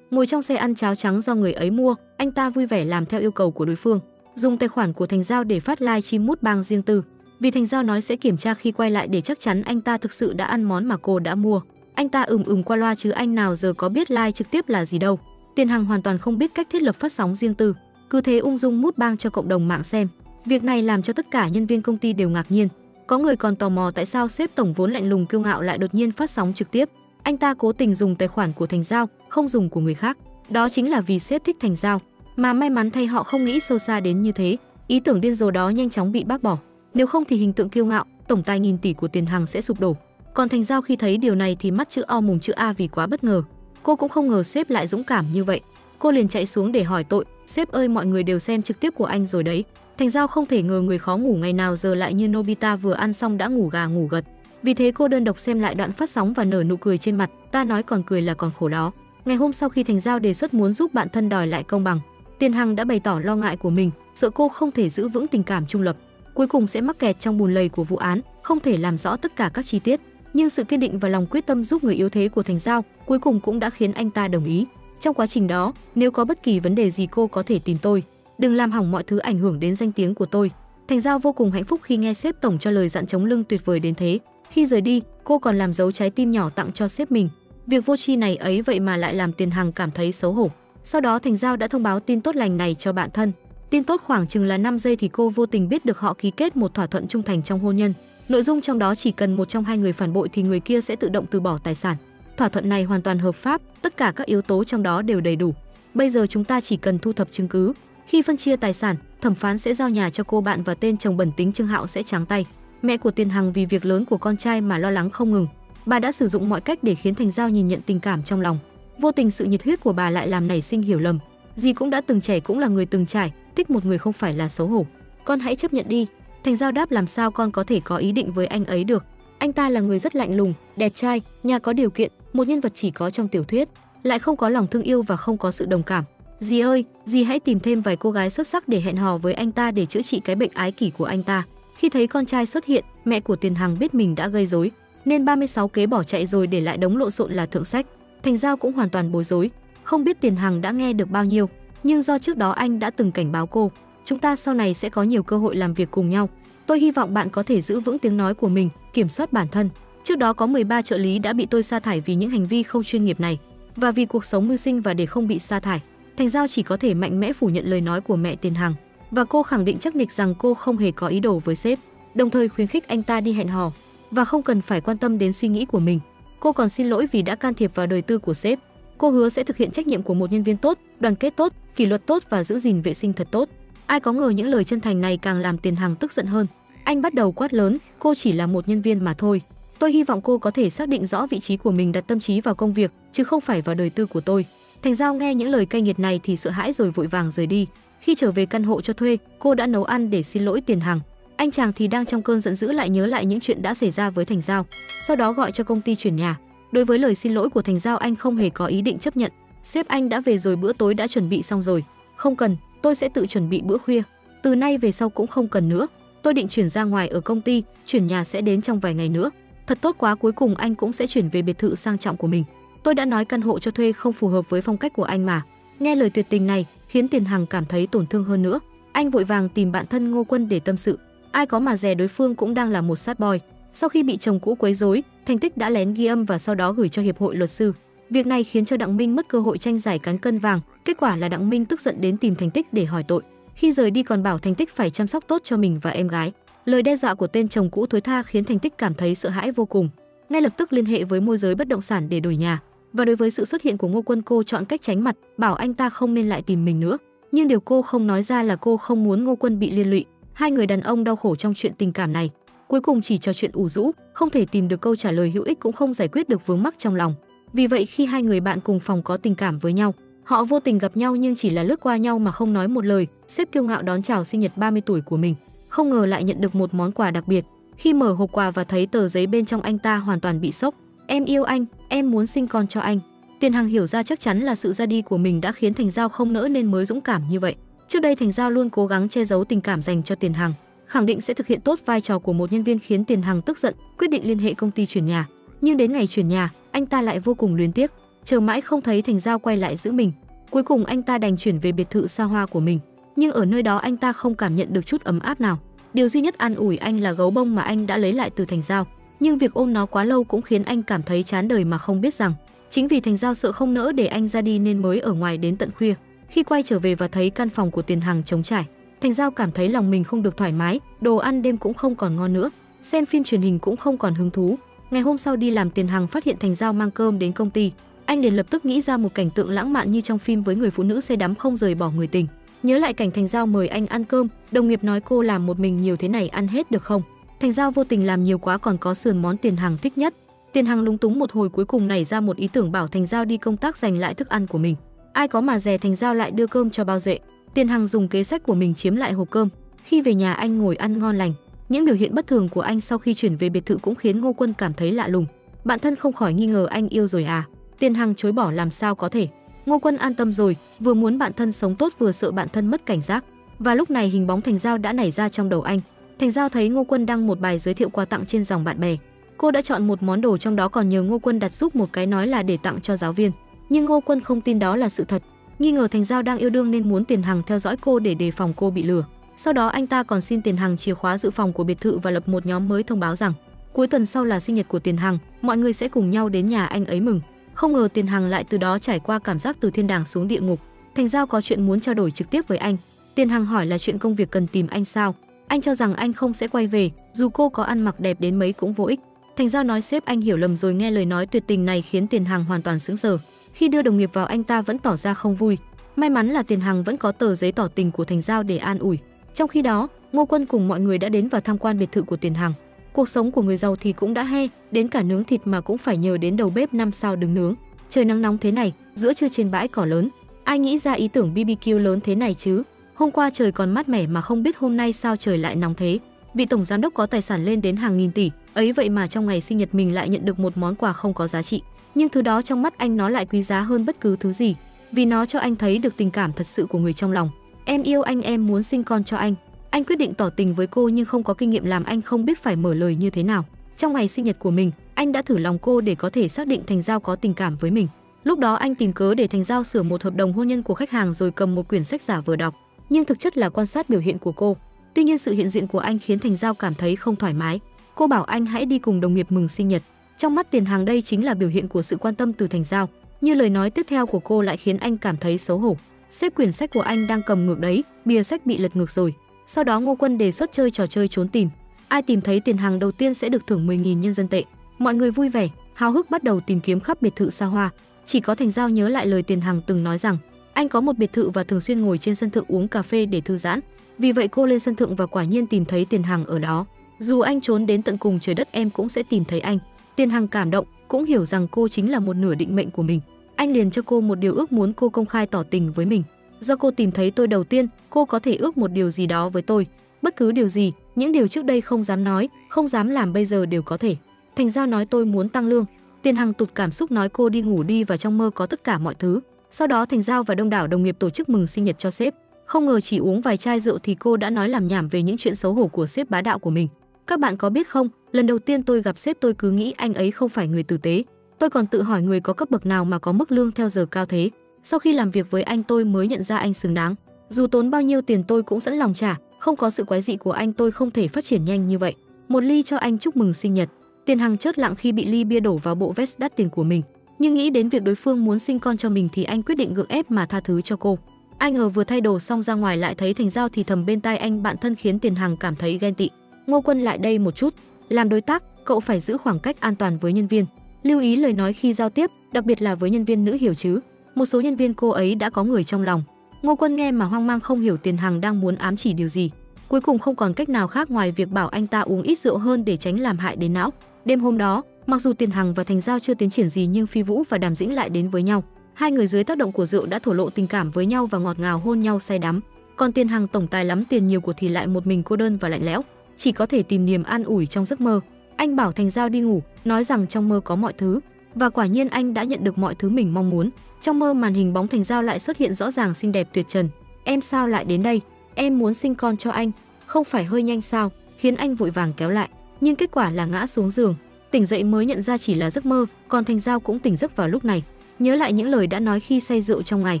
trong xe ăn cháo trắng do người ấy mua. Anh ta vui vẻ làm theo yêu cầu của đối phương, dùng tài khoản của Thành Giao để phát livestream mút bang riêng tư. Vì Thành Giao nói sẽ kiểm tra khi quay lại để chắc chắn anh ta thực sự đã ăn món mà cô đã mua. Anh ta qua loa chứ anh nào giờ có biết live trực tiếp là gì đâu. Tiền Hằng hoàn toàn không biết cách thiết lập phát sóng riêng tư, cứ thế ung dung mút bang cho cộng đồng mạng xem. Việc này làm cho tất cả nhân viên công ty đều ngạc nhiên. Có người còn tò mò tại sao sếp tổng vốn lạnh lùng kiêu ngạo lại đột nhiên phát sóng trực tiếp. Anh ta cố tình dùng tài khoản của Thành Giao, không dùng của người khác. Đó chính là vì sếp thích Thành Giao, mà may mắn thay họ không nghĩ sâu xa đến như thế. Ý tưởng điên rồ đó nhanh chóng bị bác bỏ. Nếu không thì hình tượng kiêu ngạo, tổng tài nghìn tỷ của Tiền Hằng sẽ sụp đổ. Còn Thành Giao khi thấy điều này thì mắt chữ O mùng chữ A vì quá bất ngờ. Cô cũng không ngờ sếp lại dũng cảm như vậy. Cô liền chạy xuống để hỏi tội. Sếp ơi, mọi người đều xem trực tiếp của anh rồi đấy. Thành Giao không thể ngờ người khó ngủ ngày nào giờ lại như Nobita vừa ăn xong đã ngủ gà ngủ gật. Vì thế cô đơn độc xem lại đoạn phát sóng và nở nụ cười trên mặt. Ta nói còn cười là còn khổ đó. Ngày hôm sau khi Thành Giao đề xuất muốn giúp bạn thân đòi lại công bằng, Tiền Hằng đã bày tỏ lo ngại của mình, sợ cô không thể giữ vững tình cảm trung lập, cuối cùng sẽ mắc kẹt trong bùn lầy của vụ án, không thể làm rõ tất cả các chi tiết. Nhưng sự kiên định và lòng quyết tâm giúp người yếu thế của Thành Giao cuối cùng cũng đã khiến anh ta đồng ý. Trong quá trình đó, nếu có bất kỳ vấn đề gì cô có thể tìm tôi, đừng làm hỏng mọi thứ ảnh hưởng đến danh tiếng của tôi. Thành Giao vô cùng hạnh phúc khi nghe sếp tổng cho lời dặn chống lưng tuyệt vời đến thế. Khi rời đi, cô còn làm dấu trái tim nhỏ tặng cho sếp mình. Việc vô tri này ấy vậy mà lại làm Tiền Hằng cảm thấy xấu hổ. Sau đó Thành Giao đã thông báo tin tốt lành này cho bạn thân. Tin tốt khoảng chừng là 5 giây thì cô vô tình biết được họ ký kết một thỏa thuận trung thành trong hôn nhân. Nội dung trong đó chỉ cần một trong hai người phản bội thì người kia sẽ tự động từ bỏ tài sản. Thỏa thuận này hoàn toàn hợp pháp, tất cả các yếu tố trong đó đều đầy đủ. Bây giờ chúng ta chỉ cần thu thập chứng cứ. Khi phân chia tài sản, thẩm phán sẽ giao nhà cho cô bạn và tên chồng bẩn tính Trương Hạo sẽ trắng tay. Mẹ của Tiền Hằng vì việc lớn của con trai mà lo lắng không ngừng. Bà đã sử dụng mọi cách để khiến Thành Giao nhìn nhận tình cảm trong lòng. Vô tình sự nhiệt huyết của bà lại làm nảy sinh hiểu lầm. Dì cũng đã từng trẻ, cũng là người từng trải, thích một người không phải là xấu hổ. Con hãy chấp nhận đi. Thành Giao đáp, làm sao con có thể có ý định với anh ấy được. Anh ta là người rất lạnh lùng, đẹp trai, nhà có điều kiện, một nhân vật chỉ có trong tiểu thuyết, lại không có lòng thương yêu và không có sự đồng cảm. Dì ơi, dì hãy tìm thêm vài cô gái xuất sắc để hẹn hò với anh ta để chữa trị cái bệnh ái kỷ của anh ta. Khi thấy con trai xuất hiện, mẹ của Tiền Hằng biết mình đã gây rối, nên 36 kế bỏ chạy rồi để lại đống lộn xộn là thượng sách. Thành Giao cũng hoàn toàn bối rối, không biết Tiền Hằng đã nghe được bao nhiêu, nhưng do trước đó anh đã từng cảnh báo cô, chúng ta sau này sẽ có nhiều cơ hội làm việc cùng nhau. Tôi hy vọng bạn có thể giữ vững tiếng nói của mình, kiểm soát bản thân. Trước đó có 13 trợ lý đã bị tôi sa thải vì những hành vi không chuyên nghiệp này, và vì cuộc sống mưu sinh và để không bị sa thải, Thành Giao chỉ có thể mạnh mẽ phủ nhận lời nói của mẹ Tiền Hằng, và cô khẳng định chắc nịch rằng cô không hề có ý đồ với sếp, đồng thời khuyến khích anh ta đi hẹn hò và không cần phải quan tâm đến suy nghĩ của mình. Cô còn xin lỗi vì đã can thiệp vào đời tư của sếp. Cô hứa sẽ thực hiện trách nhiệm của một nhân viên tốt, đoàn kết tốt, kỷ luật tốt và giữ gìn vệ sinh thật tốt. Ai có ngờ những lời chân thành này càng làm Tiền Hằng tức giận hơn. Anh bắt đầu quát lớn, cô chỉ là một nhân viên mà thôi. Tôi hy vọng cô có thể xác định rõ vị trí của mình, đặt tâm trí vào công việc chứ không phải vào đời tư của tôi. Thành Giao nghe những lời cay nghiệt này thì sợ hãi rồi vội vàng rời đi. Khi trở về căn hộ cho thuê, cô đã nấu ăn để xin lỗi Tiền Hằng. Anh chàng thì đang trong cơn giận dữ lại nhớ lại những chuyện đã xảy ra với Thành Giao, sau đó gọi cho công ty chuyển nhà. Đối với lời xin lỗi của Thành Giao, anh không hề có ý định chấp nhận. Sếp anh đã về rồi, bữa tối đã chuẩn bị xong rồi. Không cần, tôi sẽ tự chuẩn bị bữa khuya. Từ nay về sau cũng không cần nữa. Tôi định chuyển ra ngoài ở công ty, chuyển nhà sẽ đến trong vài ngày nữa. Thật tốt quá, cuối cùng anh cũng sẽ chuyển về biệt thự sang trọng của mình. Tôi đã nói căn hộ cho thuê không phù hợp với phong cách của anh mà. Nghe lời tuyệt tình này khiến Tiền Hằng cảm thấy tổn thương hơn nữa. Anh vội vàng tìm bạn thân Ngô Quân để tâm sự. Ai có mà dè đối phương cũng đang là một sad boy. Sau khi bị chồng cũ quấy rối, Thành Tích đã lén ghi âm và sau đó gửi cho hiệp hội luật sư. Việc này khiến cho Đặng Minh mất cơ hội tranh giải cán cân vàng. Kết quả là Đặng Minh tức giận đến tìm Thành Tích để hỏi tội. Khi rời đi còn bảo Thành Tích phải chăm sóc tốt cho mình và em gái. Lời đe dọa của tên chồng cũ thối tha khiến Thành Tích cảm thấy sợ hãi vô cùng. Ngay lập tức liên hệ với môi giới bất động sản để đổi nhà. Và đối với sự xuất hiện của Ngô Quân, cô chọn cách tránh mặt, bảo anh ta không nên lại tìm mình nữa. Nhưng điều cô không nói ra là cô không muốn Ngô Quân bị liên lụy. Hai người đàn ông đau khổ trong chuyện tình cảm này, cuối cùng chỉ trò chuyện ủ rũ, không thể tìm được câu trả lời hữu ích, cũng không giải quyết được vướng mắc trong lòng. Vì vậy khi hai người bạn cùng phòng có tình cảm với nhau, họ vô tình gặp nhau nhưng chỉ là lướt qua nhau mà không nói một lời. Sếp kiêu ngạo đón chào sinh nhật 30 tuổi của mình, không ngờ lại nhận được một món quà đặc biệt. Khi mở hộp quà và thấy tờ giấy bên trong, anh ta hoàn toàn bị sốc. Em yêu anh, em muốn sinh con cho anh. Tiền Hằng hiểu ra chắc chắn là sự ra đi của mình đã khiến Thành Giao không nỡ nên mới dũng cảm như vậy. Trước đây Thành Giao luôn cố gắng che giấu tình cảm dành cho Tiền Hằng, khẳng định sẽ thực hiện tốt vai trò của một nhân viên, khiến Tiền Hằng tức giận, quyết định liên hệ công ty chuyển nhà. Nhưng đến ngày chuyển nhà, anh ta lại vô cùng luyến tiếc, chờ mãi không thấy Thành Giao quay lại giữ mình. Cuối cùng anh ta đành chuyển về biệt thự xa hoa của mình, nhưng ở nơi đó anh ta không cảm nhận được chút ấm áp nào. Điều duy nhất an ủi anh là gấu bông mà anh đã lấy lại từ Thành Giao, nhưng việc ôm nó quá lâu cũng khiến anh cảm thấy chán đời, mà không biết rằng chính vì Thành Giao sợ không nỡ để anh ra đi nên mới ở ngoài đến tận khuya. Khi quay trở về và thấy căn phòng của Tiền Hằng trống trải, Thành Giao cảm thấy lòng mình không được thoải mái, đồ ăn đêm cũng không còn ngon nữa, xem phim truyền hình cũng không còn hứng thú. Ngày hôm sau đi làm, Tiền Hằng phát hiện Thành Giao mang cơm đến công ty, anh liền lập tức nghĩ ra một cảnh tượng lãng mạn như trong phim với người phụ nữ say đắm không rời bỏ người tình. Nhớ lại cảnh Thành Giao mời anh ăn cơm, đồng nghiệp nói cô làm một mình nhiều thế này ăn hết được không? Thành Giao vô tình làm nhiều quá, còn có sườn món Tiền Hằng thích nhất. Tiền Hằng lúng túng một hồi, cuối cùng nảy ra một ý tưởng bảo Thành Giao đi công tác giành lại thức ăn của mình. Ai có mà dè Thành Giao lại đưa cơm cho bao duệ. Tiền Hằng dùng kế sách của mình chiếm lại hộp cơm. Khi về nhà anh ngồi ăn ngon lành. Những biểu hiện bất thường của anh sau khi chuyển về biệt thự cũng khiến Ngô Quân cảm thấy lạ lùng. Bạn thân không khỏi nghi ngờ anh yêu rồi à? Tiền Hằng chối bỏ, làm sao có thể. Ngô Quân an tâm rồi, vừa muốn bạn thân sống tốt vừa sợ bạn thân mất cảnh giác. Và lúc này hình bóng Thành Giao đã nảy ra trong đầu anh. Thành Giao thấy Ngô Quân đăng một bài giới thiệu quà tặng trên dòng bạn bè. Cô đã chọn một món đồ trong đó, còn nhờ Ngô Quân đặt giúp một cái, nói là để tặng cho giáo viên. Nhưng Ngô Quân không tin đó là sự thật, nghi ngờ Thành Giao đang yêu đương nên muốn Tiền Hằng theo dõi cô để đề phòng cô bị lừa. Sau đó anh ta còn xin Tiền Hằng chìa khóa dự phòng của biệt thự và lập một nhóm mới thông báo rằng cuối tuần sau là sinh nhật của Tiền Hằng, mọi người sẽ cùng nhau đến nhà anh ấy mừng. Không ngờ Tiền Hằng lại từ đó trải qua cảm giác từ thiên đàng xuống địa ngục. Thành Giao có chuyện muốn trao đổi trực tiếp với anh. Tiền Hằng hỏi là chuyện công việc cần tìm anh sao? Anh cho rằng anh không sẽ quay về, dù cô có ăn mặc đẹp đến mấy cũng vô ích. Thành Giao nói sếp anh hiểu lầm rồi. Nghe lời nói tuyệt tình này khiến Tiền Hằng hoàn toàn sững sờ. Khi đưa đồng nghiệp vào, anh ta vẫn tỏ ra không vui. May mắn là Tiền Hằng vẫn có tờ giấy tỏ tình của Thành Giao để an ủi. Trong khi đó, Ngô Quân cùng mọi người đã đến và tham quan biệt thự của Tiền Hằng. Cuộc sống của người giàu thì cũng đã he, đến cả nướng thịt mà cũng phải nhờ đến đầu bếp 5 sao đứng nướng. Trời nắng nóng thế này, giữa trưa trên bãi cỏ lớn, ai nghĩ ra ý tưởng BBQ lớn thế này chứ? Hôm qua trời còn mát mẻ mà không biết hôm nay sao trời lại nóng thế. Vị tổng giám đốc có tài sản lên đến hàng nghìn tỷ, ấy vậy mà trong ngày sinh nhật mình lại nhận được một món quà không có giá trị. Nhưng thứ đó trong mắt anh nó lại quý giá hơn bất cứ thứ gì, vì nó cho anh thấy được tình cảm thật sự của người trong lòng. Em yêu anh, em muốn sinh con cho anh. Anh quyết định tỏ tình với cô nhưng không có kinh nghiệm làm anh không biết phải mở lời như thế nào. Trong ngày sinh nhật của mình, anh đã thử lòng cô để có thể xác định Thành Giao có tình cảm với mình. Lúc đó anh tìm cớ để Thành Giao sửa một hợp đồng hôn nhân của khách hàng rồi cầm một quyển sách giả vừa đọc, nhưng thực chất là quan sát biểu hiện của cô. Tuy nhiên sự hiện diện của anh khiến Thành Giao cảm thấy không thoải mái. Cô bảo anh hãy đi cùng đồng nghiệp mừng sinh nhật. Trong mắt Tiền Hằng đây chính là biểu hiện của sự quan tâm từ Thành Giao, như lời nói tiếp theo của cô lại khiến anh cảm thấy xấu hổ. Xếp quyển sách của anh đang cầm ngược đấy, bìa sách bị lật ngược rồi. Sau đó Ngô Quân đề xuất chơi trò chơi trốn tìm. Ai tìm thấy Tiền Hằng đầu tiên sẽ được thưởng 10.000 nhân dân tệ. Mọi người vui vẻ, háo hức bắt đầu tìm kiếm khắp biệt thự xa hoa. Chỉ có Thành Giao nhớ lại lời Tiền Hằng từng nói rằng anh có một biệt thự và thường xuyên ngồi trên sân thượng uống cà phê để thư giãn. Vì vậy cô lên sân thượng và quả nhiên tìm thấy Tiền Hằng ở đó. Dù anh trốn đến tận cùng trời đất em cũng sẽ tìm thấy anh. Tiền Hằng cảm động, cũng hiểu rằng cô chính là một nửa định mệnh của mình. Anh liền cho cô một điều ước, muốn cô công khai tỏ tình với mình. Do cô tìm thấy tôi đầu tiên, cô có thể ước một điều gì đó với tôi. Bất cứ điều gì, những điều trước đây không dám nói, không dám làm bây giờ đều có thể. Thành Giao nói tôi muốn tăng lương. Tiền Hằng tụt cảm xúc nói cô đi ngủ đi và trong mơ có tất cả mọi thứ. Sau đó Thành Giao và đông đảo đồng nghiệp tổ chức mừng sinh nhật cho sếp. Không ngờ chỉ uống vài chai rượu thì cô đã nói làm nhảm về những chuyện xấu hổ của sếp bá đạo của mình. Các bạn có biết không, lần đầu tiên tôi gặp sếp tôi cứ nghĩ anh ấy không phải người tử tế. Tôi còn tự hỏi người có cấp bậc nào mà có mức lương theo giờ cao thế. Sau khi làm việc với anh tôi mới nhận ra anh xứng đáng. Dù tốn bao nhiêu tiền tôi cũng sẵn lòng trả, không có sự quái dị của anh tôi không thể phát triển nhanh như vậy. Một ly cho anh chúc mừng sinh nhật. Tiền Hằng chớt lặng khi bị ly bia đổ vào bộ vest đắt tiền của mình. Nhưng nghĩ đến việc đối phương muốn sinh con cho mình thì anh quyết định gượng ép mà tha thứ cho cô. Ai ngờ vừa thay đồ xong ra ngoài lại thấy Thành Giao thì thầm bên tai anh bạn thân khiến Tiền Hằng cảm thấy ghen tị. Ngô Quân lại đây một chút. Làm đối tác, cậu phải giữ khoảng cách an toàn với nhân viên. Lưu ý lời nói khi giao tiếp, đặc biệt là với nhân viên nữ hiểu chứ. Một số nhân viên cô ấy đã có người trong lòng. Ngô Quân nghe mà hoang mang không hiểu Tiền Hằng đang muốn ám chỉ điều gì. Cuối cùng không còn cách nào khác ngoài việc bảo anh ta uống ít rượu hơn để tránh làm hại đến não. Đêm hôm đó, mặc dù Tiền Hằng và Thành Giao chưa tiến triển gì nhưng Phi Vũ và Đàm Dĩnh lại đến với nhau. Hai người dưới tác động của rượu đã thổ lộ tình cảm với nhau và ngọt ngào hôn nhau say đắm. Còn Tiền Hằng tổng tài lắm tiền nhiều của thì lại một mình cô đơn và lạnh lẽo, chỉ có thể tìm niềm an ủi trong giấc mơ. Anh bảo Thành Giao đi ngủ, nói rằng trong mơ có mọi thứ, và quả nhiên anh đã nhận được mọi thứ mình mong muốn. Trong mơ màn hình bóng Thành Giao lại xuất hiện rõ ràng xinh đẹp tuyệt trần. Em sao lại đến đây? Em muốn sinh con cho anh, không phải hơi nhanh sao? Khiến anh vội vàng kéo lại, nhưng kết quả là ngã xuống giường. Tỉnh dậy mới nhận ra chỉ là giấc mơ, còn Thành Giao cũng tỉnh giấc vào lúc này. Nhớ lại những lời đã nói khi say rượu trong ngày,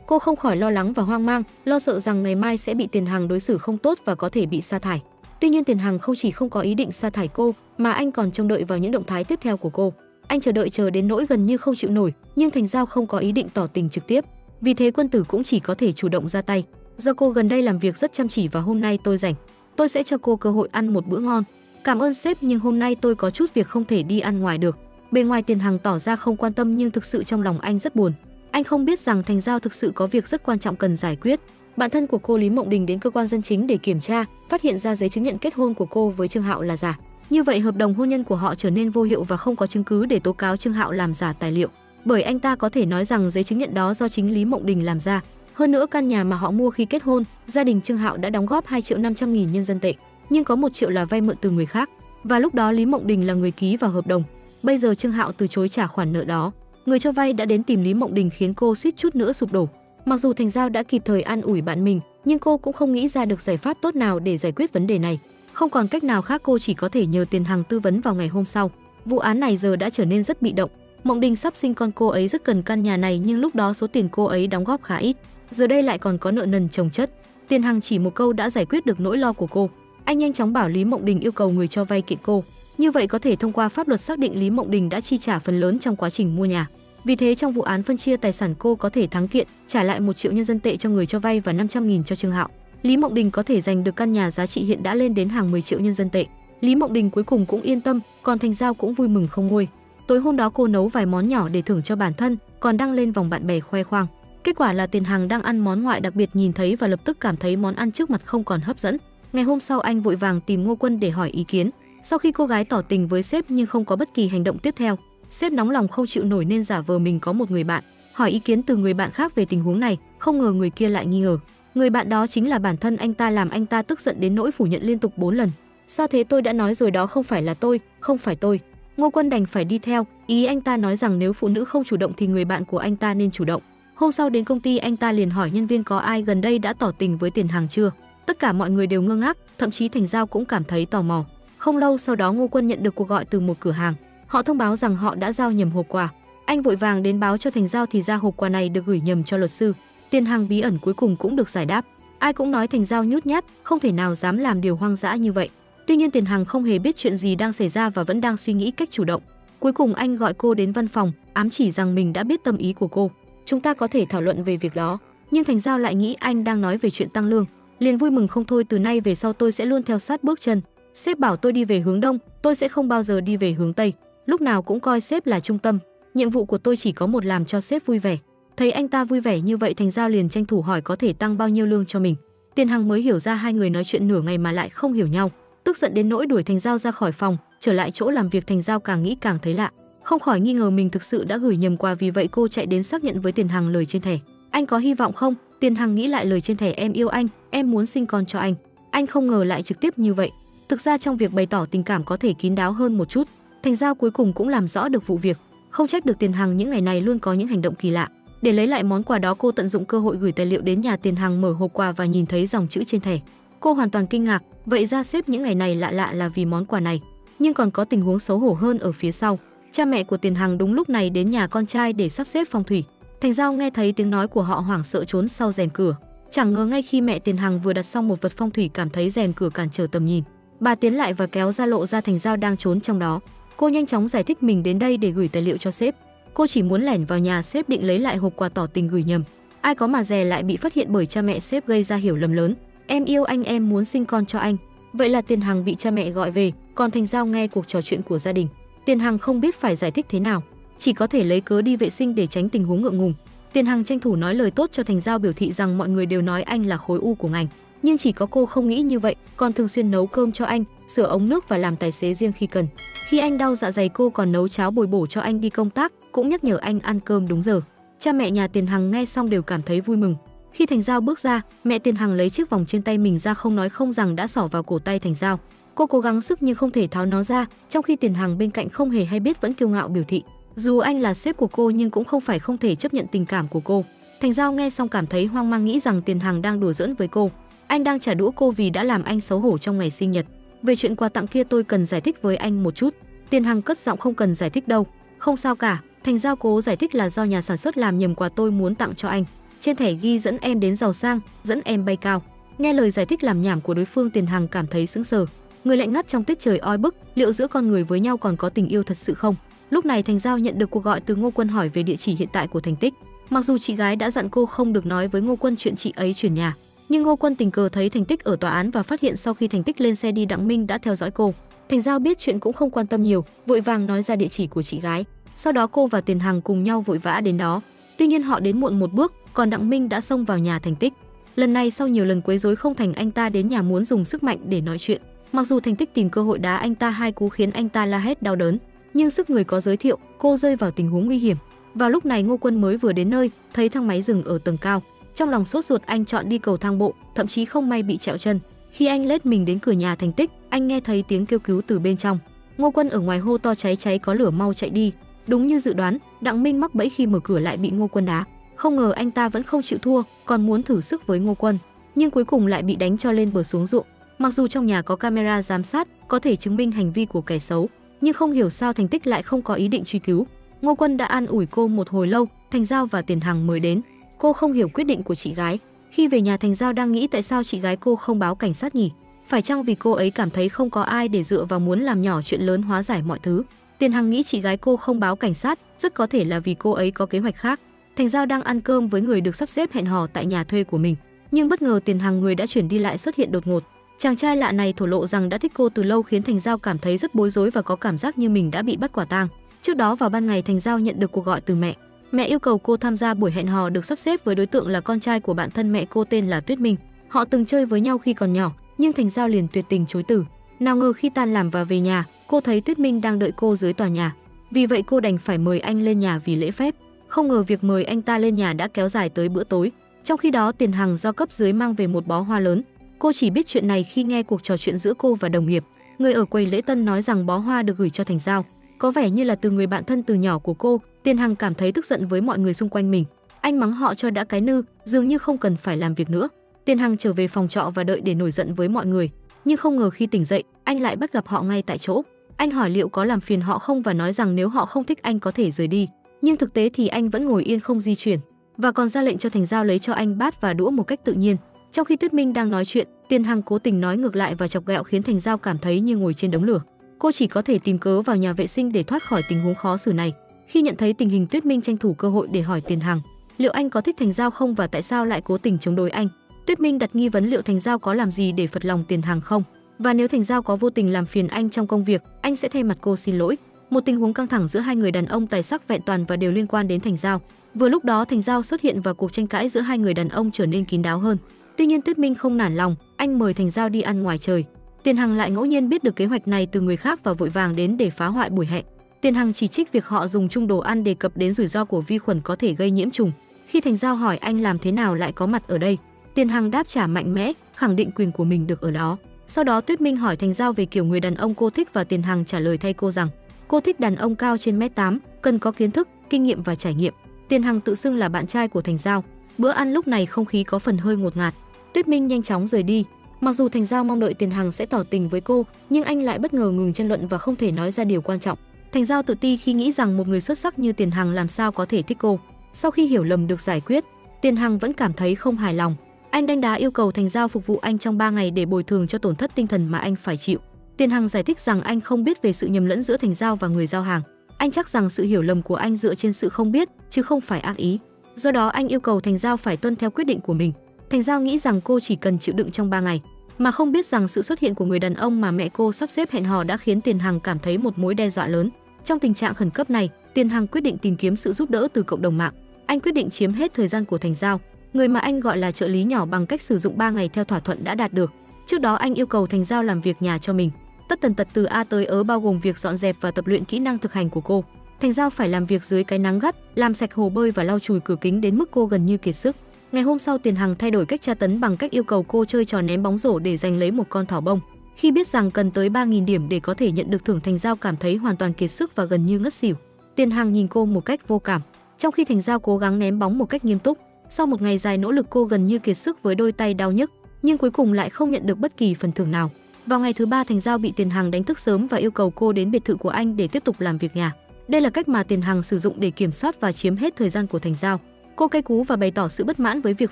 cô không khỏi lo lắng và hoang mang, lo sợ rằng ngày mai sẽ bị Tiền Hằng đối xử không tốt và có thể bị sa thải. Tuy nhiên Tiền Hằng không chỉ không có ý định sa thải cô, mà anh còn trông đợi vào những động thái tiếp theo của cô. Anh chờ đến nỗi gần như không chịu nổi, nhưng Thành Giao không có ý định tỏ tình trực tiếp. Vì thế Quân Tử cũng chỉ có thể chủ động ra tay. Do cô gần đây làm việc rất chăm chỉ và hôm nay tôi rảnh, tôi sẽ cho cô cơ hội ăn một bữa ngon. Cảm ơn sếp nhưng hôm nay tôi có chút việc không thể đi ăn ngoài được. Bề ngoài Tiền Hằng tỏ ra không quan tâm nhưng thực sự trong lòng anh rất buồn. Anh không biết rằng Thành Giao thực sự có việc rất quan trọng cần giải quyết. Bạn thân của cô Lý Mộng Đình đến cơ quan dân chính để kiểm tra, phát hiện ra giấy chứng nhận kết hôn của cô với Trương Hạo là giả. Như vậy hợp đồng hôn nhân của họ trở nên vô hiệu và không có chứng cứ để tố cáo Trương Hạo làm giả tài liệu. Bởi anh ta có thể nói rằng giấy chứng nhận đó do chính Lý Mộng Đình làm ra. Hơn nữa căn nhà mà họ mua khi kết hôn, gia đình Trương Hạo đã đóng góp 2.500.000 nhân dân tệ, nhưng có 1 triệu là vay mượn từ người khác. Và lúc đó Lý Mộng Đình là người ký vào hợp đồng. Bây giờ Trương Hạo từ chối trả khoản nợ đó. Người cho vay đã đến tìm Lý Mộng Đình khiến cô suýt chút nữa sụp đổ. Mặc dù Thành Giao đã kịp thời an ủi bạn mình, nhưng cô cũng không nghĩ ra được giải pháp tốt nào để giải quyết vấn đề này. Không còn cách nào khác, cô chỉ có thể nhờ Tiền Hằng tư vấn vào ngày hôm sau. Vụ án này giờ đã trở nên rất bị động. Mộng Đình sắp sinh con, cô ấy rất cần căn nhà này nhưng lúc đó số tiền cô ấy đóng góp khá ít. Giờ đây lại còn có nợ nần chồng chất. Tiền Hằng chỉ một câu đã giải quyết được nỗi lo của cô. Anh nhanh chóng bảo Lý Mộng Đình yêu cầu người cho vay kiện cô. Như vậy có thể thông qua pháp luật xác định Lý Mộng Đình đã chi trả phần lớn trong quá trình mua nhà. Vì thế trong vụ án phân chia tài sản cô có thể thắng kiện, trả lại 1 triệu nhân dân tệ cho người cho vay và 500.000 cho Trương Hạo. Lý Mộng Đình có thể giành được căn nhà giá trị hiện đã lên đến hàng 10 triệu nhân dân tệ. Lý Mộng Đình cuối cùng cũng yên tâm, còn Thành Giao cũng vui mừng không nguôi. Tối hôm đó cô nấu vài món nhỏ để thưởng cho bản thân, còn đăng lên vòng bạn bè khoe khoang. Kết quả là Tiền Hằng đang ăn món ngoại đặc biệt nhìn thấy và lập tức cảm thấy món ăn trước mặt không còn hấp dẫn. Ngày hôm sau anh vội vàng tìm Ngô Quân để hỏi ý kiến. Sau khi cô gái tỏ tình với sếp nhưng không có bất kỳ hành động tiếp theo, sếp nóng lòng không chịu nổi nên giả vờ mình có một người bạn, hỏi ý kiến từ người bạn khác về tình huống này. Không ngờ người kia lại nghi ngờ. Người bạn đó chính là bản thân anh ta, làm anh ta tức giận đến nỗi phủ nhận liên tục 4 lần. Sao thế, tôi đã nói rồi đó, không phải là tôi, không phải tôi. Ngô Quân đành phải đi theo, ý anh ta nói rằng nếu phụ nữ không chủ động thì người bạn của anh ta nên chủ động. Hôm sau đến công ty anh ta liền hỏi nhân viên có ai gần đây đã tỏ tình với Tiền Hằng chưa. Tất cả mọi người đều ngơ ngác, thậm chí Thành Giao cũng cảm thấy tò mò. Không lâu sau đó Ngô Quân nhận được cuộc gọi từ một cửa hàng. Họ thông báo rằng họ đã giao nhầm hộp quà. Anh vội vàng đến báo cho Thành Giao thì ra hộp quà này được gửi nhầm cho luật sư. Tiền Hằng bí ẩn cuối cùng cũng được giải đáp. Ai cũng nói Thành Giao nhút nhát, không thể nào dám làm điều hoang dã như vậy. Tuy nhiên Tiền Hằng không hề biết chuyện gì đang xảy ra và vẫn đang suy nghĩ cách chủ động. Cuối cùng anh gọi cô đến văn phòng, ám chỉ rằng mình đã biết tâm ý của cô. Chúng ta có thể thảo luận về việc đó. Nhưng Thành Giao lại nghĩ anh đang nói về chuyện tăng lương, liền vui mừng không thôi. Từ nay về sau tôi sẽ luôn theo sát bước chân. Sếp bảo tôi đi về hướng đông, tôi sẽ không bao giờ đi về hướng tây. Lúc nào cũng coi sếp là trung tâm. Nhiệm vụ của tôi chỉ có một, làm cho sếp vui vẻ. Thấy anh ta vui vẻ như vậy, Thành Giao liền tranh thủ hỏi có thể tăng bao nhiêu lương cho mình. Tiền Hằng mới hiểu ra hai người nói chuyện nửa ngày mà lại không hiểu nhau, tức giận đến nỗi đuổi Thành Giao ra khỏi phòng. Trở lại chỗ làm việc, Thành Giao càng nghĩ càng thấy lạ, không khỏi nghi ngờ mình thực sự đã gửi nhầm quà. Vì vậy cô chạy đến xác nhận với Tiền Hằng lời trên thẻ. Anh có hy vọng không? Tiền Hằng nghĩ lại lời trên thẻ, em yêu anh, em muốn sinh con cho anh. Anh không ngờ lại trực tiếp như vậy. Thực ra trong việc bày tỏ tình cảm có thể kín đáo hơn một chút. Thành Giao cuối cùng cũng làm rõ được vụ việc. Không trách được Tiền Hằng những ngày này luôn có những hành động kỳ lạ. Để lấy lại món quà đó, cô tận dụng cơ hội gửi tài liệu đến nhà Tiền Hằng, mở hộp quà và nhìn thấy dòng chữ trên thẻ. Cô hoàn toàn kinh ngạc, vậy ra sếp những ngày này lạ lạ là vì món quà này. Nhưng còn có tình huống xấu hổ hơn ở phía sau. Cha mẹ của Tiền Hằng đúng lúc này đến nhà con trai để sắp xếp phong thủy. Thành Giao nghe thấy tiếng nói của họ hoảng sợ trốn sau rèm cửa. Chẳng ngờ ngay khi mẹ Tiền Hằng vừa đặt xong một vật phong thủy, cảm thấy rèm cửa cản trở tầm nhìn, bà tiến lại và kéo ra lộ ra Thành Giao đang trốn trong đó. Cô nhanh chóng giải thích mình đến đây để gửi tài liệu cho sếp. Cô chỉ muốn lẻn vào nhà sếp định lấy lại hộp quà tỏ tình gửi nhầm. Ai có mà dè lại bị phát hiện bởi cha mẹ sếp, gây ra hiểu lầm lớn. Em yêu anh, em muốn sinh con cho anh. Vậy là Tiền Hằng bị cha mẹ gọi về, còn Thành Giao nghe cuộc trò chuyện của gia đình. Tiền Hằng không biết phải giải thích thế nào, chỉ có thể lấy cớ đi vệ sinh để tránh tình huống ngượng ngùng. Tiền Hằng tranh thủ nói lời tốt cho Thành Giao, biểu thị rằng mọi người đều nói anh là khối u của ngành, nhưng chỉ có cô không nghĩ như vậy, còn thường xuyên nấu cơm cho anh, sửa ống nước và làm tài xế riêng khi cần. Khi anh đau dạ dày cô còn nấu cháo bồi bổ cho anh đi công tác, cũng nhắc nhở anh ăn cơm đúng giờ. Cha mẹ nhà Tiền Hằng nghe xong đều cảm thấy vui mừng. Khi Thành Giao bước ra, mẹ Tiền Hằng lấy chiếc vòng trên tay mình ra, không nói không rằng đã xỏ vào cổ tay Thành Giao. Cô cố gắng sức nhưng không thể tháo nó ra, trong khi Tiền Hằng bên cạnh không hề hay biết vẫn kiêu ngạo biểu thị dù anh là sếp của cô nhưng cũng không phải không thể chấp nhận tình cảm của cô. Thành Giao nghe xong cảm thấy hoang mang, nghĩ rằng Tiền Hằng đang đùa giỡn với cô. Anh đang trả đũa cô vì đã làm anh xấu hổ trong ngày sinh nhật. Về chuyện quà tặng kia tôi cần giải thích với anh một chút. Tiền Hằng cất giọng, không cần giải thích đâu. Không sao cả. Thành Giao cố giải thích là do nhà sản xuất làm nhầm quà tôi muốn tặng cho anh. Trên thẻ ghi dẫn em đến giàu sang, dẫn em bay cao. Nghe lời giải thích làm nhảm của đối phương, Tiền Hằng cảm thấy sững sờ. Người lạnh ngắt trong tiết trời oi bức, liệu giữa con người với nhau còn có tình yêu thật sự không? Lúc này Thành Giao nhận được cuộc gọi từ Ngô Quân hỏi về địa chỉ hiện tại của Thành Tích. Mặc dù chị gái đã dặn cô không được nói với Ngô Quân chuyện chị ấy chuyển nhà, nhưng Ngô Quân tình cờ thấy Thành Tích ở tòa án và phát hiện sau khi Thành Tích lên xe đi, Đặng Minh đã theo dõi cô. Thành Giao biết chuyện cũng không quan tâm nhiều, vội vàng nói ra địa chỉ của chị gái. Sau đó cô và Tiền Hằng cùng nhau vội vã đến đó. Tuy nhiên họ đến muộn một bước, còn Đặng Minh đã xông vào nhà Thành Tích. Lần này sau nhiều lần quấy rối không thành, anh ta đến nhà muốn dùng sức mạnh để nói chuyện. Mặc dù Thành Tích tìm cơ hội đá anh ta 2 cú khiến anh ta la hét đau đớn, nhưng sức người có giới thiệu, cô rơi vào tình huống nguy hiểm. Vào lúc này Ngô Quân mới vừa đến nơi, thấy thang máy dừng ở tầng cao. Trong lòng sốt ruột, anh chọn đi cầu thang bộ, thậm chí không may bị trẹo chân. Khi anh lết mình đến cửa nhà Thành Tích, anh nghe thấy tiếng kêu cứu từ bên trong. Ngô Quân ở ngoài hô to cháy cháy, có lửa, mau chạy đi. Đúng như dự đoán, Đặng Minh mắc bẫy khi mở cửa lại bị Ngô Quân đá. Không ngờ anh ta vẫn không chịu thua, còn muốn thử sức với Ngô Quân, nhưng cuối cùng lại bị đánh cho lên bờ xuống ruộng. Mặc dù trong nhà có camera giám sát có thể chứng minh hành vi của kẻ xấu, nhưng không hiểu sao Thành Tích lại không có ý định truy cứu. Ngô Quân đã an ủi cô một hồi lâu, Thành Giao và Tiền Hằng mới đến. Cô không hiểu quyết định của chị gái. Khi về nhà, Thành Giao đang nghĩ tại sao chị gái cô không báo cảnh sát nhỉ? Phải chăng vì cô ấy cảm thấy không có ai để dựa vào, muốn làm nhỏ chuyện lớn, hóa giải mọi thứ? Tiền Hằng nghĩ chị gái cô không báo cảnh sát rất có thể là vì cô ấy có kế hoạch khác. Thành Giao đang ăn cơm với người được sắp xếp hẹn hò tại nhà thuê của mình, nhưng bất ngờ Tiền Hằng, người đã chuyển đi, lại xuất hiện đột ngột. Chàng trai lạ này thổ lộ rằng đã thích cô từ lâu, khiến Thành Giao cảm thấy rất bối rối và có cảm giác như mình đã bị bắt quả tang. Trước đó vào ban ngày, Thành Giao nhận được cuộc gọi từ mẹ. Mẹ yêu cầu cô tham gia buổi hẹn hò được sắp xếp với đối tượng là con trai của bạn thân mẹ cô, tên là Tuyết Minh. Họ từng chơi với nhau khi còn nhỏ, nhưng Thành Giao liền tuyệt tình chối từ. Nào ngờ khi tan làm và về nhà, cô thấy Tuyết Minh đang đợi cô dưới tòa nhà. Vì vậy cô đành phải mời anh lên nhà vì lễ phép. Không ngờ việc mời anh ta lên nhà đã kéo dài tới bữa tối. Trong khi đó, Tiền Hằng do cấp dưới mang về một bó hoa lớn. Cô chỉ biết chuyện này khi nghe cuộc trò chuyện giữa cô và đồng nghiệp. Người ở quầy lễ tân nói rằng bó hoa được gửi cho Thành Giao có vẻ như là từ người bạn thân từ nhỏ của cô. Tiền Hằng cảm thấy tức giận với mọi người xung quanh mình. Anh mắng họ cho đã cái nư, dường như không cần phải làm việc nữa. Tiền Hằng trở về phòng trọ và đợi để nổi giận với mọi người. Nhưng không ngờ khi tỉnh dậy, anh lại bắt gặp họ ngay tại chỗ. Anh hỏi liệu có làm phiền họ không và nói rằng nếu họ không thích anh có thể rời đi. Nhưng thực tế thì anh vẫn ngồi yên không di chuyển, và còn ra lệnh cho Thành Giao lấy cho anh bát và đũa một cách tự nhiên. Trong khi Tuyết Minh đang nói chuyện, Tiền Hằng cố tình nói ngược lại và chọc ghẹo khiến Thành Giao cảm thấy như ngồi trên đống lửa. Cô chỉ có thể tìm cớ vào nhà vệ sinh để thoát khỏi tình huống khó xử này. Khi nhận thấy tình hình, Tuyết Minh tranh thủ cơ hội để hỏi Tiền Hằng liệu anh có thích Thành Giao không và tại sao lại cố tình chống đối anh. Tuyết Minh đặt nghi vấn liệu Thành Giao có làm gì để phật lòng Tiền Hằng không, và nếu Thành Giao có vô tình làm phiền anh trong công việc, anh sẽ thay mặt cô xin lỗi. Một tình huống căng thẳng giữa hai người đàn ông tài sắc vẹn toàn và đều liên quan đến Thành Giao. Vừa lúc đó Thành Giao xuất hiện và cuộc tranh cãi giữa hai người đàn ông trở nên kín đáo hơn. Tuy nhiên Tuyết Minh không nản lòng, anh mời Thành Giao đi ăn ngoài trời. Tiền Hằng lại ngẫu nhiên biết được kế hoạch này từ người khác và vội vàng đến để phá hoại buổi hẹn. Tiền Hằng chỉ trích việc họ dùng chung đồ ăn, đề cập đến rủi ro của vi khuẩn có thể gây nhiễm trùng. Khi Thành Giao hỏi anh làm thế nào lại có mặt ở đây, Tiền Hằng đáp trả mạnh mẽ, khẳng định quyền của mình được ở đó. Sau đó Tuyết Minh hỏi Thành Giao về kiểu người đàn ông cô thích và Tiền Hằng trả lời thay cô rằng cô thích đàn ông cao trên 1m8, cần có kiến thức, kinh nghiệm và trải nghiệm. Tiền Hằng tự xưng là bạn trai của Thành Giao. Bữa ăn lúc này không khí có phần hơi ngột ngạt. Tuyết Minh nhanh chóng rời đi. Mặc dù Thành Giao mong đợi Tiền Hằng sẽ tỏ tình với cô, nhưng anh lại bất ngờ ngừng tranh luận và không thể nói ra điều quan trọng. Thành Giao tự ti khi nghĩ rằng một người xuất sắc như Tiền Hằng làm sao có thể thích cô. Sau khi hiểu lầm được giải quyết, Tiền Hằng vẫn cảm thấy không hài lòng. Anh đanh đá yêu cầu Thành Giao phục vụ anh trong 3 ngày để bồi thường cho tổn thất tinh thần mà anh phải chịu. Tiền Hằng giải thích rằng anh không biết về sự nhầm lẫn giữa Thành Giao và người giao hàng. Anh chắc rằng sự hiểu lầm của anh dựa trên sự không biết chứ không phải ác ý. Do đó anh yêu cầu Thành Giao phải tuân theo quyết định của mình. Thành Giao nghĩ rằng cô chỉ cần chịu đựng trong 3 ngày, mà không biết rằng sự xuất hiện của người đàn ông mà mẹ cô sắp xếp hẹn hò đã khiến Tiền Hằng cảm thấy một mối đe dọa lớn. Trong tình trạng khẩn cấp này, Tiền Hằng quyết định tìm kiếm sự giúp đỡ từ cộng đồng mạng. Anh quyết định chiếm hết thời gian của Thành Giao, người mà anh gọi là trợ lý nhỏ, bằng cách sử dụng 3 ngày theo thỏa thuận đã đạt được. Trước đó anh yêu cầu Thành Giao làm việc nhà cho mình, tất tần tật từ A tới Ớ, bao gồm việc dọn dẹp và tập luyện kỹ năng thực hành của cô. Thành Giao phải làm việc dưới cái nắng gắt, làm sạch hồ bơi và lau chùi cửa kính đến mức cô gần như kiệt sức. Ngày hôm sau, Tiền Hằng thay đổi cách tra tấn bằng cách yêu cầu cô chơi trò ném bóng rổ để giành lấy một con thỏ bông. Khi biết rằng cần tới 3.000 điểm để có thể nhận được thưởng, Thành Giao cảm thấy hoàn toàn kiệt sức và gần như ngất xỉu. Tiền Hằng nhìn cô một cách vô cảm, trong khi Thành Giao cố gắng ném bóng một cách nghiêm túc. Sau một ngày dài nỗ lực, cô gần như kiệt sức với đôi tay đau nhức, nhưng cuối cùng lại không nhận được bất kỳ phần thưởng nào. Vào ngày thứ 3, Thành Giao bị Tiền Hằng đánh thức sớm và yêu cầu cô đến biệt thự của anh để tiếp tục làm việc nhà. Đây là cách mà Tiền Hằng sử dụng để kiểm soát và chiếm hết thời gian của Thành Giao. Cô cay cú và bày tỏ sự bất mãn với việc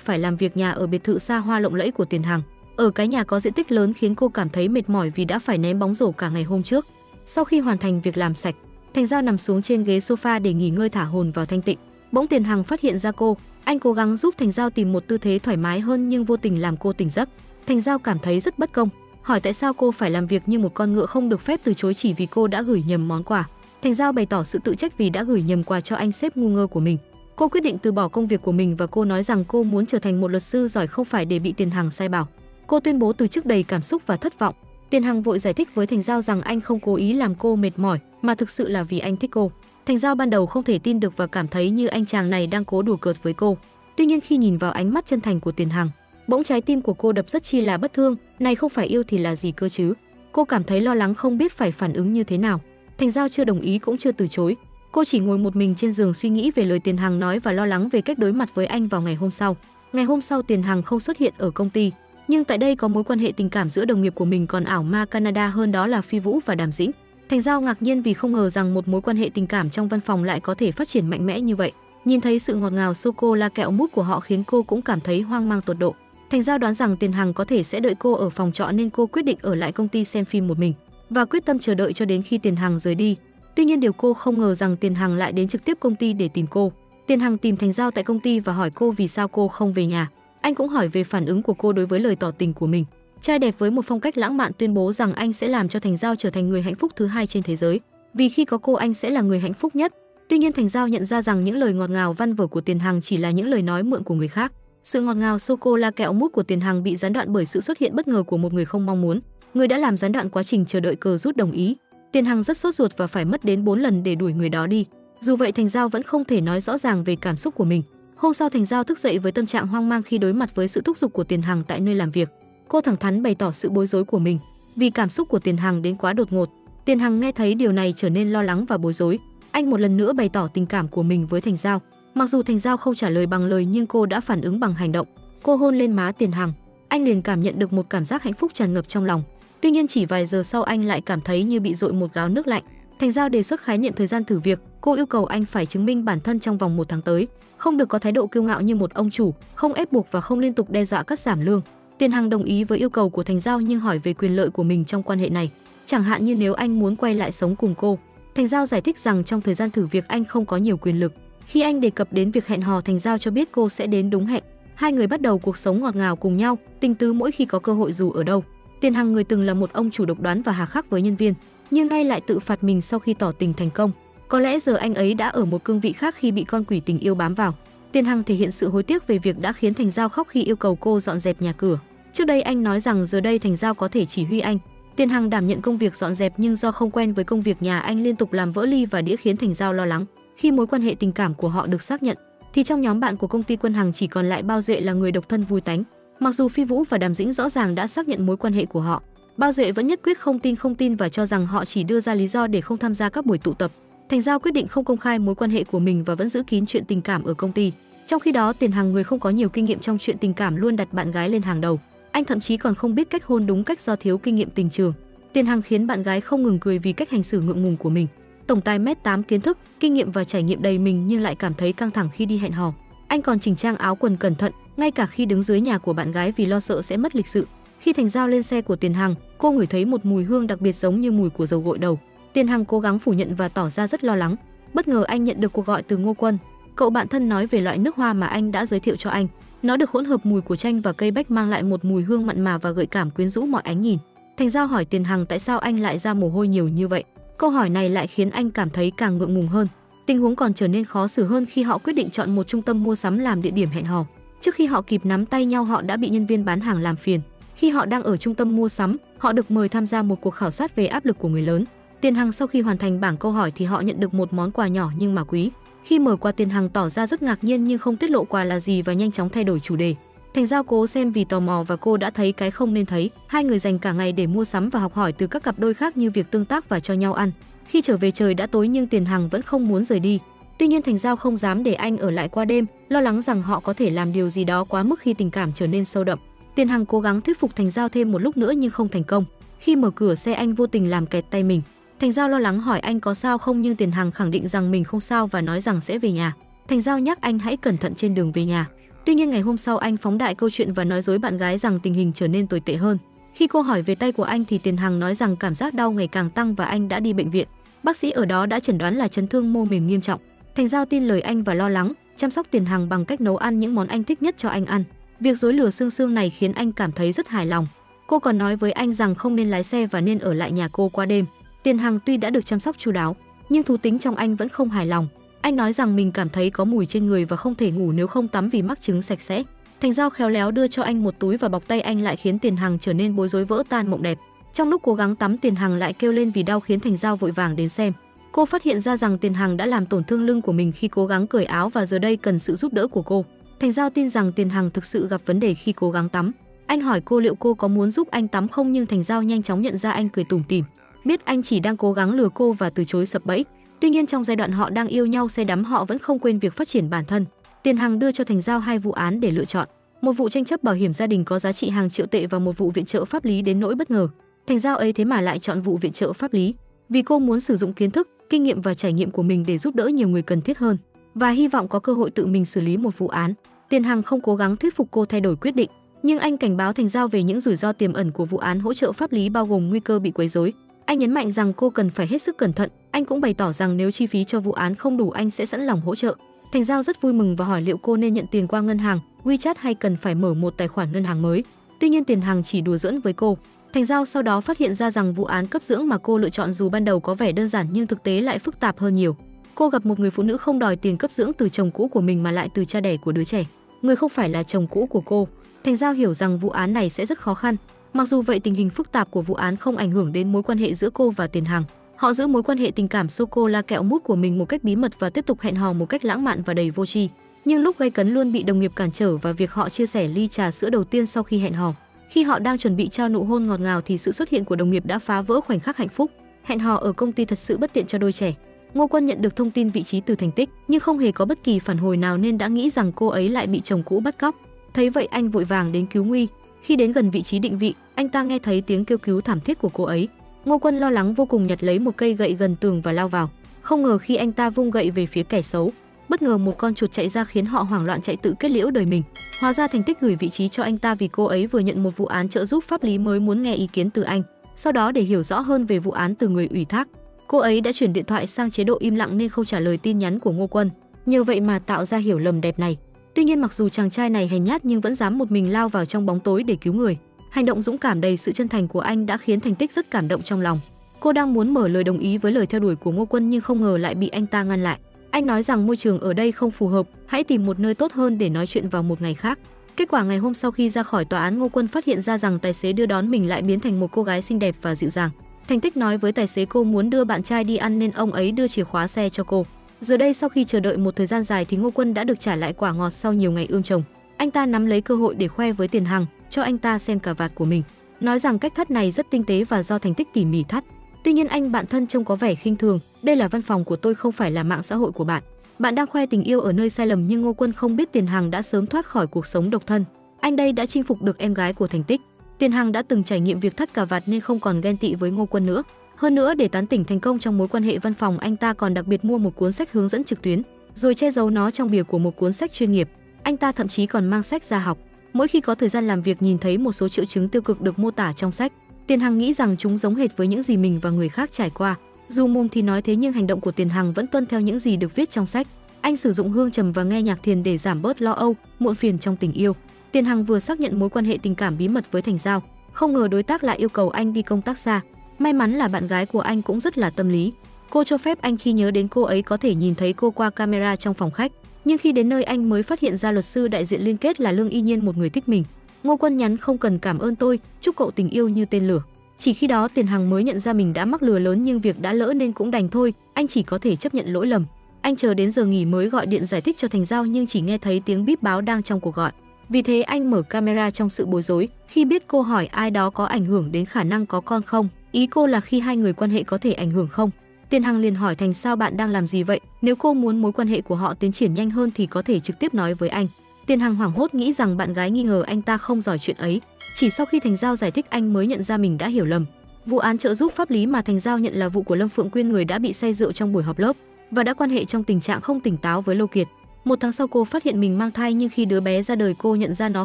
phải làm việc nhà ở biệt thự xa hoa lộng lẫy của Tiền Hằng. Ở cái nhà có diện tích lớn khiến cô cảm thấy mệt mỏi vì đã phải ném bóng rổ cả ngày hôm trước. Sau khi hoàn thành việc làm sạch, Thành Giao nằm xuống trên ghế sofa để nghỉ ngơi thả hồn vào thanh tịnh. Bỗng Tiền Hằng phát hiện ra cô. Anh cố gắng giúp Thành Giao tìm một tư thế thoải mái hơn nhưng vô tình làm cô tỉnh giấc. Thành Giao cảm thấy rất bất công, hỏi tại sao cô phải làm việc như một con ngựa không được phép từ chối chỉ vì cô đã gửi nhầm món quà. Thành Giao bày tỏ sự tự trách vì đã gửi nhầm quà cho anh sếp ngu ngơ của mình. Cô quyết định từ bỏ công việc của mình và cô nói rằng cô muốn trở thành một luật sư giỏi, không phải để bị Tiền Hằng sai bảo. Cô tuyên bố từ chức đầy cảm xúc và thất vọng. Tiền Hằng vội giải thích với Thành Giao rằng anh không cố ý làm cô mệt mỏi, mà thực sự là vì anh thích cô. Thành Giao ban đầu không thể tin được và cảm thấy như anh chàng này đang cố đùa cợt với cô. Tuy nhiên khi nhìn vào ánh mắt chân thành của Tiền Hằng, bỗng trái tim của cô đập rất chi là bất thương. Này không phải yêu thì là gì cơ chứ? Cô cảm thấy lo lắng không biết phải phản ứng như thế nào. Thành Giao chưa đồng ý cũng chưa từ chối. Cô chỉ ngồi một mình trên giường suy nghĩ về lời Tiền Hằng nói và lo lắng về cách đối mặt với anh vào ngày hôm sau. Ngày hôm sau, Tiền Hằng không xuất hiện ở công ty, nhưng tại đây có mối quan hệ tình cảm giữa đồng nghiệp của mình còn ảo ma Canada hơn, đó là Phi Vũ và Đàm Dĩnh. Thành Giao ngạc nhiên vì không ngờ rằng một mối quan hệ tình cảm trong văn phòng lại có thể phát triển mạnh mẽ như vậy. Nhìn thấy sự ngọt ngào sô cô la kẹo mút của họ khiến cô cũng cảm thấy hoang mang tột độ. Thành Giao đoán rằng Tiền Hằng có thể sẽ đợi cô ở phòng trọ nên cô quyết định ở lại công ty xem phim một mình và quyết tâm chờ đợi cho đến khi Tiền Hằng rời đi. Tuy nhiên điều cô không ngờ rằng Tiền Hằng lại đến trực tiếp công ty để tìm cô. Tiền Hằng tìm Thành Giao tại công ty và hỏi cô vì sao cô không về nhà. Anh cũng hỏi về phản ứng của cô đối với lời tỏ tình của mình. Trai đẹp với một phong cách lãng mạn tuyên bố rằng anh sẽ làm cho Thành Giao trở thành người hạnh phúc thứ hai trên thế giới, vì khi có cô anh sẽ là người hạnh phúc nhất. Tuy nhiên Thành Giao nhận ra rằng những lời ngọt ngào văn vở của Tiền Hằng chỉ là những lời nói mượn của người khác. Sự ngọt ngào sô cô la kẹo mút của Tiền Hằng bị gián đoạn bởi sự xuất hiện bất ngờ của một người không mong muốn, người đã làm gián đoạn quá trình chờ đợi cờ rút đồng ý. Tiền Hằng rất sốt ruột và phải mất đến 4 lần để đuổi người đó đi. Dù vậy Thành Giao vẫn không thể nói rõ ràng về cảm xúc của mình. Hôm sau, Thành Giao thức dậy với tâm trạng hoang mang khi đối mặt với sự thúc giục của Tiền Hằng tại nơi làm việc. Cô thẳng thắn bày tỏ sự bối rối của mình vì cảm xúc của Tiền Hằng đến quá đột ngột. Tiền Hằng nghe thấy điều này trở nên lo lắng và bối rối. Anh một lần nữa bày tỏ tình cảm của mình với Thành Giao. Mặc dù Thành Giao không trả lời bằng lời nhưng cô đã phản ứng bằng hành động. Cô hôn lên má Tiền Hằng. Anh liền cảm nhận được một cảm giác hạnh phúc tràn ngập trong lòng. Tuy nhiên chỉ vài giờ sau anh lại cảm thấy như bị dội một gáo nước lạnh. Thành Giao đề xuất khái niệm thời gian thử việc. Cô yêu cầu anh phải chứng minh bản thân trong vòng 1 tháng tới, không được có thái độ kiêu ngạo như một ông chủ, không ép buộc và không liên tục đe dọa cắt giảm lương. Tiền Hằng đồng ý với yêu cầu của Thành Giao nhưng hỏi về quyền lợi của mình trong quan hệ này, chẳng hạn như nếu anh muốn quay lại sống cùng cô. Thành Giao giải thích rằng trong thời gian thử việc anh không có nhiều quyền lực. Khi anh đề cập đến việc hẹn hò, Thành Giao cho biết cô sẽ đến đúng hẹn. Hai người bắt đầu cuộc sống ngọt ngào cùng nhau, tình tứ mỗi khi có cơ hội dù ở đâu. Tiền Hằng, người từng là một ông chủ độc đoán và hà khắc với nhân viên, nhưng nay lại tự phạt mình sau khi tỏ tình thành công. Có lẽ giờ anh ấy đã ở một cương vị khác khi bị con quỷ tình yêu bám vào. Tiền Hằng thể hiện sự hối tiếc về việc đã khiến Thành Giao khóc khi yêu cầu cô dọn dẹp nhà cửa. Trước đây anh nói rằng giờ đây Thành Giao có thể chỉ huy anh. Tiền Hằng đảm nhận công việc dọn dẹp nhưng do không quen với công việc nhà, anh liên tục làm vỡ ly và đĩa khiến Thành Giao lo lắng. Khi mối quan hệ tình cảm của họ được xác nhận, thì trong nhóm bạn của công ty Quân Hằng chỉ còn lại Bao Duệ là người độc thân vui tánh. Mặc dù Phi Vũ và Đàm Dĩnh rõ ràng đã xác nhận mối quan hệ của họ, Bao Duệ vẫn nhất quyết không tin và cho rằng họ chỉ đưa ra lý do để không tham gia các buổi tụ tập. Thành Giao quyết định không công khai mối quan hệ của mình và vẫn giữ kín chuyện tình cảm ở công ty. Trong khi đó, Tiền Hằng, người không có nhiều kinh nghiệm trong chuyện tình cảm, luôn đặt bạn gái lên hàng đầu. Anh thậm chí còn không biết cách hôn đúng cách do thiếu kinh nghiệm tình trường. Tiền Hằng khiến bạn gái không ngừng cười vì cách hành xử ngượng ngùng của mình. Tổng tài 1m8, kiến thức, kinh nghiệm và trải nghiệm đầy mình nhưng lại cảm thấy căng thẳng khi đi hẹn hò. Anh còn chỉnh trang áo quần cẩn thận, ngay cả khi đứng dưới nhà của bạn gái vì lo sợ sẽ mất lịch sự. Khi Thành Giao lên xe của Tiền Hằng, cô ngửi thấy một mùi hương đặc biệt giống như mùi của dầu gội đầu. Tiền Hằng cố gắng phủ nhận và tỏ ra rất lo lắng. Bất ngờ anh nhận được cuộc gọi từ Ngô Quân, cậu bạn thân, nói về loại nước hoa mà anh đã giới thiệu cho anh. Nó được hỗn hợp mùi của chanh và cây bách, mang lại một mùi hương mặn mà và gợi cảm quyến rũ mọi ánh nhìn. Thành Giao hỏi Tiền Hằng tại sao anh lại ra mồ hôi nhiều như vậy. Câu hỏi này lại khiến anh cảm thấy càng ngượng ngùng hơn. Tình huống còn trở nên khó xử hơn khi họ quyết định chọn một trung tâm mua sắm làm địa điểm hẹn hò. Trước khi họ kịp nắm tay nhau, họ đã bị nhân viên bán hàng làm phiền. Khi họ đang ở trung tâm mua sắm, họ được mời tham gia một cuộc khảo sát về áp lực của người lớn. Tiền Hằng sau khi hoàn thành bảng câu hỏi thì họ nhận được một món quà nhỏ nhưng mà quý. Khi mở quà, Tiền Hằng tỏ ra rất ngạc nhiên nhưng không tiết lộ quà là gì và nhanh chóng thay đổi chủ đề. Thành Giao cố xem vì tò mò và cô đã thấy cái không nên thấy. Hai người dành cả ngày để mua sắm và học hỏi từ các cặp đôi khác như việc tương tác và cho nhau ăn. Khi trở về trời đã tối nhưng Tiền Hằng vẫn không muốn rời đi. Tuy nhiên Thành Giao không dám để anh ở lại qua đêm, lo lắng rằng họ có thể làm điều gì đó quá mức khi tình cảm trở nên sâu đậm. Tiền Hằng cố gắng thuyết phục Thành Giao thêm một lúc nữa nhưng không thành công. Khi mở cửa xe, anh vô tình làm kẹt tay mình. Thành Giao lo lắng hỏi anh có sao không nhưng Tiền Hằng khẳng định rằng mình không sao và nói rằng sẽ về nhà. Thành Giao nhắc anh hãy cẩn thận trên đường về nhà. Tuy nhiên ngày hôm sau anh phóng đại câu chuyện và nói dối bạn gái rằng tình hình trở nên tồi tệ hơn. Khi cô hỏi về tay của anh thì Tiền Hằng nói rằng cảm giác đau ngày càng tăng và anh đã đi bệnh viện. Bác sĩ ở đó đã chẩn đoán là chấn thương mô mềm nghiêm trọng. Thành Giao tin lời anh và lo lắng, chăm sóc Tiền Hằng bằng cách nấu ăn những món anh thích nhất cho anh ăn. Việc dối lừa Sương Sương này khiến anh cảm thấy rất hài lòng. Cô còn nói với anh rằng không nên lái xe và nên ở lại nhà cô qua đêm. Tiền Hằng tuy đã được chăm sóc chu đáo, nhưng thú tính trong anh vẫn không hài lòng. Anh nói rằng mình cảm thấy có mùi trên người và không thể ngủ nếu không tắm vì mắc chứng sạch sẽ. Thành Giao khéo léo đưa cho anh một túi và bọc tay anh lại khiến Tiền Hằng trở nên bối rối, vỡ tan mộng đẹp. Trong lúc cố gắng tắm, Tiền Hằng lại kêu lên vì đau khiến Thành Giao vội vàng đến xem. Cô phát hiện ra rằng Tiền Hằng đã làm tổn thương lưng của mình khi cố gắng cởi áo và giờ đây cần sự giúp đỡ của cô. Thành Giao tin rằng Tiền Hằng thực sự gặp vấn đề khi cố gắng tắm. Anh hỏi cô liệu cô có muốn giúp anh tắm không nhưng Thành Giao nhanh chóng nhận ra anh cười tủm tỉm, biết anh chỉ đang cố gắng lừa cô và từ chối sập bẫy. Tuy nhiên trong giai đoạn họ đang yêu nhau say đắm, họ vẫn không quên việc phát triển bản thân. Tiền Hằng đưa cho Thành Giao hai vụ án để lựa chọn, một vụ tranh chấp bảo hiểm gia đình có giá trị hàng triệu tệ và một vụ viện trợ pháp lý đến nỗi bất ngờ. Thành Giao ấy thế mà lại chọn vụ viện trợ pháp lý vì cô muốn sử dụng kiến thức, kinh nghiệm và trải nghiệm của mình để giúp đỡ nhiều người cần thiết hơn và hy vọng có cơ hội tự mình xử lý một vụ án. Tiền Hằng không cố gắng thuyết phục cô thay đổi quyết định, nhưng anh cảnh báo Thành Giao về những rủi ro tiềm ẩn của vụ án hỗ trợ pháp lý, bao gồm nguy cơ bị quấy rối. Anh nhấn mạnh rằng cô cần phải hết sức cẩn thận. Anh cũng bày tỏ rằng nếu chi phí cho vụ án không đủ, anh sẽ sẵn lòng hỗ trợ. Thành Giao rất vui mừng và hỏi liệu cô nên nhận tiền qua ngân hàng, WeChat hay cần phải mở một tài khoản ngân hàng mới. Tuy nhiên Tiền Hằng chỉ đùa giỡn với cô. Thành Giao sau đó phát hiện ra rằng vụ án cấp dưỡng mà cô lựa chọn dù ban đầu có vẻ đơn giản nhưng thực tế lại phức tạp hơn nhiều. Cô gặp một người phụ nữ không đòi tiền cấp dưỡng từ chồng cũ của mình mà lại từ cha đẻ của đứa trẻ, người không phải là chồng cũ của cô. Thành Giao hiểu rằng vụ án này sẽ rất khó khăn. Mặc dù vậy, tình hình phức tạp của vụ án không ảnh hưởng đến mối quan hệ giữa cô và Tiền Hằng. Họ giữ mối quan hệ tình cảm sô cô la kẹo mút của mình một cách bí mật và tiếp tục hẹn hò một cách lãng mạn và đầy vô tri. Nhưng lúc gay cấn luôn bị đồng nghiệp cản trở và việc họ chia sẻ ly trà sữa đầu tiên sau khi hẹn hò. Khi họ đang chuẩn bị trao nụ hôn ngọt ngào thì sự xuất hiện của đồng nghiệp đã phá vỡ khoảnh khắc hạnh phúc. Hẹn hò ở công ty thật sự bất tiện cho đôi trẻ. Ngô Quân nhận được thông tin vị trí từ Thành Tích nhưng không hề có bất kỳ phản hồi nào nên đã nghĩ rằng cô ấy lại bị chồng cũ bắt cóc. Thấy vậy anh vội vàng đến cứu nguy. Khi đến gần vị trí định vị, anh ta nghe thấy tiếng kêu cứu thảm thiết của cô ấy. Ngô Quân lo lắng vô cùng nhặt lấy một cây gậy gần tường và lao vào. Không ngờ khi anh ta vung gậy về phía kẻ xấu, bất ngờ một con chuột chạy ra khiến họ hoảng loạn chạy tự kết liễu đời mình. Hóa ra Thành Tích gửi vị trí cho anh ta vì cô ấy vừa nhận một vụ án trợ giúp pháp lý mới muốn nghe ý kiến từ anh. Sau đó để hiểu rõ hơn về vụ án từ người ủy thác, cô ấy đã chuyển điện thoại sang chế độ im lặng nên không trả lời tin nhắn của Ngô Quân. Nhờ vậy mà tạo ra hiểu lầm đẹp này. Tuy nhiên mặc dù chàng trai này hèn nhát nhưng vẫn dám một mình lao vào trong bóng tối để cứu người. Hành động dũng cảm đầy sự chân thành của anh đã khiến Thành Tích rất cảm động trong lòng. Cô đang muốn mở lời đồng ý với lời theo đuổi của Ngô Quân nhưng không ngờ lại bị anh ta ngăn lại. Anh nói rằng môi trường ở đây không phù hợp, hãy tìm một nơi tốt hơn để nói chuyện vào một ngày khác. Kết quả ngày hôm sau khi ra khỏi tòa án, Ngô Quân phát hiện ra rằng tài xế đưa đón mình lại biến thành một cô gái xinh đẹp và dịu dàng. Thành Tích nói với tài xế cô muốn đưa bạn trai đi ăn nên ông ấy đưa chìa khóa xe cho cô. Giờ đây sau khi chờ đợi một thời gian dài thì Ngô Quân đã được trả lại quả ngọt sau nhiều ngày ươm chồng. Anh ta nắm lấy cơ hội để khoe với Tiền Hằng, cho anh ta xem cà vạt của mình, nói rằng cách thắt này rất tinh tế và do Thành Tích tỉ mỉ thắt. Tuy nhiên anh bạn thân trông có vẻ khinh thường, đây là văn phòng của tôi không phải là mạng xã hội của bạn. Bạn đang khoe tình yêu ở nơi sai lầm. Nhưng Ngô Quân không biết Tiền Hằng đã sớm thoát khỏi cuộc sống độc thân. Anh đây đã chinh phục được em gái của Thành Tích. Tiền Hằng đã từng trải nghiệm việc thắt cà vạt nên không còn ghen tị với Ngô Quân nữa. Hơn nữa để tán tỉnh thành công trong mối quan hệ văn phòng, anh ta còn đặc biệt mua một cuốn sách hướng dẫn trực tuyến, rồi che giấu nó trong bìa của một cuốn sách chuyên nghiệp. Anh ta thậm chí còn mang sách ra học. Mỗi khi có thời gian làm việc nhìn thấy một số triệu chứng tiêu cực được mô tả trong sách, Tiền Hằng nghĩ rằng chúng giống hệt với những gì mình và người khác trải qua. Dù mồm thì nói thế nhưng hành động của Tiền Hằng vẫn tuân theo những gì được viết trong sách. Anh sử dụng hương trầm và nghe nhạc thiền để giảm bớt lo âu, muộn phiền trong tình yêu. Tiền Hằng vừa xác nhận mối quan hệ tình cảm bí mật với Thành Giao, không ngờ đối tác lại yêu cầu anh đi công tác xa. May mắn là bạn gái của anh cũng rất là tâm lý. Cô cho phép anh khi nhớ đến cô ấy có thể nhìn thấy cô qua camera trong phòng khách. Nhưng khi đến nơi anh mới phát hiện ra luật sư đại diện liên kết là Lương Y Nhiên, một người thích mình. Ngô Quân nhắn không cần cảm ơn tôi, chúc cậu tình yêu như tên lửa. Chỉ khi đó Tiền Hằng mới nhận ra mình đã mắc lừa lớn, nhưng việc đã lỡ nên cũng đành thôi, anh chỉ có thể chấp nhận lỗi lầm. Anh chờ đến giờ nghỉ mới gọi điện giải thích cho Thành Giao, nhưng chỉ nghe thấy tiếng bíp báo đang trong cuộc gọi. Vì thế anh mở camera trong sự bối rối khi biết cô hỏi ai đó có ảnh hưởng đến khả năng có con không. Ý cô là khi hai người quan hệ có thể ảnh hưởng không? Tiền Hằng liền hỏi Thành Giao bạn đang làm gì vậy? Nếu cô muốn mối quan hệ của họ tiến triển nhanh hơn thì có thể trực tiếp nói với anh. Tiền Hằng hoảng hốt nghĩ rằng bạn gái nghi ngờ anh ta không giỏi chuyện ấy. Chỉ sau khi Thành Giao giải thích anh mới nhận ra mình đã hiểu lầm. Vụ án trợ giúp pháp lý mà Thành Giao nhận là vụ của Lâm Phượng Quyên, người đã bị say rượu trong buổi họp lớp và đã quan hệ trong tình trạng không tỉnh táo với Lô Kiệt. 1 tháng sau cô phát hiện mình mang thai, nhưng khi đứa bé ra đời cô nhận ra nó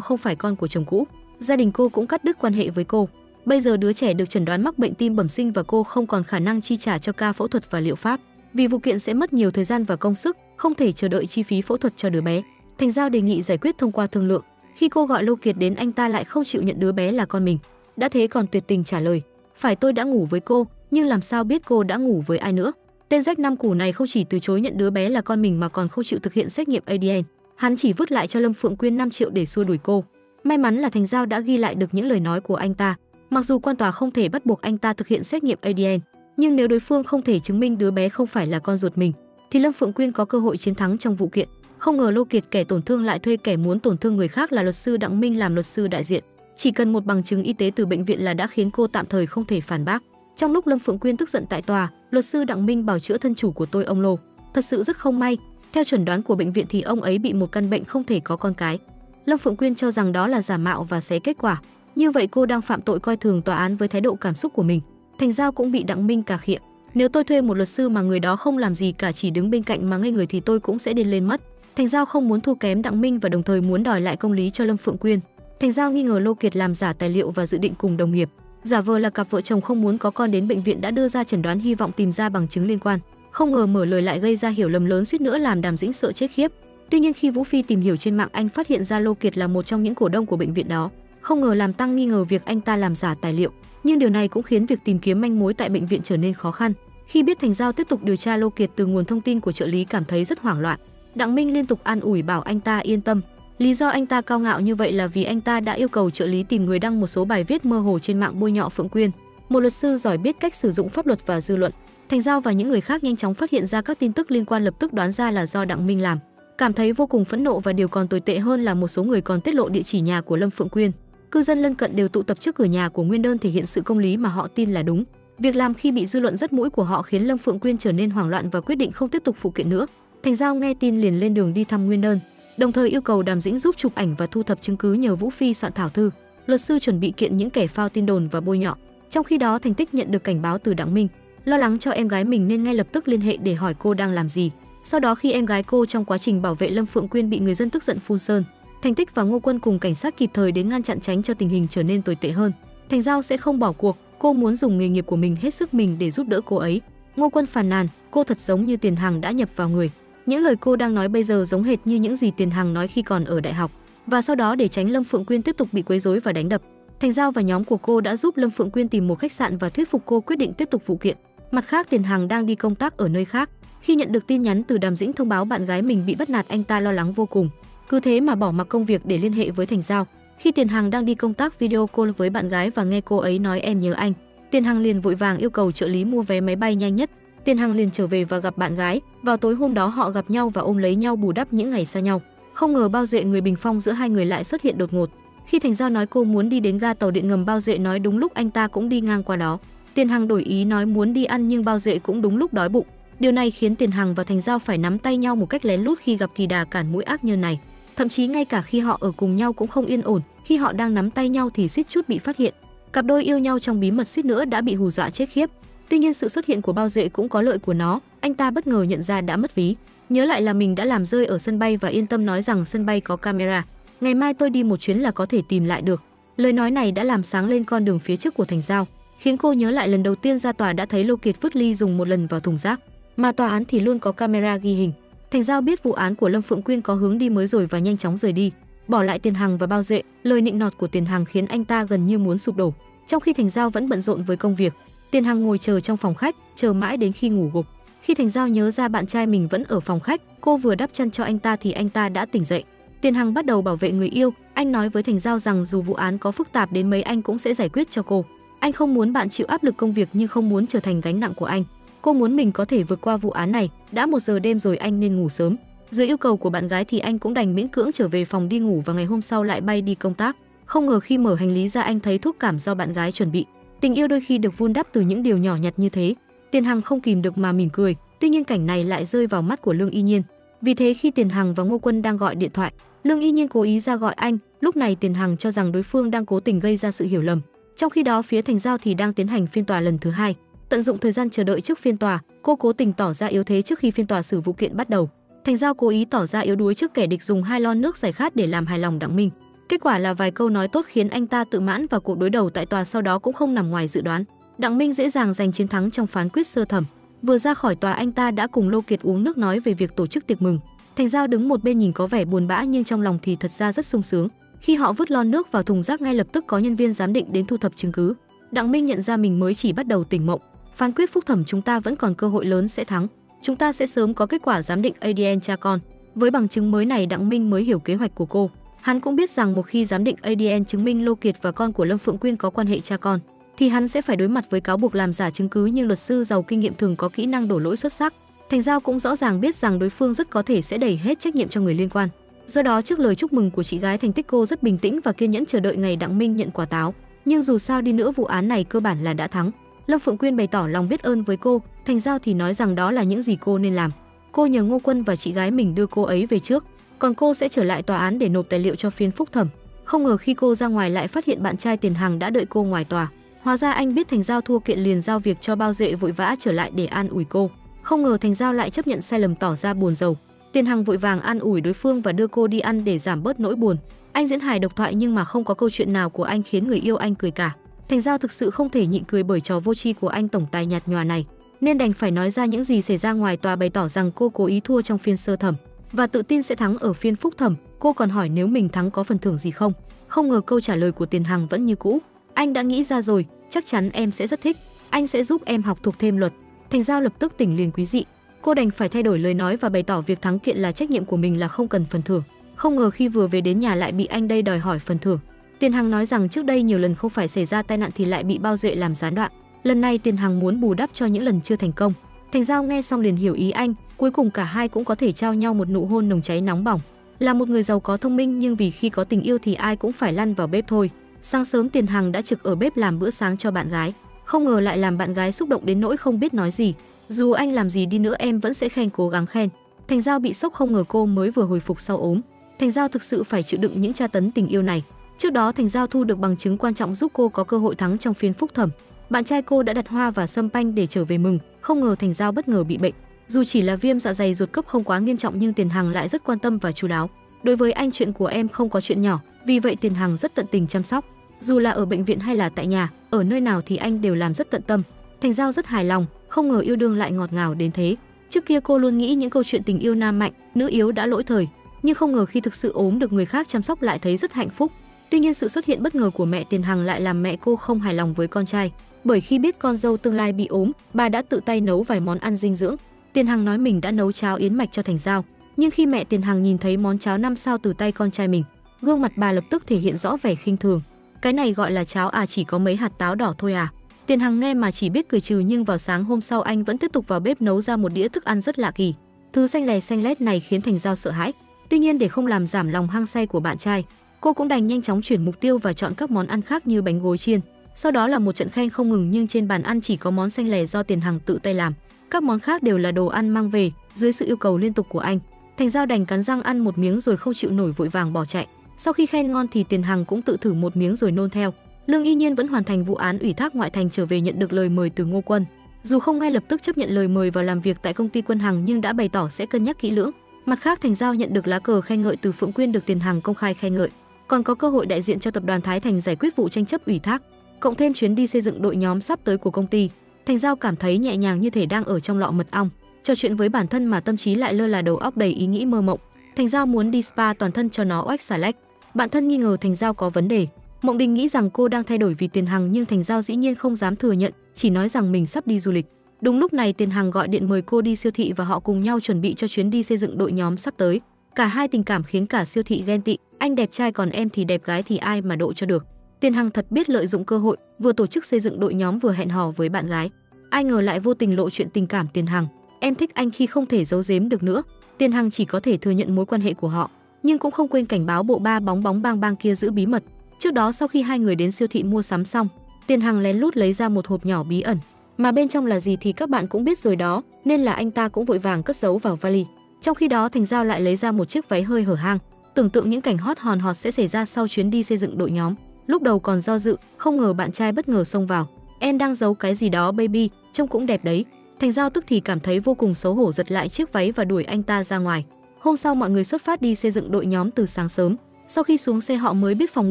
không phải con của chồng cũ. Gia đình cô cũng cắt đứt quan hệ với cô. Bây giờ đứa trẻ được chẩn đoán mắc bệnh tim bẩm sinh và cô không còn khả năng chi trả cho ca phẫu thuật và liệu pháp. Vì vụ kiện sẽ mất nhiều thời gian và công sức, không thể chờ đợi chi phí phẫu thuật cho đứa bé. Thành Giao đề nghị giải quyết thông qua thương lượng. Khi cô gọi Lô Kiệt đến, anh ta lại không chịu nhận đứa bé là con mình. Đã thế còn tuyệt tình trả lời: phải tôi đã ngủ với cô, nhưng làm sao biết cô đã ngủ với ai nữa. Tên rách năm củ này không chỉ từ chối nhận đứa bé là con mình mà còn không chịu thực hiện xét nghiệm ADN. Hắn chỉ vứt lại cho Lâm Phượng Quyên 5 triệu để xua đuổi cô. May mắn là Thành Giao đã ghi lại được những lời nói của anh ta. Mặc dù quan tòa không thể bắt buộc anh ta thực hiện xét nghiệm ADN, nhưng nếu đối phương không thể chứng minh đứa bé không phải là con ruột mình, thì Lâm Phượng Quyên có cơ hội chiến thắng trong vụ kiện. Không ngờ Lô Kiệt, kẻ tổn thương, lại thuê kẻ muốn tổn thương người khác là luật sư Đặng Minh làm luật sư đại diện. Chỉ cần một bằng chứng y tế từ bệnh viện là đã khiến cô tạm thời không thể phản bác. Trong lúc Lâm Phượng Quyên tức giận tại tòa, luật sư Đặng Minh bào chữa thân chủ của tôi, ông Lô. Thật sự rất không may, theo chẩn đoán của bệnh viện thì ông ấy bị một căn bệnh không thể có con cái. Lâm Phượng Quyên cho rằng đó là giả mạo và xé kết quả. Như vậy cô đang phạm tội coi thường tòa án với thái độ cảm xúc của mình. Thành Giao cũng bị Đặng Minh cà khịa. Nếu tôi thuê một luật sư mà người đó không làm gì cả, chỉ đứng bên cạnh mà ngây người thì tôi cũng sẽ điên lên mất. Thành Giao không muốn thua kém Đặng Minh và đồng thời muốn đòi lại công lý cho Lâm Phượng Quyên. Thành Giao nghi ngờ Lô Kiệt làm giả tài liệu và dự định cùng đồng nghiệp giả vờ là cặp vợ chồng không muốn có con đến bệnh viện đã đưa ra chẩn đoán hy vọng tìm ra bằng chứng liên quan. Không ngờ mở lời lại gây ra hiểu lầm lớn, suýt nữa làm Đàm Dĩnh sợ chết khiếp. Tuy nhiên khi Vũ Phi tìm hiểu trên mạng, anh phát hiện ra Lô Kiệt là một trong những cổ đông của bệnh viện đó. Không ngờ làm tăng nghi ngờ việc anh ta làm giả tài liệu, nhưng điều này cũng khiến việc tìm kiếm manh mối tại bệnh viện trở nên khó khăn. Khi biết Thành Giao tiếp tục điều tra Lô Kiệt từ nguồn thông tin của trợ lý, cảm thấy rất hoảng loạn. Đặng Minh liên tục an ủi bảo anh ta yên tâm. Lý do anh ta cao ngạo như vậy là vì anh ta đã yêu cầu trợ lý tìm người đăng một số bài viết mơ hồ trên mạng bôi nhọ Phượng Quyên, một luật sư giỏi biết cách sử dụng pháp luật và dư luận. Thành Giao và những người khác nhanh chóng phát hiện ra các tin tức liên quan, lập tức đoán ra là do Đặng Minh làm. Cảm thấy vô cùng phẫn nộ, và điều còn tồi tệ hơn là một số người còn tiết lộ địa chỉ nhà của Lâm Phượng Quyên. Cư dân lân cận đều tụ tập trước cửa nhà của Nguyên Đơn thể hiện sự công lý mà họ tin là đúng. Việc làm khi bị dư luận dắt mũi của họ khiến Lâm Phượng Quyên trở nên hoảng loạn và quyết định không tiếp tục phụ kiện nữa. Thành Giao nghe tin liền lên đường đi thăm Nguyên Đơn, đồng thời yêu cầu Đàm Dĩnh giúp chụp ảnh và thu thập chứng cứ, nhờ Vũ Phi soạn thảo thư. Luật sư chuẩn bị kiện những kẻ phao tin đồn và bôi nhọ. Trong khi đó, Thành Tích nhận được cảnh báo từ Đặng Minh, lo lắng cho em gái mình nên ngay lập tức liên hệ để hỏi cô đang làm gì. Sau đó khi em gái cô trong quá trình bảo vệ Lâm Phượng Quyên bị người dân tức giận phun sơn, Thành Tích và Ngô Quân cùng cảnh sát kịp thời đến ngăn chặn, tránh cho tình hình trở nên tồi tệ hơn. Thành Giao sẽ không bỏ cuộc, cô muốn dùng nghề nghiệp của mình hết sức mình để giúp đỡ cô ấy. Ngô Quân phàn nàn, cô thật giống như Tiền Hằng đã nhập vào người. Những lời cô đang nói bây giờ giống hệt như những gì Tiền Hằng nói khi còn ở đại học. Và sau đó để tránh Lâm Phượng Quyên tiếp tục bị quấy rối và đánh đập, Thành Giao và nhóm của cô đã giúp Lâm Phượng Quyên tìm một khách sạn và thuyết phục cô quyết định tiếp tục vụ kiện. Mặt khác, Tiền Hằng đang đi công tác ở nơi khác. Khi nhận được tin nhắn từ Đàm Dĩnh thông báo bạn gái mình bị bắt nạt, anh ta lo lắng vô cùng. Cứ thế mà bỏ mặc công việc để liên hệ với Thành Giao. Khi Tiền Hằng đang đi công tác video call với bạn gái và nghe cô ấy nói em nhớ anh, Tiền Hằng liền vội vàng yêu cầu trợ lý mua vé máy bay nhanh nhất. Tiền Hằng liền trở về và gặp bạn gái. Vào tối hôm đó họ gặp nhau và ôm lấy nhau bù đắp những ngày xa nhau. Không ngờ Bao Duệ, người bình phong giữa hai người, lại xuất hiện đột ngột. Khi Thành Giao nói cô muốn đi đến ga tàu điện ngầm, Bao Duệ nói đúng lúc anh ta cũng đi ngang qua đó. Tiền Hằng đổi ý nói muốn đi ăn, nhưng Bao Duệ cũng đúng lúc đói bụng. Điều này khiến Tiền Hằng và Thành Giao phải nắm tay nhau một cách lén lút khi gặp kỳ đà cản mũi ác nhân này. Thậm chí ngay cả khi họ ở cùng nhau cũng không yên ổn, khi họ đang nắm tay nhau thì suýt chút bị phát hiện. Cặp đôi yêu nhau trong bí mật suýt nữa đã bị hù dọa chết khiếp. Tuy nhiên sự xuất hiện của Bao Duệ cũng có lợi của nó, anh ta bất ngờ nhận ra đã mất ví, nhớ lại là mình đã làm rơi ở sân bay và yên tâm nói rằng sân bay có camera. Ngày mai tôi đi một chuyến là có thể tìm lại được. Lời nói này đã làm sáng lên con đường phía trước của Thành Giao, khiến cô nhớ lại lần đầu tiên ra tòa đã thấy Lô Kiệt vứt ly dùng một lần vào thùng rác, mà tòa án thì luôn có camera ghi hình. Thành Giao biết vụ án của Lâm Phượng Quyên có hướng đi mới rồi và nhanh chóng rời đi, bỏ lại Tiền Hằng và Bao Duệ. Lời nịnh nọt của Tiền Hằng khiến anh ta gần như muốn sụp đổ. Trong khi Thành Giao vẫn bận rộn với công việc, Tiền Hằng ngồi chờ trong phòng khách, chờ mãi đến khi ngủ gục. Khi Thành Giao nhớ ra bạn trai mình vẫn ở phòng khách, cô vừa đắp chăn cho anh ta thì anh ta đã tỉnh dậy. Tiền Hằng bắt đầu bảo vệ người yêu, anh nói với Thành Giao rằng dù vụ án có phức tạp đến mấy anh cũng sẽ giải quyết cho cô. Anh không muốn bạn chịu áp lực công việc nhưng không muốn trở thành gánh nặng của anh. Cô muốn mình có thể vượt qua vụ án này, đã 1 giờ đêm rồi anh nên ngủ sớm. Dưới yêu cầu của bạn gái thì anh cũng đành miễn cưỡng trở về phòng đi ngủ và ngày hôm sau lại bay đi công tác. Không ngờ khi mở hành lý ra anh thấy thuốc cảm do bạn gái chuẩn bị. Tình yêu đôi khi được vun đắp từ những điều nhỏ nhặt như thế. Tiền Hằng không kìm được mà mỉm cười, tuy nhiên cảnh này lại rơi vào mắt của Lương Y Nhiên. Vì thế khi Tiền Hằng và Ngô Quân đang gọi điện thoại, Lương Y Nhiên cố ý ra gọi anh, lúc này Tiền Hằng cho rằng đối phương đang cố tình gây ra sự hiểu lầm. Trong khi đó phía Thành Giao thì đang tiến hành phiên tòa lần thứ 2. Tận dụng thời gian chờ đợi trước phiên tòa, cô cố tình tỏ ra yếu thế trước khi phiên tòa xử vụ kiện bắt đầu. Thành Giao cố ý tỏ ra yếu đuối trước kẻ địch dùng 2 lon nước giải khát để làm hài lòng Đặng Minh. Kết quả là vài câu nói tốt khiến anh ta tự mãn và cuộc đối đầu tại tòa sau đó cũng không nằm ngoài dự đoán. Đặng Minh dễ dàng giành chiến thắng trong phán quyết sơ thẩm. Vừa ra khỏi tòa anh ta đã cùng Lô Kiệt uống nước nói về việc tổ chức tiệc mừng. Thành Giao đứng một bên nhìn có vẻ buồn bã nhưng trong lòng thì thật ra rất sung sướng. Khi họ vứt lon nước vào thùng rác ngay lập tức có nhân viên giám định đến thu thập chứng cứ. Đặng Minh nhận ra mình mới chỉ bắt đầu tỉnh mộng. Phán quyết phúc thẩm chúng ta vẫn còn cơ hội lớn sẽ thắng. Chúng ta sẽ sớm có kết quả giám định ADN cha con. Với bằng chứng mới này Đặng Minh mới hiểu kế hoạch của cô. Hắn cũng biết rằng một khi giám định ADN chứng minh Lô Kiệt và con của Lâm Phượng Quyên có quan hệ cha con, thì hắn sẽ phải đối mặt với cáo buộc làm giả chứng cứ, nhưng luật sư giàu kinh nghiệm thường có kỹ năng đổ lỗi xuất sắc. Thành Giao cũng rõ ràng biết rằng đối phương rất có thể sẽ đẩy hết trách nhiệm cho người liên quan. Do đó trước lời chúc mừng của chị gái Thành Tích, cô rất bình tĩnh và kiên nhẫn chờ đợi ngày Đặng Minh nhận quả táo. Nhưng dù sao đi nữa vụ án này cơ bản là đã thắng. Lâm Phượng Quyên bày tỏ lòng biết ơn với cô, Thành Giao thì nói rằng đó là những gì cô nên làm. Cô nhờ Ngô Quân và chị gái mình đưa cô ấy về trước, còn cô sẽ trở lại tòa án để nộp tài liệu cho phiên phúc thẩm. Không ngờ khi cô ra ngoài lại phát hiện bạn trai Tiền Hằng đã đợi cô ngoài tòa. Hóa ra anh biết Thành Giao thua kiện liền giao việc cho Bao Duệ vội vã trở lại để an ủi cô. Không ngờ Thành Giao lại chấp nhận sai lầm, tỏ ra buồn rầu. Tiền Hằng vội vàng an ủi đối phương và đưa cô đi ăn để giảm bớt nỗi buồn. Anh diễn hài độc thoại nhưng mà không có câu chuyện nào của anh khiến người yêu anh cười cả. Thành Giao thực sự không thể nhịn cười bởi trò vô tri của anh tổng tài nhạt nhòa này, nên đành phải nói ra những gì xảy ra ngoài tòa, bày tỏ rằng cô cố ý thua trong phiên sơ thẩm và tự tin sẽ thắng ở phiên phúc thẩm. Cô còn hỏi nếu mình thắng có phần thưởng gì không. Không ngờ câu trả lời của Tiền Hằng vẫn như cũ. Anh đã nghĩ ra rồi, chắc chắn em sẽ rất thích. Anh sẽ giúp em học thuộc thêm luật. Thành Giao lập tức tỉnh liền quý dị. Cô đành phải thay đổi lời nói và bày tỏ việc thắng kiện là trách nhiệm của mình, là không cần phần thưởng. Không ngờ khi vừa về đến nhà lại bị anh đây đòi hỏi phần thưởng. Tiền Hằng nói rằng trước đây nhiều lần không phải xảy ra tai nạn thì lại bị Bao Duệ làm gián đoạn. Lần này Tiền Hằng muốn bù đắp cho những lần chưa thành công. Thành Giao nghe xong liền hiểu ý anh, cuối cùng cả hai cũng có thể trao nhau một nụ hôn nồng cháy nóng bỏng. Là một người giàu có thông minh nhưng vì khi có tình yêu thì ai cũng phải lăn vào bếp thôi. Sáng sớm Tiền Hằng đã trực ở bếp làm bữa sáng cho bạn gái. Không ngờ lại làm bạn gái xúc động đến nỗi không biết nói gì. Dù anh làm gì đi nữa em vẫn sẽ cố gắng khen. Thành Giao bị sốc, không ngờ cô mới vừa hồi phục sau ốm. Thành Giao thực sự phải chịu đựng những tra tấn tình yêu này. Trước đó Thành Giao thu được bằng chứng quan trọng giúp cô có cơ hội thắng trong phiên phúc thẩm. Bạn trai cô đã đặt hoa và sâm panh để trở về mừng. Không ngờ Thành Giao bất ngờ bị bệnh. Dù chỉ là viêm dạ dày ruột cấp không quá nghiêm trọng nhưng Tiền Hằng lại rất quan tâm và chu đáo. Đối với anh chuyện của em không có chuyện nhỏ, vì vậy Tiền Hằng rất tận tình chăm sóc. Dù là ở bệnh viện hay là tại nhà, ở nơi nào thì anh đều làm rất tận tâm. Thành Giao rất hài lòng, không ngờ yêu đương lại ngọt ngào đến thế. Trước kia cô luôn nghĩ những câu chuyện tình yêu nam mạnh, nữ yếu đã lỗi thời, nhưng không ngờ khi thực sự ốm được người khác chăm sóc lại thấy rất hạnh phúc. Tuy nhiên sự xuất hiện bất ngờ của mẹ Tiền Hằng lại làm mẹ cô không hài lòng với con trai, bởi khi biết con dâu tương lai bị ốm, bà đã tự tay nấu vài món ăn dinh dưỡng. Tiền Hằng nói mình đã nấu cháo yến mạch cho Thành Giao, nhưng khi mẹ Tiền Hằng nhìn thấy món cháo 5 sao từ tay con trai mình, gương mặt bà lập tức thể hiện rõ vẻ khinh thường. Cái này gọi là cháo à, chỉ có mấy hạt táo đỏ thôi à? Tiền Hằng nghe mà chỉ biết cười trừ, nhưng vào sáng hôm sau anh vẫn tiếp tục vào bếp nấu ra một đĩa thức ăn rất lạ kỳ. Thứ xanh lè xanh lét này khiến Thành Giao sợ hãi. Tuy nhiên để không làm giảm lòng hăng say của bạn trai, cô cũng đành nhanh chóng chuyển mục tiêu và chọn các món ăn khác như bánh gối chiên. Sau đó là một trận khen không ngừng, nhưng trên bàn ăn chỉ có món xanh lè do Tiền Hằng tự tay làm. Các món khác đều là đồ ăn mang về, dưới sự yêu cầu liên tục của anh. Thành Giao đành cắn răng ăn một miếng rồi không chịu nổi vội vàng bỏ chạy. Sau khi khen ngon thì Tiền Hằng cũng tự thử một miếng rồi nôn theo. Lương Y Nhiên vẫn hoàn thành vụ án ủy thác ngoại thành trở về nhận được lời mời từ Ngô Quân. Dù không ngay lập tức chấp nhận lời mời vào làm việc tại công ty Quân Hằng nhưng đã bày tỏ sẽ cân nhắc kỹ lưỡng. Mặt khác Thành Giao nhận được lá cờ khen ngợi từ Phượng Quyên được Tiền Hằng công khai khen ngợi, còn có cơ hội đại diện cho tập đoàn Thái Thành giải quyết vụ tranh chấp ủy thác, cộng thêm chuyến đi xây dựng đội nhóm sắp tới của công ty. Thành Giao cảm thấy nhẹ nhàng như thể đang ở trong lọ mật ong, trò chuyện với bản thân mà tâm trí lại lơ là, đầu óc đầy ý nghĩ mơ mộng. Thành Giao muốn đi spa toàn thân cho nó oách xà lách. Bạn thân nghi ngờ Thành Giao có vấn đề, Mộng Đình nghĩ rằng cô đang thay đổi vì Tiền Hằng, nhưng Thành Giao dĩ nhiên không dám thừa nhận, chỉ nói rằng mình sắp đi du lịch. Đúng lúc này Tiền Hằng gọi điện mời cô đi siêu thị và họ cùng nhau chuẩn bị cho chuyến đi xây dựng đội nhóm sắp tới. Cả hai tình cảm khiến cả siêu thị ghen tị, anh đẹp trai còn em thì đẹp gái thì ai mà độ cho được. Tiền Hằng thật biết lợi dụng cơ hội, vừa tổ chức xây dựng đội nhóm vừa hẹn hò với bạn gái. Ai ngờ lại vô tình lộ chuyện tình cảm. Tiền Hằng, em thích anh khi không thể giấu giếm được nữa. Tiền Hằng chỉ có thể thừa nhận mối quan hệ của họ, nhưng cũng không quên cảnh báo bộ ba bóng bóng bang bang kia giữ bí mật. Trước đó sau khi hai người đến siêu thị mua sắm xong, Tiền Hằng lén lút lấy ra một hộp nhỏ bí ẩn, mà bên trong là gì thì các bạn cũng biết rồi đó, nên là anh ta cũng vội vàng cất giấu vào vali. Trong khi đó Thành Giao lại lấy ra một chiếc váy hơi hở hang, tưởng tượng những cảnh hot hòn hot sẽ xảy ra sau chuyến đi xây dựng đội nhóm. Lúc đầu còn do dự, không ngờ bạn trai bất ngờ xông vào. Em đang giấu cái gì đó baby, trông cũng đẹp đấy. Thành Giao tức thì cảm thấy vô cùng xấu hổ, giật lại chiếc váy và đuổi anh ta ra ngoài. Hôm sau mọi người xuất phát đi xây dựng đội nhóm từ sáng sớm. Sau khi xuống xe họ mới biết phòng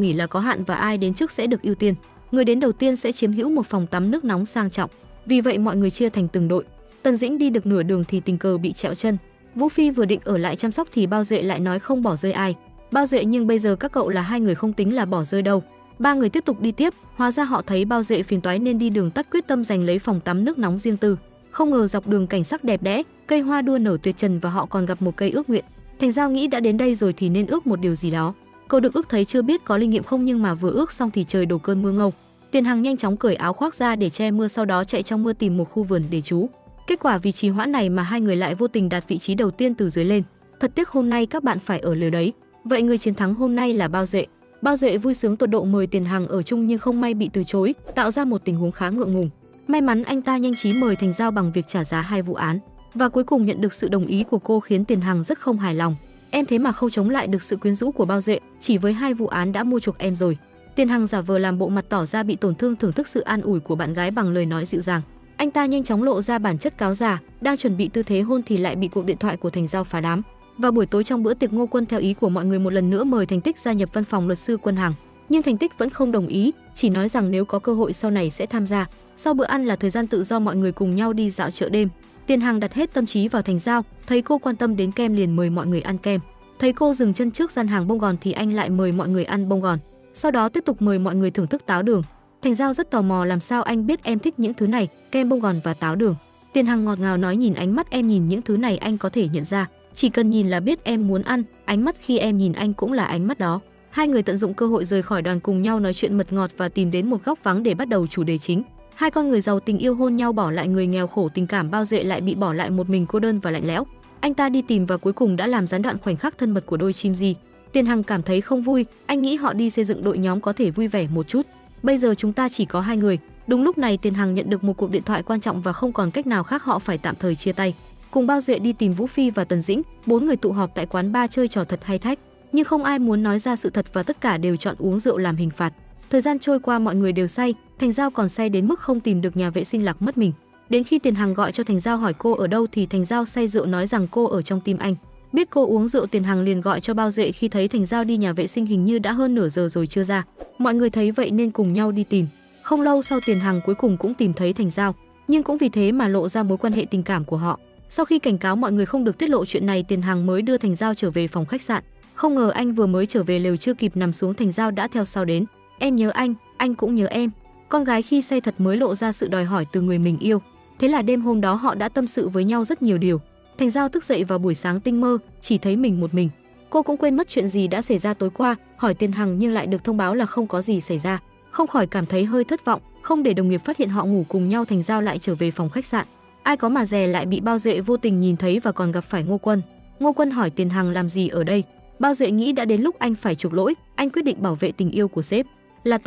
nghỉ là có hạn và ai đến trước sẽ được ưu tiên. Người đến đầu tiên sẽ chiếm hữu một phòng tắm nước nóng sang trọng. Vì vậy mọi người chia thành từng đội. Tần Dĩnh đi được nửa đường thì tình cờ bị trẹo chân. Vũ Phi vừa định ở lại chăm sóc thì Bao Duệ lại nói không bỏ rơi ai. Bao Duệ, nhưng bây giờ các cậu là hai người không tính là bỏ rơi đâu. Ba người tiếp tục đi tiếp, hóa ra họ thấy Bao Duệ phiền toái nên đi đường tắt, quyết tâm giành lấy phòng tắm nước nóng riêng tư. Không ngờ dọc đường cảnh sắc đẹp đẽ, cây hoa đua nở tuyệt trần và họ còn gặp một cây ước nguyện. Thành Giao nghĩ đã đến đây rồi thì nên ước một điều gì đó. Câu được ước thấy chưa biết có linh nghiệm không, nhưng mà vừa ước xong thì trời đổ cơn mưa ngâu. Tiền Hằng nhanh chóng cởi áo khoác ra để che mưa, sau đó chạy trong mưa tìm một khu vườn để trú. Kết quả vì trì hoãn này mà hai người lại vô tình đạt vị trí đầu tiên từ dưới lên. Thật tiếc hôm nay các bạn phải ở lều đấy. Vậy người chiến thắng hôm nay là Bao Duệ. Bao Duệ vui sướng tột độ mời Tiền Hằng ở chung nhưng không may bị từ chối, tạo ra một tình huống khá ngượng ngùng. May mắn anh ta nhanh trí mời Thành Giao bằng việc trả giá 2 vụ án và cuối cùng nhận được sự đồng ý của cô, khiến Tiền Hằng rất không hài lòng. Em thế mà không chống lại được sự quyến rũ của Bao Duệ, chỉ với 2 vụ án đã mua chuộc em rồi. Tiền Hằng giả vờ làm bộ mặt tỏ ra bị tổn thương, thưởng thức sự an ủi của bạn gái bằng lời nói dịu dàng. Anh ta nhanh chóng lộ ra bản chất cáo già, đang chuẩn bị tư thế hôn thì lại bị cuộc điện thoại của Thành Giao phá đám. Vào buổi tối trong bữa tiệc, Ngô Quân theo ý của mọi người một lần nữa mời Thành Tích gia nhập văn phòng luật sư Quân Hằng, nhưng Thành Tích vẫn không đồng ý, chỉ nói rằng nếu có cơ hội sau này sẽ tham gia. Sau bữa ăn là thời gian tự do, mọi người cùng nhau đi dạo chợ đêm. Tiền Hằng đặt hết tâm trí vào Thành Giao, thấy cô quan tâm đến kem liền mời mọi người ăn kem. Thấy cô dừng chân trước gian hàng bông gòn thì anh lại mời mọi người ăn bông gòn. Sau đó tiếp tục mời mọi người thưởng thức táo đường. Thành Giao rất tò mò, làm sao anh biết em thích những thứ này, kem bông gòn và táo đường. Tiền Hằng ngọt ngào nói, nhìn ánh mắt em, nhìn những thứ này anh có thể nhận ra, chỉ cần nhìn là biết em muốn ăn, ánh mắt khi em nhìn anh cũng là ánh mắt đó. Hai người tận dụng cơ hội rời khỏi đoàn, cùng nhau nói chuyện mật ngọt và tìm đến một góc vắng để bắt đầu chủ đề chính. Hai con người giàu tình yêu hôn nhau, bỏ lại người nghèo khổ tình cảm. Bao Duệ lại bị bỏ lại một mình, cô đơn và lạnh lẽo. Anh ta đi tìm và cuối cùng đã làm gián đoạn khoảnh khắc thân mật của đôi chim di. Tiền Hằng cảm thấy không vui, anh nghĩ họ đi xây dựng đội nhóm có thể vui vẻ một chút. Bây giờ chúng ta chỉ có 2 người. Đúng lúc này Tiền Hằng nhận được một cuộc điện thoại quan trọng và không còn cách nào khác, họ phải tạm thời chia tay. Cùng Bao Duệ đi tìm Vũ Phi và Tần Dĩnh, 4 người tụ họp tại quán bar chơi trò thật hay thách, nhưng không ai muốn nói ra sự thật và tất cả đều chọn uống rượu làm hình phạt. Thời gian trôi qua mọi người đều say, Thành Giao còn say đến mức không tìm được nhà vệ sinh, lạc mất mình. Đến khi Tiền Hằng gọi cho Thành Giao hỏi cô ở đâu thì Thành Giao say rượu nói rằng cô ở trong tim anh. Biết cô uống rượu, Tiền Hằng liền gọi cho Bao Duệ. Khi thấy Thành Giao đi nhà vệ sinh hình như đã hơn nửa giờ rồi chưa ra. Mọi người thấy vậy nên cùng nhau đi tìm. Không lâu sau Tiền Hằng cuối cùng cũng tìm thấy Thành Giao, nhưng cũng vì thế mà lộ ra mối quan hệ tình cảm của họ. Sau khi cảnh cáo mọi người không được tiết lộ chuyện này, Tiền Hằng mới đưa Thành Giao trở về phòng khách sạn. Không ngờ anh vừa mới trở về lều chưa kịp nằm xuống, Thành Giao đã theo sau đến. Em nhớ anh cũng nhớ em. Con gái khi say thật mới lộ ra sự đòi hỏi từ người mình yêu. Thế là đêm hôm đó họ đã tâm sự với nhau rất nhiều điều. Thành Giao thức dậy vào buổi sáng tinh mơ, chỉ thấy mình một mình. Cô cũng quên mất chuyện gì đã xảy ra tối qua, hỏi Tiền Hằng nhưng lại được thông báo là không có gì xảy ra. Không khỏi cảm thấy hơi thất vọng, không để đồng nghiệp phát hiện họ ngủ cùng nhau, Thành Giao lại trở về phòng khách sạn. Ai có mà dè lại bị Bao Duệ vô tình nhìn thấy và còn gặp phải Ngô Quân. Ngô Quân hỏi Tiền Hằng làm gì ở đây. Bao Duệ nghĩ đã đến lúc anh phải chuộc lỗi, anh quyết định bảo vệ tình yêu của sếp. Là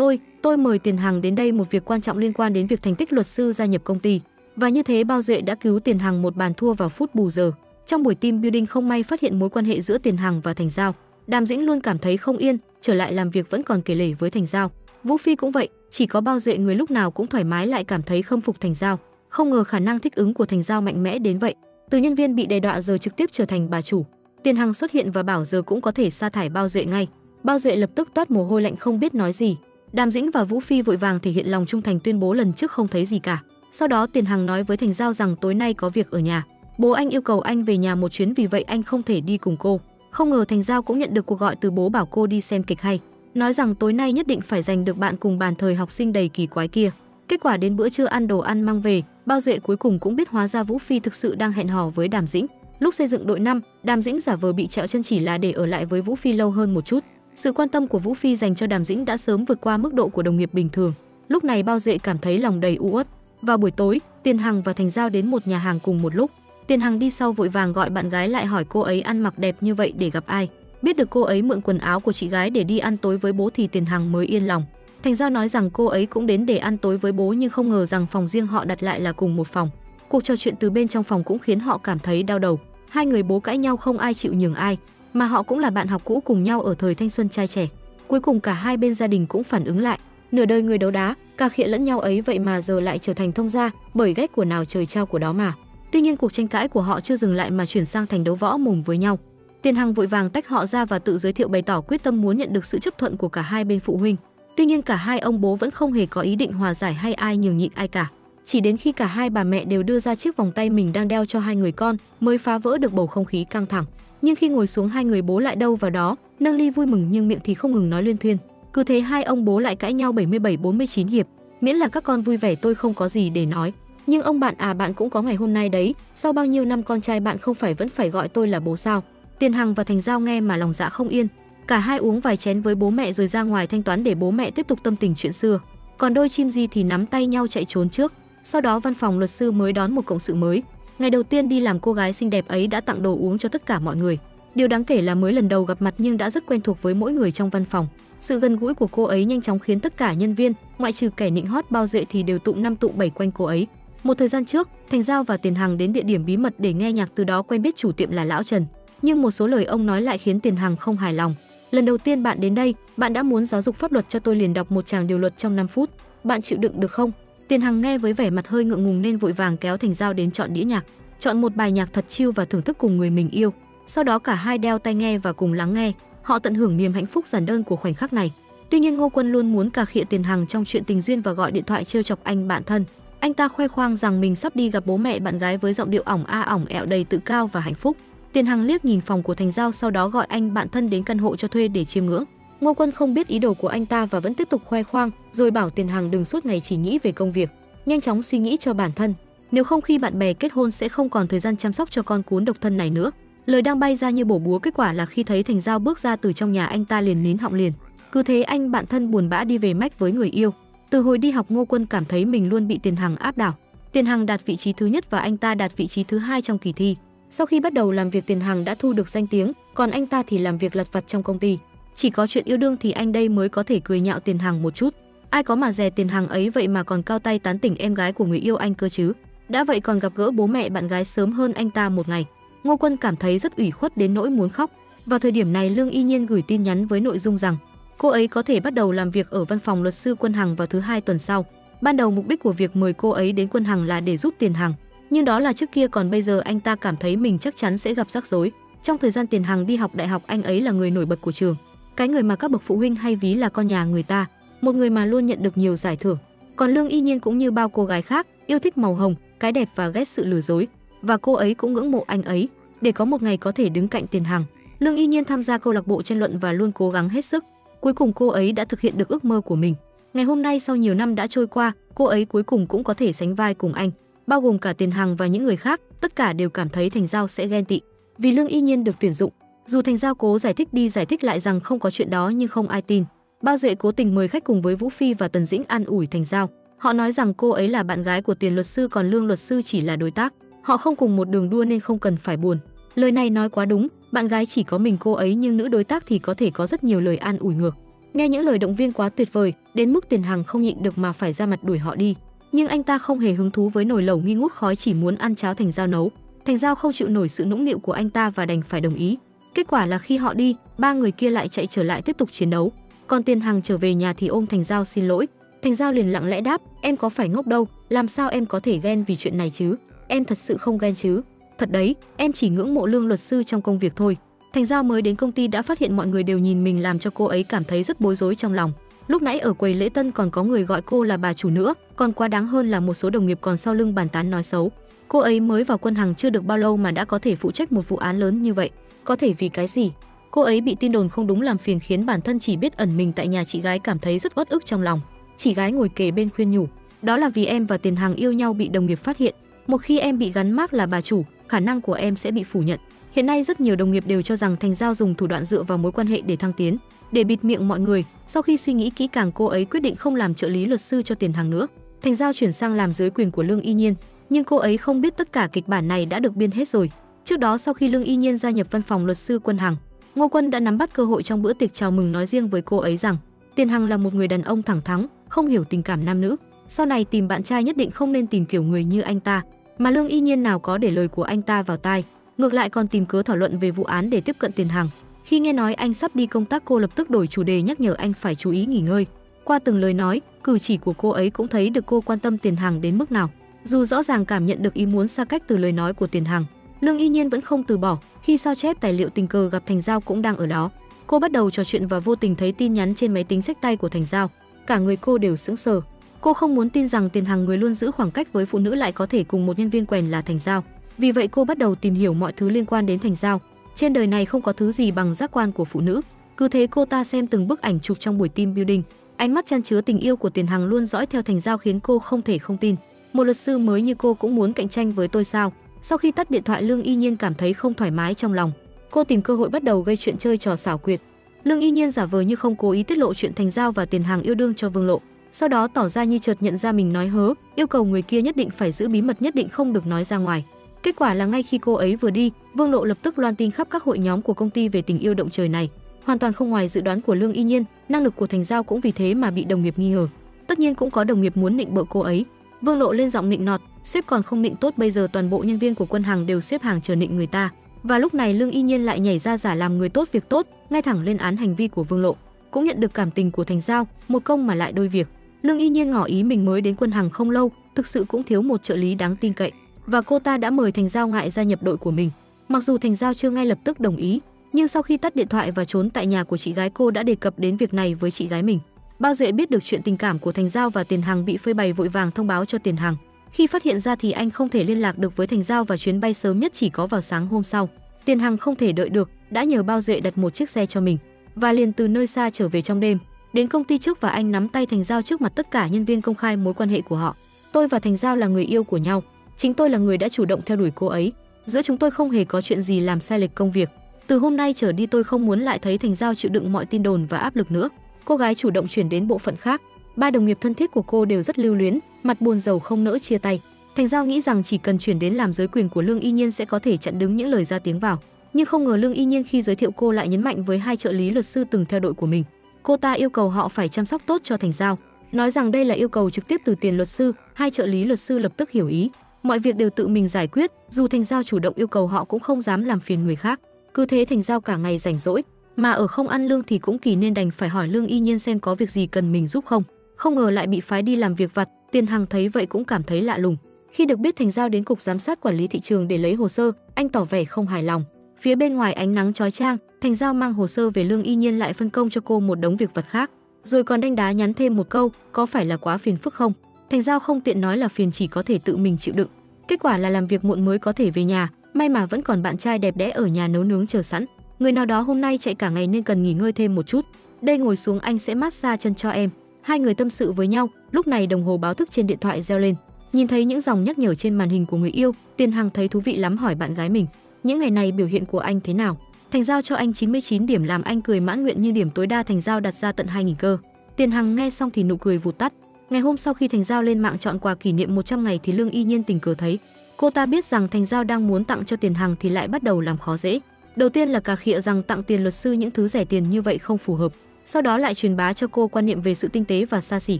tôi mời Tiền Hằng đến đây một việc quan trọng liên quan đến việc Thành Tích luật sư gia nhập công ty. Và như thế Bao Duệ đã cứu Tiền Hằng một bàn thua vào phút bù giờ. Trong buổi team building không may phát hiện mối quan hệ giữa Tiền Hằng và Thành Giao. Đàm Dĩnh luôn cảm thấy không yên, trở lại làm việc vẫn còn kể lể với Thành Giao. Vũ Phi cũng vậy, chỉ có Bao Duệ người lúc nào cũng thoải mái lại cảm thấy khâm phục Thành Giao. Không ngờ khả năng thích ứng của Thành Giao mạnh mẽ đến vậy. Từ nhân viên bị đe dọa giờ trực tiếp trở thành bà chủ. Tiền Hằng xuất hiện và bảo giờ cũng có thể sa thải Bao Duệ ngay. Bao Duệ lập tức toát mồ hôi lạnh không biết nói gì. Đàm Dĩnh và Vũ Phi vội vàng thể hiện lòng trung thành, tuyên bố lần trước không thấy gì cả. Sau đó Tiền Hằng nói với Thành Giao rằng tối nay có việc ở nhà. Bố anh yêu cầu anh về nhà một chuyến, vì vậy anh không thể đi cùng cô. Không ngờ Thành Giao cũng nhận được cuộc gọi từ bố bảo cô đi xem kịch hay. nói rằng tối nay nhất định phải giành được bạn cùng bàn thời học sinh đầy kỳ quái kia. Kết quả đến bữa trưa ăn đồ ăn mang về, Bao Duệ cuối cùng cũng biết hóa ra Vũ Phi thực sự đang hẹn hò với Đàm Dĩnh. Lúc xây dựng đội 5, Đàm Dĩnh giả vờ bị trẹo chân chỉ là để ở lại với Vũ Phi lâu hơn một chút. Sự quan tâm của Vũ Phi dành cho Đàm Dĩnh đã sớm vượt qua mức độ của đồng nghiệp bình thường. Lúc này Bao Duệ cảm thấy lòng đầy u uất. Vào buổi tối, Tiền Hằng và Thành Giao đến một nhà hàng cùng một lúc. Tiền Hằng đi sau vội vàng gọi bạn gái lại hỏi cô ấy ăn mặc đẹp như vậy để gặp ai. Biết được cô ấy mượn quần áo của chị gái để đi ăn tối với bố thì Tiền Hằng mới yên lòng. Thành Giao nói rằng cô ấy cũng đến để ăn tối với bố nhưng không ngờ rằng phòng riêng họ đặt lại là cùng một phòng. Cuộc trò chuyện từ bên trong phòng cũng khiến họ cảm thấy đau đầu. Hai người bố cãi nhau không ai chịu nhường ai, mà họ cũng là bạn học cũ cùng nhau ở thời thanh xuân trai trẻ. Cuối cùng cả hai bên gia đình cũng phản ứng lại. Nửa đời người đấu đá, cà khịa lẫn nhau ấy vậy mà giờ lại trở thành thông gia, bởi ghét của nào trời trao của đó mà. Tuy nhiên cuộc tranh cãi của họ chưa dừng lại mà chuyển sang thành đấu võ mồm với nhau. Tiền Hằng vội vàng tách họ ra và tự giới thiệu bày tỏ quyết tâm muốn nhận được sự chấp thuận của cả hai bên phụ huynh. Tuy nhiên cả hai ông bố vẫn không hề có ý định hòa giải hay ai nhường nhịn ai cả. Chỉ đến khi cả hai bà mẹ đều đưa ra chiếc vòng tay mình đang đeo cho hai người con mới phá vỡ được bầu không khí căng thẳng. Nhưng khi ngồi xuống hai người bố lại đâu vào đó, nâng ly vui mừng nhưng miệng thì không ngừng nói luyên thuyên. Cứ thế hai ông bố lại cãi nhau 77-49 hiệp. Miễn là các con vui vẻ tôi không có gì để nói. Nhưng ông bạn bạn cũng có ngày hôm nay đấy. Sau bao nhiêu năm con trai bạn không phải vẫn phải gọi tôi là bố sao? Tiền Hằng và Thành Giao nghe mà lòng dạ không yên. Cả hai uống vài chén với bố mẹ rồi ra ngoài thanh toán để bố mẹ tiếp tục tâm tình chuyện xưa. Còn đôi chim di thì nắm tay nhau chạy trốn trước. Sau đó văn phòng luật sư mới đón một cộng sự mới. Ngày đầu tiên đi làm cô gái xinh đẹp ấy đã tặng đồ uống cho tất cả mọi người. Điều đáng kể là mới lần đầu gặp mặt nhưng đã rất quen thuộc với mỗi người trong văn phòng. Sự gần gũi của cô ấy nhanh chóng khiến tất cả nhân viên, ngoại trừ kẻ nịnh hót Bao Duệ thì đều tụng năm tụng bảy quanh cô ấy. Một thời gian trước, Thành Giao và Tiền Hằng đến địa điểm bí mật để nghe nhạc, từ đó quen biết chủ tiệm là lão Trần. Nhưng một số lời ông nói lại khiến Tiền Hằng không hài lòng. Lần đầu tiên bạn đến đây, bạn đã muốn giáo dục pháp luật cho tôi liền đọc một tràng điều luật trong 5 phút. Bạn chịu đựng được không? Tiền Hằng nghe với vẻ mặt hơi ngượng ngùng nên vội vàng kéo Thành Giao đến chọn đĩa nhạc, chọn một bài nhạc thật chill và thưởng thức cùng người mình yêu. Sau đó cả hai đeo tai nghe và cùng lắng nghe, họ tận hưởng niềm hạnh phúc giản đơn của khoảnh khắc này. Tuy nhiên Ngô Quân luôn muốn cà khịa Tiền Hằng trong chuyện tình duyên và gọi điện thoại trêu chọc anh bạn thân. Anh ta khoe khoang rằng mình sắp đi gặp bố mẹ bạn gái với giọng điệu ỏng ẹo đầy tự cao và hạnh phúc. Tiền Hằng liếc nhìn phòng của Thành Giao, sau đó gọi anh bạn thân đến căn hộ cho thuê để chiêm ngưỡng. Ngô Quân không biết ý đồ của anh ta và vẫn tiếp tục khoe khoang, rồi bảo Tiền Hằng đừng suốt ngày chỉ nghĩ về công việc, nhanh chóng suy nghĩ cho bản thân, nếu không khi bạn bè kết hôn sẽ không còn thời gian chăm sóc cho con cuốn độc thân này nữa. Lời đang bay ra như bổ búa, kết quả là khi thấy Thành Giao bước ra từ trong nhà anh ta liền nín họng liền. Cứ thế anh bạn thân buồn bã đi về mách với người yêu. Từ hồi đi học Ngô Quân cảm thấy mình luôn bị Tiền Hằng áp đảo. Tiền Hằng đạt vị trí thứ nhất và anh ta đạt vị trí thứ hai trong kỳ thi. Sau khi bắt đầu làm việc Tiền Hằng đã thu được danh tiếng, còn anh ta thì làm việc lặt vặt trong công ty. Chỉ có chuyện yêu đương thì anh đây mới có thể cười nhạo Tiền Hằng một chút. Ai có mà dè Tiền Hằng ấy vậy mà còn cao tay tán tỉnh em gái của người yêu anh cơ chứ. Đã vậy còn gặp gỡ bố mẹ bạn gái sớm hơn anh ta một ngày. Ngô Quân cảm thấy rất ủy khuất đến nỗi muốn khóc. Vào thời điểm này Lương Y Nhiên gửi tin nhắn với nội dung rằng cô ấy có thể bắt đầu làm việc ở văn phòng luật sư Quân Hằng vào thứ hai tuần sau. Ban đầu mục đích của việc mời cô ấy đến Quân Hằng là để giúp Tiền Hằng, nhưng đó là trước kia, còn bây giờ anh ta cảm thấy mình chắc chắn sẽ gặp rắc rối. Trong thời gian Tiền Hằng đi học đại học, anh ấy là người nổi bật của trường, cái người mà các bậc phụ huynh hay ví là con nhà người ta, một người mà luôn nhận được nhiều giải thưởng. Còn Lương Y Nhiên cũng như bao cô gái khác, yêu thích màu hồng, cái đẹp và ghét sự lừa dối, và cô ấy cũng ngưỡng mộ anh ấy để có một ngày có thể đứng cạnh Tiền Hằng. Lương Y Nhiên tham gia câu lạc bộ tranh luận và luôn cố gắng hết sức. Cuối cùng cô ấy đã thực hiện được ước mơ của mình. Ngày hôm nay sau nhiều năm đã trôi qua, cô ấy cuối cùng cũng có thể sánh vai cùng anh, bao gồm cả Tiền Hằng và những người khác. Tất cả đều cảm thấy Thành Giao sẽ ghen tị vì Lương Y Nhiên được tuyển dụng. Dù Thành Giao cố giải thích đi giải thích lại rằng không có chuyện đó nhưng không ai tin. Bao Duệ cố tình mời khách cùng với Vũ Phi và Tần Dĩnh an ủi Thành Giao. Họ nói rằng cô ấy là bạn gái của Tiền luật sư, còn Lương luật sư chỉ là đối tác. Họ không cùng một đường đua nên không cần phải buồn. Lời này nói quá đúng, bạn gái chỉ có mình cô ấy nhưng nữ đối tác thì có thể có rất nhiều lời an ủi ngược. Nghe những lời động viên quá tuyệt vời, đến mức Tiền Hằng không nhịn được mà phải ra mặt đuổi họ đi. Nhưng anh ta không hề hứng thú với nồi lẩu nghi ngút khói, chỉ muốn ăn cháo Thành Giao nấu. Thành Giao không chịu nổi sự nũng nịu của anh ta và đành phải đồng ý. Kết quả là khi họ đi, ba người kia lại chạy trở lại tiếp tục chiến đấu. Còn Tiền Hằng trở về nhà thì ôm Thành Giao xin lỗi. Thành Giao liền lặng lẽ đáp, em có phải ngốc đâu, làm sao em có thể ghen vì chuyện này chứ? Em thật sự không ghen chứ? Thật đấy, em chỉ ngưỡng mộ Lương luật sư trong công việc thôi. Thành Giao mới đến công ty đã phát hiện mọi người đều nhìn mình, làm cho cô ấy cảm thấy rất bối rối trong lòng. Lúc nãy ở quầy lễ tân còn có người gọi cô là bà chủ nữa, còn quá đáng hơn là một số đồng nghiệp còn sau lưng bàn tán nói xấu. Cô ấy mới vào Quân Hằng chưa được bao lâu mà đã có thể phụ trách một vụ án lớn như vậy. Có thể vì cái gì? Cô ấy bị tin đồn không đúng làm phiền khiến bản thân chỉ biết ẩn mình tại nhà chị gái cảm thấy rất uất ức trong lòng. Chị gái ngồi kề bên khuyên nhủ, đó là vì em và Tiền Hằng yêu nhau bị đồng nghiệp phát hiện. Một khi em bị gắn mác là bà chủ, khả năng của em sẽ bị phủ nhận. Hiện nay rất nhiều đồng nghiệp đều cho rằng Thành Giao dùng thủ đoạn dựa vào mối quan hệ để thăng tiến, để bịt miệng mọi người. Sau khi suy nghĩ kỹ càng, cô ấy quyết định không làm trợ lý luật sư cho Tiền Hằng nữa. Thành Giao chuyển sang làm dưới quyền của Lương Y Nhiên, nhưng cô ấy không biết tất cả kịch bản này đã được biên hết rồi. Trước đó sau khi Lương Y Nhiên gia nhập văn phòng luật sư Quân Hằng, Ngô Quân đã nắm bắt cơ hội trong bữa tiệc chào mừng nói riêng với cô ấy rằng Tiền Hằng là một người đàn ông thẳng thắn, không hiểu tình cảm nam nữ. Sau này tìm bạn trai nhất định không nên tìm kiểu người như anh ta. Mà Lương Y Nhiên nào có để lời của anh ta vào tai, ngược lại còn tìm cớ thảo luận về vụ án để tiếp cận Tiền Hằng. Khi nghe nói anh sắp đi công tác, cô lập tức đổi chủ đề nhắc nhở anh phải chú ý nghỉ ngơi. Qua từng lời nói, cử chỉ của cô ấy cũng thấy được cô quan tâm Tiền Hằng đến mức nào. Dù rõ ràng cảm nhận được ý muốn xa cách từ lời nói của Tiền Hằng, Lương Y Nhiên vẫn không từ bỏ. Khi sao chép tài liệu tình cờ gặp Thành Giao cũng đang ở đó, cô bắt đầu trò chuyện và vô tình thấy tin nhắn trên máy tính xách tay của Thành Giao. Cả người cô đều sững sờ. Cô không muốn tin rằng Tiền Hằng, người luôn giữ khoảng cách với phụ nữ, lại có thể cùng một nhân viên quèn là Thành Giao. Vì vậy cô bắt đầu tìm hiểu mọi thứ liên quan đến Thành Giao. Trên đời này không có thứ gì bằng giác quan của phụ nữ. Cứ thế cô ta xem từng bức ảnh chụp trong buổi team building. Ánh mắt chan chứa tình yêu của Tiền Hằng luôn dõi theo Thành Giao khiến cô không thể không tin. Một luật sư mới như cô cũng muốn cạnh tranh với tôi sao? Sau khi tắt điện thoại, Lương Y Nhiên cảm thấy không thoải mái trong lòng. Cô tìm cơ hội bắt đầu gây chuyện, chơi trò xảo quyệt. Lương Y Nhiên giả vờ như không cố ý tiết lộ chuyện Thành Giao và Tiền Hằng yêu đương cho Vương Lộ, sau đó tỏ ra như chợt nhận ra mình nói hớ, yêu cầu người kia nhất định phải giữ bí mật, nhất định không được nói ra ngoài. Kết quả là ngay khi cô ấy vừa đi, Vương Lộ lập tức loan tin khắp các hội nhóm của công ty về tình yêu động trời này. Hoàn toàn không ngoài dự đoán của Lương Y Nhiên, năng lực của Thành Giao cũng vì thế mà bị đồng nghiệp nghi ngờ. Tất nhiên cũng có đồng nghiệp muốn nịnh bợ cô ấy. Vương Lộ lên giọng nịnh nọt, sếp còn không nịnh tốt, bây giờ toàn bộ nhân viên của Quân Hằng đều xếp hàng chờ nịnh người ta. Và lúc này Lương Y Nhiên lại nhảy ra giả làm người tốt việc tốt, ngay thẳng lên án hành vi của Vương Lộ. Cũng nhận được cảm tình của Thành Giao, một công mà lại đôi việc. Lương Y Nhiên ngỏ ý mình mới đến Quân Hằng không lâu, thực sự cũng thiếu một trợ lý đáng tin cậy, và cô ta đã mời Thành Giao ngại gia nhập đội của mình. Mặc dù Thành Giao chưa ngay lập tức đồng ý, nhưng sau khi tắt điện thoại và trốn tại nhà của chị gái, cô đã đề cập đến việc này với chị gái mình. Bao Duệ biết được chuyện tình cảm của Thành Giao và Tiền Hằng bị phơi bày, vội vàng thông báo cho Tiền Hằng. Khi phát hiện ra thì anh không thể liên lạc được với Thành Giao và chuyến bay sớm nhất chỉ có vào sáng hôm sau. Tiền Hằng không thể đợi được, đã nhờ Bao Duệ đặt một chiếc xe cho mình và liền từ nơi xa trở về trong đêm. Đến công ty trước và anh nắm tay Thành Giao trước mặt tất cả nhân viên, công khai mối quan hệ của họ. Tôi và Thành Giao là người yêu của nhau. Chính tôi là người đã chủ động theo đuổi cô ấy. Giữa chúng tôi không hề có chuyện gì làm sai lệch công việc. Từ hôm nay trở đi tôi không muốn lại thấy Thành Giao chịu đựng mọi tin đồn và áp lực nữa. Cô gái chủ động chuyển đến bộ phận khác. Ba đồng nghiệp thân thiết của cô đều rất lưu luyến, mặt buồn rầu không nỡ chia tay. Thành Giao nghĩ rằng chỉ cần chuyển đến làm dưới quyền của Lương Y Nhiên sẽ có thể chặn đứng những lời ra tiếng vào. Nhưng không ngờ Lương Y Nhiên khi giới thiệu cô lại nhấn mạnh với hai trợ lý luật sư từng theo đội của mình. Cô ta yêu cầu họ phải chăm sóc tốt cho Thành Giao, nói rằng đây là yêu cầu trực tiếp từ tiền luật sư. Hai trợ lý luật sư lập tức hiểu ý, mọi việc đều tự mình giải quyết, dù Thành Giao chủ động yêu cầu họ cũng không dám làm phiền người khác. Cứ thế Thành Giao cả ngày rảnh rỗi, mà ở không ăn lương thì cũng kỳ, nên đành phải hỏi Lương Y Nhiên xem có việc gì cần mình giúp không. Không ngờ lại bị phái đi làm việc vặt. Tiền Hằng thấy vậy cũng cảm thấy lạ lùng. Khi được biết Thành Giao đến cục giám sát quản lý thị trường để lấy hồ sơ, anh tỏ vẻ không hài lòng. Phía bên ngoài ánh nắng chói chang, Thành Giao mang hồ sơ về, Lương Y Nhiên lại phân công cho cô một đống việc vặt khác, rồi còn đanh đá nhắn thêm một câu, có phải là quá phiền phức không? Thành Giao không tiện nói là phiền, chỉ có thể tự mình chịu đựng. Kết quả là làm việc muộn mới có thể về nhà, may mà vẫn còn bạn trai đẹp đẽ ở nhà nấu nướng chờ sẵn. Người nào đó hôm nay chạy cả ngày nên cần nghỉ ngơi thêm một chút. Đây, ngồi xuống, anh sẽ massage chân cho em. Hai người tâm sự với nhau. Lúc này đồng hồ báo thức trên điện thoại reo lên. Nhìn thấy những dòng nhắc nhở trên màn hình của người yêu, Tiền Hằng thấy thú vị lắm, hỏi bạn gái mình, những ngày này biểu hiện của anh thế nào? Thành Giao cho anh 99 điểm làm anh cười mãn nguyện, nhưng điểm tối đa Thành Giao đặt ra tận 2.000 cơ. Tiền Hằng nghe xong thì nụ cười vụt tắt. Ngày hôm sau khi Thành Giao lên mạng chọn quà kỷ niệm 100 ngày thì Lương Y Nhiên tình cờ thấy. Cô ta biết rằng Thành Giao đang muốn tặng cho Tiền Hằng thì lại bắt đầu làm khó dễ. Đầu tiên là cà khịa rằng tặng tiền luật sư những thứ rẻ tiền như vậy không phù hợp. Sau đó lại truyền bá cho cô quan niệm về sự tinh tế và xa xỉ.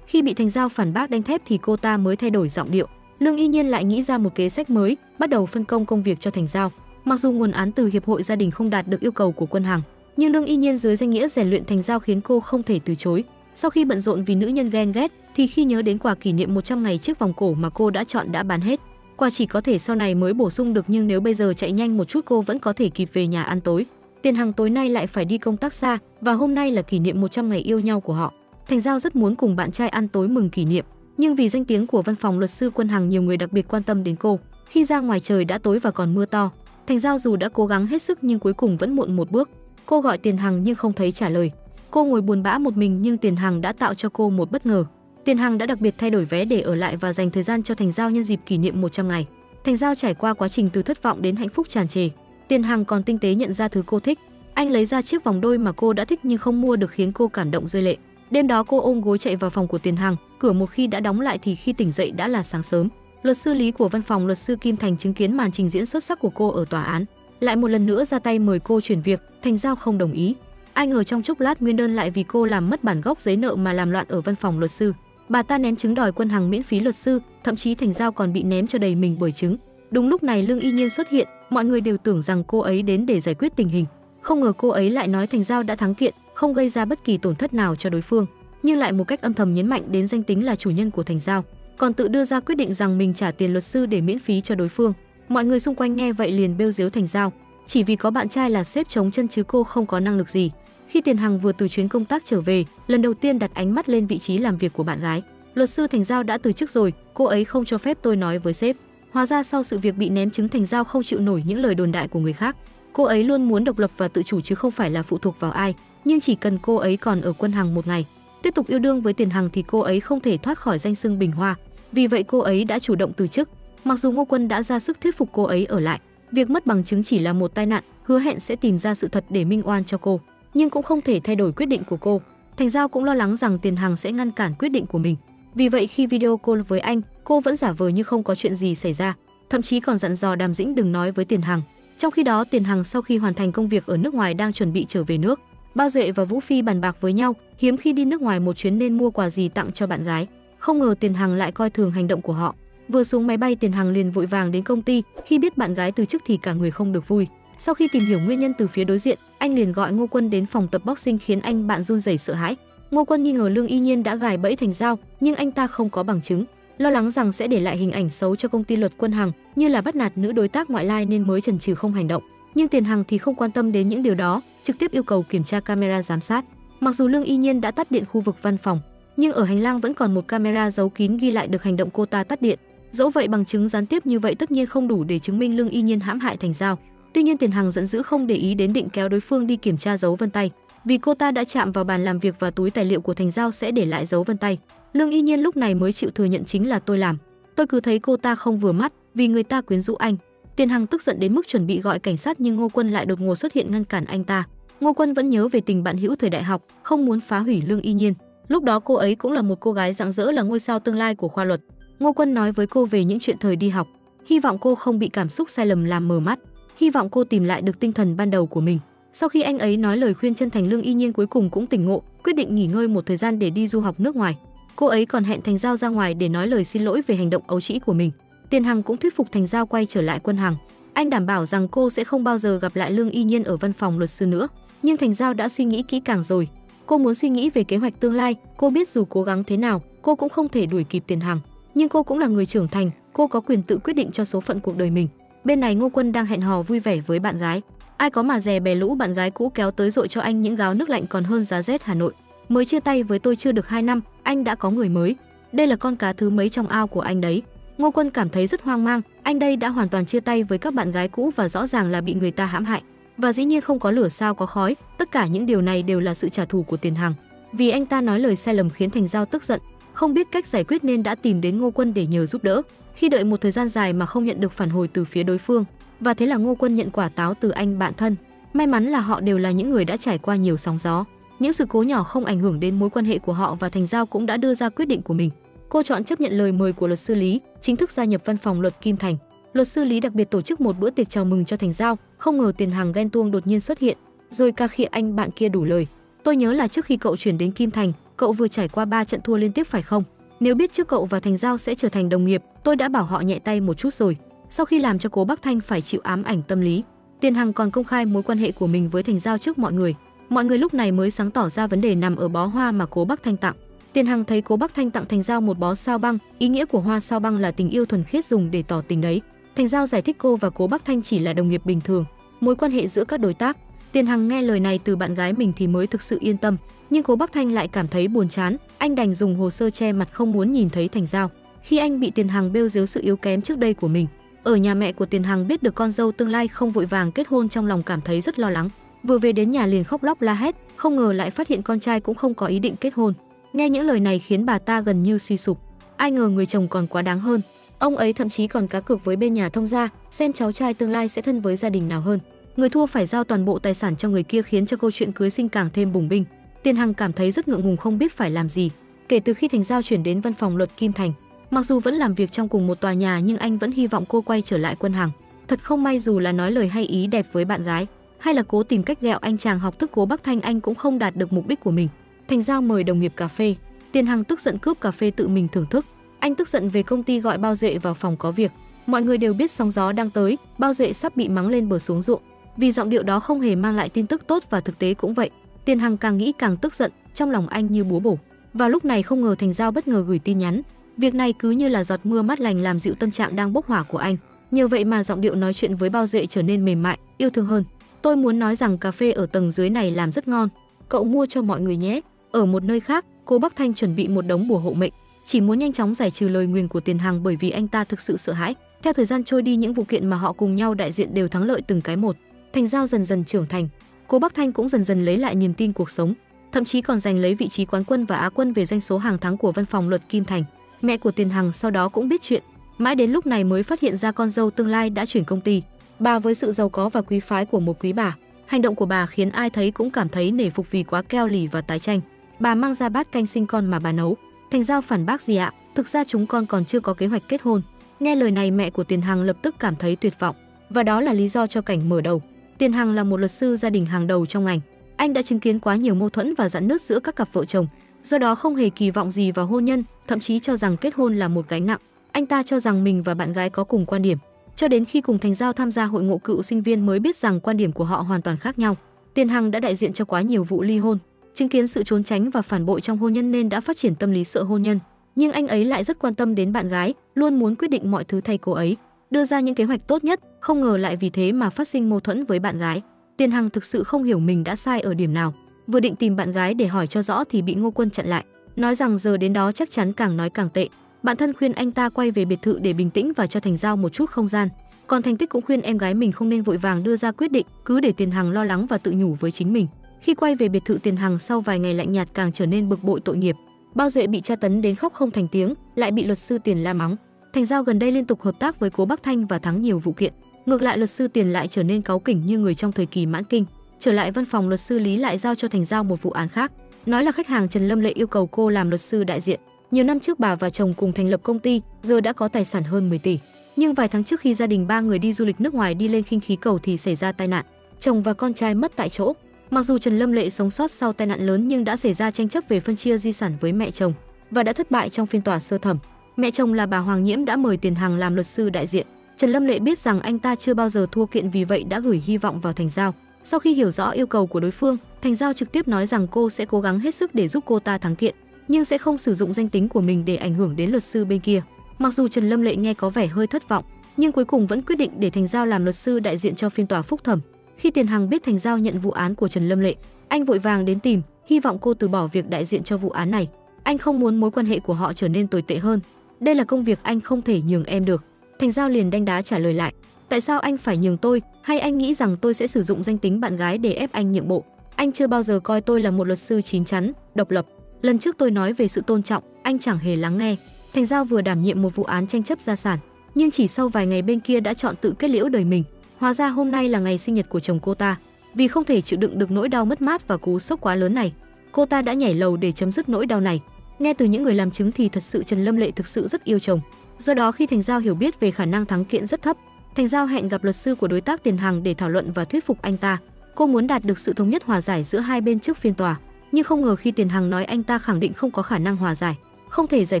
Khi bị Thành Giao phản bác đánh thép thì cô ta mới thay đổi giọng điệu. Lương Y Nhiên lại nghĩ ra một kế sách mới, bắt đầu phân công công việc cho Thành Giao. Mặc dù nguồn án từ hiệp hội gia đình không đạt được yêu cầu của Quân Hằng, nhưng Lương Y Nhiên dưới danh nghĩa rèn luyện Thành Giao khiến cô không thể từ chối. Sau khi bận rộn vì nữ nhân ghen ghét thì khi nhớ đến quà kỷ niệm 100 ngày chiếc vòng cổ mà cô đã chọn đã bán hết. Quà chỉ có thể sau này mới bổ sung được, nhưng nếu bây giờ chạy nhanh một chút cô vẫn có thể kịp về nhà ăn tối. Tiền Hằng tối nay lại phải đi công tác xa và hôm nay là kỷ niệm 100 ngày yêu nhau của họ. Thành Giao rất muốn cùng bạn trai ăn tối mừng kỷ niệm, nhưng vì danh tiếng của văn phòng luật sư Quân Hằng, nhiều người đặc biệt quan tâm đến cô. Khi ra ngoài trời đã tối và còn mưa to, Thành Giao dù đã cố gắng hết sức nhưng cuối cùng vẫn muộn một bước. Cô gọi Tiền Hằng nhưng không thấy trả lời. Cô ngồi buồn bã một mình nhưng Tiền Hằng đã tạo cho cô một bất ngờ. Tiền Hằng đã đặc biệt thay đổi vé để ở lại và dành thời gian cho Thành Giao nhân dịp kỷ niệm 100 ngày. Thành Giao trải qua quá trình từ thất vọng đến hạnh phúc tràn trề. Tiền Hằng còn tinh tế nhận ra thứ cô thích. Anh lấy ra chiếc vòng đôi mà cô đã thích nhưng không mua được khiến cô cảm động rơi lệ. Đêm đó cô ôm gối chạy vào phòng của Tiền Hằng, cửa một khi đã đóng lại thì khi tỉnh dậy đã là sáng sớm. Luật sư Lý của văn phòng luật sư Kim Thành chứng kiến màn trình diễn xuất sắc của cô ở tòa án, lại một lần nữa ra tay mời cô chuyển việc. Thành Giao không đồng ý. Ai ngờ trong chốc lát nguyên đơn lại vì cô làm mất bản gốc giấy nợ mà làm loạn ở văn phòng luật sư. Bà ta ném trứng đòi Quân Hằng miễn phí luật sư, thậm chí Thành Giao còn bị ném cho đầy mình bởi trứng. Đúng lúc này Lương Y Nhiên xuất hiện, mọi người đều tưởng rằng cô ấy đến để giải quyết tình hình. Không ngờ cô ấy lại nói Thành Giao đã thắng kiện, không gây ra bất kỳ tổn thất nào cho đối phương, nhưng lại một cách âm thầm nhấn mạnh đến danh tính là chủ nhân của Thành Giao, còn tự đưa ra quyết định rằng mình trả tiền luật sư để miễn phí cho đối phương. Mọi người xung quanh nghe vậy liền bêu giếu Thành Giao, chỉ vì có bạn trai là sếp chống chân chứ cô không có năng lực gì. Khi Tiền Hằng vừa từ chuyến công tác trở về, lần đầu tiên đặt ánh mắt lên vị trí làm việc của bạn gái. Luật sư Thành Giao đã từ chức rồi, cô ấy không cho phép tôi nói với sếp. Hóa ra sau sự việc bị ném trứng, Thành Giao không chịu nổi những lời đồn đại của người khác. Cô ấy luôn muốn độc lập và tự chủ chứ không phải là phụ thuộc vào ai, nhưng chỉ cần cô ấy còn ở Quân Hằng một ngày, tiếp tục yêu đương với Tiền Hằng thì cô ấy không thể thoát khỏi danh xưng Bình Hoa. Vì vậy cô ấy đã chủ động từ chức. Mặc dù Ngô Quân đã ra sức thuyết phục cô ấy ở lại, việc mất bằng chứng chỉ là một tai nạn, hứa hẹn sẽ tìm ra sự thật để minh oan cho cô, nhưng cũng không thể thay đổi quyết định của cô. Thành Giao cũng lo lắng rằng Tiền Hằng sẽ ngăn cản quyết định của mình. Vì vậy khi video call với anh, cô vẫn giả vờ như không có chuyện gì xảy ra, thậm chí còn dặn dò Đàm Dĩnh đừng nói với Tiền Hằng. Trong khi đó, Tiền Hằng sau khi hoàn thành công việc ở nước ngoài đang chuẩn bị trở về nước. Bao Duệ và Vũ Phi bàn bạc với nhau, hiếm khi đi nước ngoài một chuyến nên mua quà gì tặng cho bạn gái. Không ngờ Tiền Hằng lại coi thường hành động của họ. Vừa xuống máy bay, Tiền Hằng liền vội vàng đến công ty, khi biết bạn gái từ chức thì cả người không được vui. Sau khi tìm hiểu nguyên nhân từ phía đối diện, anh liền gọi Ngô Quân đến phòng tập boxing khiến anh bạn run rẩy sợ hãi. Ngô Quân nghi ngờ Lương Y Nhiên đã gài bẫy Thành Giao, nhưng anh ta không có bằng chứng, lo lắng rằng sẽ để lại hình ảnh xấu cho công ty luật Quân Hằng, như là bắt nạt nữ đối tác ngoại lai nên mới chần chừ không hành động. Nhưng Tiền Hằng thì không quan tâm đến những điều đó, trực tiếp yêu cầu kiểm tra camera giám sát. Mặc dù Lương Y Nhiên đã tắt điện khu vực văn phòng, nhưng ở hành lang vẫn còn một camera giấu kín ghi lại được hành động cô ta tắt điện. Dẫu vậy, bằng chứng gián tiếp như vậy tất nhiên không đủ để chứng minh Lương Y Nhiên hãm hại Thành Giao. Tuy nhiên Tiền Hằng giận dữ không để ý đến, định kéo đối phương đi kiểm tra dấu vân tay, vì cô ta đã chạm vào bàn làm việc và túi tài liệu của Thành Giao sẽ để lại dấu vân tay. Lương Y Nhiên lúc này mới chịu thừa nhận chính là tôi làm. Tôi cứ thấy cô ta không vừa mắt vì người ta quyến rũ anh. Tiền Hằng tức giận đến mức chuẩn bị gọi cảnh sát nhưng Ngô Quân lại đột ngột xuất hiện ngăn cản anh ta. Ngô Quân vẫn nhớ về tình bạn hữu thời đại học, không muốn phá hủy Lương Y Nhiên. Lúc đó cô ấy cũng là một cô gái rạng rỡ, là ngôi sao tương lai của khoa luật. Ngô Quân nói với cô về những chuyện thời đi học, hy vọng cô không bị cảm xúc sai lầm làm mờ mắt, hy vọng cô tìm lại được tinh thần ban đầu của mình. Sau khi anh ấy nói lời khuyên chân thành, Lương Y Nhiên cuối cùng cũng tỉnh ngộ, quyết định nghỉ ngơi một thời gian để đi du học nước ngoài. Cô ấy còn hẹn Thành Giao ra ngoài để nói lời xin lỗi về hành động ấu trĩ của mình. Tiền Hằng cũng thuyết phục Thành Giao quay trở lại Quân Hằng. Anh đảm bảo rằng cô sẽ không bao giờ gặp lại Lương Y Nhiên ở văn phòng luật sư nữa. Nhưng Thành Giao đã suy nghĩ kỹ càng rồi. Cô muốn suy nghĩ về kế hoạch tương lai. Cô biết dù cố gắng thế nào, cô cũng không thể đuổi kịp Tiền Hằng. Nhưng cô cũng là người trưởng thành, cô có quyền tự quyết định cho số phận cuộc đời mình. Bên này Ngô Quân đang hẹn hò vui vẻ với bạn gái. Ai có mà dè bè lũ bạn gái cũ kéo tới dội cho anh những gáo nước lạnh còn hơn giá rét Hà Nội. Mới chia tay với tôi chưa được 2 năm, anh đã có người mới. Đây là con cá thứ mấy trong ao của anh đấy. Ngô Quân cảm thấy rất hoang mang, anh đây đã hoàn toàn chia tay với các bạn gái cũ và rõ ràng là bị người ta hãm hại. Và dĩ nhiên không có lửa sao có khói, tất cả những điều này đều là sự trả thù của Tiền Hằng. Vì anh ta nói lời sai lầm khiến Thành Giao tức giận, không biết cách giải quyết nên đã tìm đến Ngô Quân để nhờ giúp đỡ. Khi đợi một thời gian dài mà không nhận được phản hồi từ phía đối phương, và thế là Ngô Quân nhận quả táo từ anh bạn thân. May mắn là họ đều là những người đã trải qua nhiều sóng gió. Những sự cố nhỏ không ảnh hưởng đến mối quan hệ của họ và Thành Giao cũng đã đưa ra quyết định của mình. Cô chọn chấp nhận lời mời của luật sư Lý, chính thức gia nhập văn phòng luật Kim Thành. Luật sư Lý đặc biệt tổ chức một bữa tiệc chào mừng cho Thành Giao, không ngờ Tiền Hằng ghen tuông đột nhiên xuất hiện, rồi ca khịa anh bạn kia đủ lời. Tôi nhớ là trước khi cậu chuyển đến Kim Thành, cậu vừa trải qua 3 trận thua liên tiếp phải không? Nếu biết trước cậu và Thành Giao sẽ trở thành đồng nghiệp, tôi đã bảo họ nhẹ tay một chút rồi. Sau khi làm cho Cố Bắc Thanh phải chịu ám ảnh tâm lý, Tiền Hằng còn công khai mối quan hệ của mình với Thành Giao trước mọi người. Mọi người lúc này mới sáng tỏ ra vấn đề nằm ở bó hoa mà Cố Bắc Thanh tặng. Tiền Hằng thấy Cố Bắc Thanh tặng Thành Giao một bó sao băng, ý nghĩa của hoa sao băng là tình yêu thuần khiết dùng để tỏ tình đấy. Thành Giao giải thích cô và Cố Bắc Thanh chỉ là đồng nghiệp bình thường, mối quan hệ giữa các đối tác. Tiền Hằng nghe lời này từ bạn gái mình thì mới thực sự yên tâm, nhưng Cố Bắc Thanh lại cảm thấy buồn chán, anh đành dùng hồ sơ che mặt không muốn nhìn thấy Thành Giao. Khi anh bị Tiền Hằng bêu giếu sự yếu kém trước đây của mình, ở nhà mẹ của Tiền Hằng biết được con dâu tương lai không vội vàng kết hôn, trong lòng cảm thấy rất lo lắng. Vừa về đến nhà liền khóc lóc la hét, không ngờ lại phát hiện con trai cũng không có ý định kết hôn. Nghe những lời này khiến bà ta gần như suy sụp. Ai ngờ người chồng còn quá đáng hơn. Ông ấy thậm chí còn cá cược với bên nhà thông gia, xem cháu trai tương lai sẽ thân với gia đình nào hơn. Người thua phải giao toàn bộ tài sản cho người kia, khiến cho câu chuyện cưới sinh càng thêm bùng binh. Tiền Hằng cảm thấy rất ngượng ngùng không biết phải làm gì. Kể từ khi Thành Giao chuyển đến văn phòng luật Kim Thành, mặc dù vẫn làm việc trong cùng một tòa nhà nhưng anh vẫn hy vọng cô quay trở lại quân hàng. Thật không may, dù là nói lời hay ý đẹp với bạn gái, hay là cố tìm cách ghẹo anh chàng học thức Cố Bắc Thanh, anh cũng không đạt được mục đích của mình. Thành Giao mời đồng nghiệp cà phê, Tiền Hằng tức giận cướp cà phê tự mình thưởng thức. Anh tức giận về công ty gọi Bao Duệ vào phòng có việc. Mọi người đều biết sóng gió đang tới, Bao Duệ sắp bị mắng lên bờ xuống ruộng. Vì giọng điệu đó không hề mang lại tin tức tốt, và thực tế cũng vậy. Tiền Hằng càng nghĩ càng tức giận, trong lòng anh như búa bổ. Vào lúc này không ngờ Thành Giao bất ngờ gửi tin nhắn. Việc này cứ như là giọt mưa mát lành làm dịu tâm trạng đang bốc hỏa của anh. Nhờ vậy mà giọng điệu nói chuyện với Bao Duệ trở nên mềm mại, yêu thương hơn. Tôi muốn nói rằng cà phê ở tầng dưới này làm rất ngon, cậu mua cho mọi người nhé. Ở một nơi khác, Cố Bắc Thanh chuẩn bị một đống bùa hộ mệnh, chỉ muốn nhanh chóng giải trừ lời nguyền của Tiền Hằng, bởi vì anh ta thực sự sợ hãi. Theo thời gian trôi đi, những vụ kiện mà họ cùng nhau đại diện đều thắng lợi từng cái một. Thành Giao dần dần trưởng thành, Cố Bắc Thanh cũng dần dần lấy lại niềm tin cuộc sống, thậm chí còn giành lấy vị trí quán quân và á quân về doanh số hàng tháng của văn phòng luật Kim Thành. Mẹ của Tiền Hằng sau đó cũng biết chuyện, mãi đến lúc này mới phát hiện ra con dâu tương lai đã chuyển công ty. Bà với sự giàu có và quý phái của một quý bà, hành động của bà khiến ai thấy cũng cảm thấy nể phục vì quá keo lì và tái tranh. Bà mang ra bát canh sinh con mà bà nấu. Thành Giao phản bác: gì ạ, thực ra chúng con còn chưa có kế hoạch kết hôn. Nghe lời này, mẹ của Tiền Hằng lập tức cảm thấy tuyệt vọng, và đó là lý do cho cảnh mở đầu. Tiền Hằng là một luật sư gia đình hàng đầu trong ngành. Anh đã chứng kiến quá nhiều mâu thuẫn và rạn nứt giữa các cặp vợ chồng, do đó không hề kỳ vọng gì vào hôn nhân, thậm chí cho rằng kết hôn là một gánh nặng. Anh ta cho rằng mình và bạn gái có cùng quan điểm, cho đến khi cùng Thành Giao tham gia hội ngộ cựu sinh viên mới biết rằng quan điểm của họ hoàn toàn khác nhau. Tiền Hằng đã đại diện cho quá nhiều vụ ly hôn, chứng kiến sự trốn tránh và phản bội trong hôn nhân nên đã phát triển tâm lý sợ hôn nhân. Nhưng anh ấy lại rất quan tâm đến bạn gái, luôn muốn quyết định mọi thứ thay cô ấy, đưa ra những kế hoạch tốt nhất, không ngờ lại vì thế mà phát sinh mâu thuẫn với bạn gái. Tiền Hằng thực sự không hiểu mình đã sai ở điểm nào. Vừa định tìm bạn gái để hỏi cho rõ thì bị Ngô Quân chặn lại, nói rằng giờ đến đó chắc chắn càng nói càng tệ. Bạn thân khuyên anh ta quay về biệt thự để bình tĩnh và cho Thành Giao một chút không gian. Còn Thành Tích cũng khuyên em gái mình không nên vội vàng đưa ra quyết định, cứ để Tiền Hằng lo lắng và tự nhủ với chính mình. Khi quay về biệt thự, Tiền Hằng sau vài ngày lạnh nhạt càng trở nên bực bội tội nghiệp. Bao Duệ bị tra tấn đến khóc không thành tiếng, lại bị luật sư Tiền la mắng. Thành Giao gần đây liên tục hợp tác với Cố Bắc Thanh và thắng nhiều vụ kiện. Ngược lại, luật sư Tiền lại trở nên cáu kỉnh như người trong thời kỳ mãn kinh. Trở lại văn phòng, luật sư Lý lại giao cho Thành Giao một vụ án khác, nói là khách hàng Trần Lâm Lệ yêu cầu cô làm luật sư đại diện. Nhiều năm trước bà và chồng cùng thành lập công ty, giờ đã có tài sản hơn 10 tỷ. Nhưng vài tháng trước khi gia đình ba người đi du lịch nước ngoài đi lên khinh khí cầu thì xảy ra tai nạn, chồng và con trai mất tại chỗ. Mặc dù Trần Lâm Lệ sống sót sau tai nạn lớn nhưng đã xảy ra tranh chấp về phân chia di sản với mẹ chồng và đã thất bại trong phiên tòa sơ thẩm. Mẹ chồng là bà Hoàng Nhiễm đã mời Tiền Hằng làm luật sư đại diện. Trần Lâm Lệ biết rằng anh ta chưa bao giờ thua kiện, vì vậy đã gửi hy vọng vào Thành Giao. Sau khi hiểu rõ yêu cầu của đối phương, Thành Giao trực tiếp nói rằng cô sẽ cố gắng hết sức để giúp cô ta thắng kiện, nhưng sẽ không sử dụng danh tính của mình để ảnh hưởng đến luật sư bên kia. Mặc dù Trần Lâm Lệ nghe có vẻ hơi thất vọng, nhưng cuối cùng vẫn quyết định để Thành Giao làm luật sư đại diện cho phiên tòa phúc thẩm. Khi Tiền Hằng biết Thành Giao nhận vụ án của Trần Lâm Lệ, anh vội vàng đến tìm, hy vọng cô từ bỏ việc đại diện cho vụ án này. Anh không muốn mối quan hệ của họ trở nên tồi tệ hơn. Đây là công việc anh không thể nhường em được. Thành Giao liền đanh đá trả lời lại. Tại sao anh phải nhường tôi? Hay anh nghĩ rằng tôi sẽ sử dụng danh tính bạn gái để ép anh nhượng bộ? Anh chưa bao giờ coi tôi là một luật sư chín chắn, độc lập. Lần trước tôi nói về sự tôn trọng, anh chẳng hề lắng nghe. Thành Giao vừa đảm nhiệm một vụ án tranh chấp gia sản, nhưng chỉ sau vài ngày bên kia đã chọn tự kết liễu đời mình. Hóa ra hôm nay là ngày sinh nhật của chồng cô ta. Vì không thể chịu đựng được nỗi đau mất mát và cú sốc quá lớn này, cô ta đã nhảy lầu để chấm dứt nỗi đau này. Nghe từ những người làm chứng thì thật sự Trần Lâm Lệ thực sự rất yêu chồng. Do đó khi Thành Giao hiểu biết về khả năng thắng kiện rất thấp, Thành Giao hẹn gặp luật sư của đối tác Tiền Hằng để thảo luận và thuyết phục anh ta. Cô muốn đạt được sự thống nhất hòa giải giữa hai bên trước phiên tòa, nhưng không ngờ khi Tiền Hằng nói anh ta khẳng định không có khả năng hòa giải, không thể giải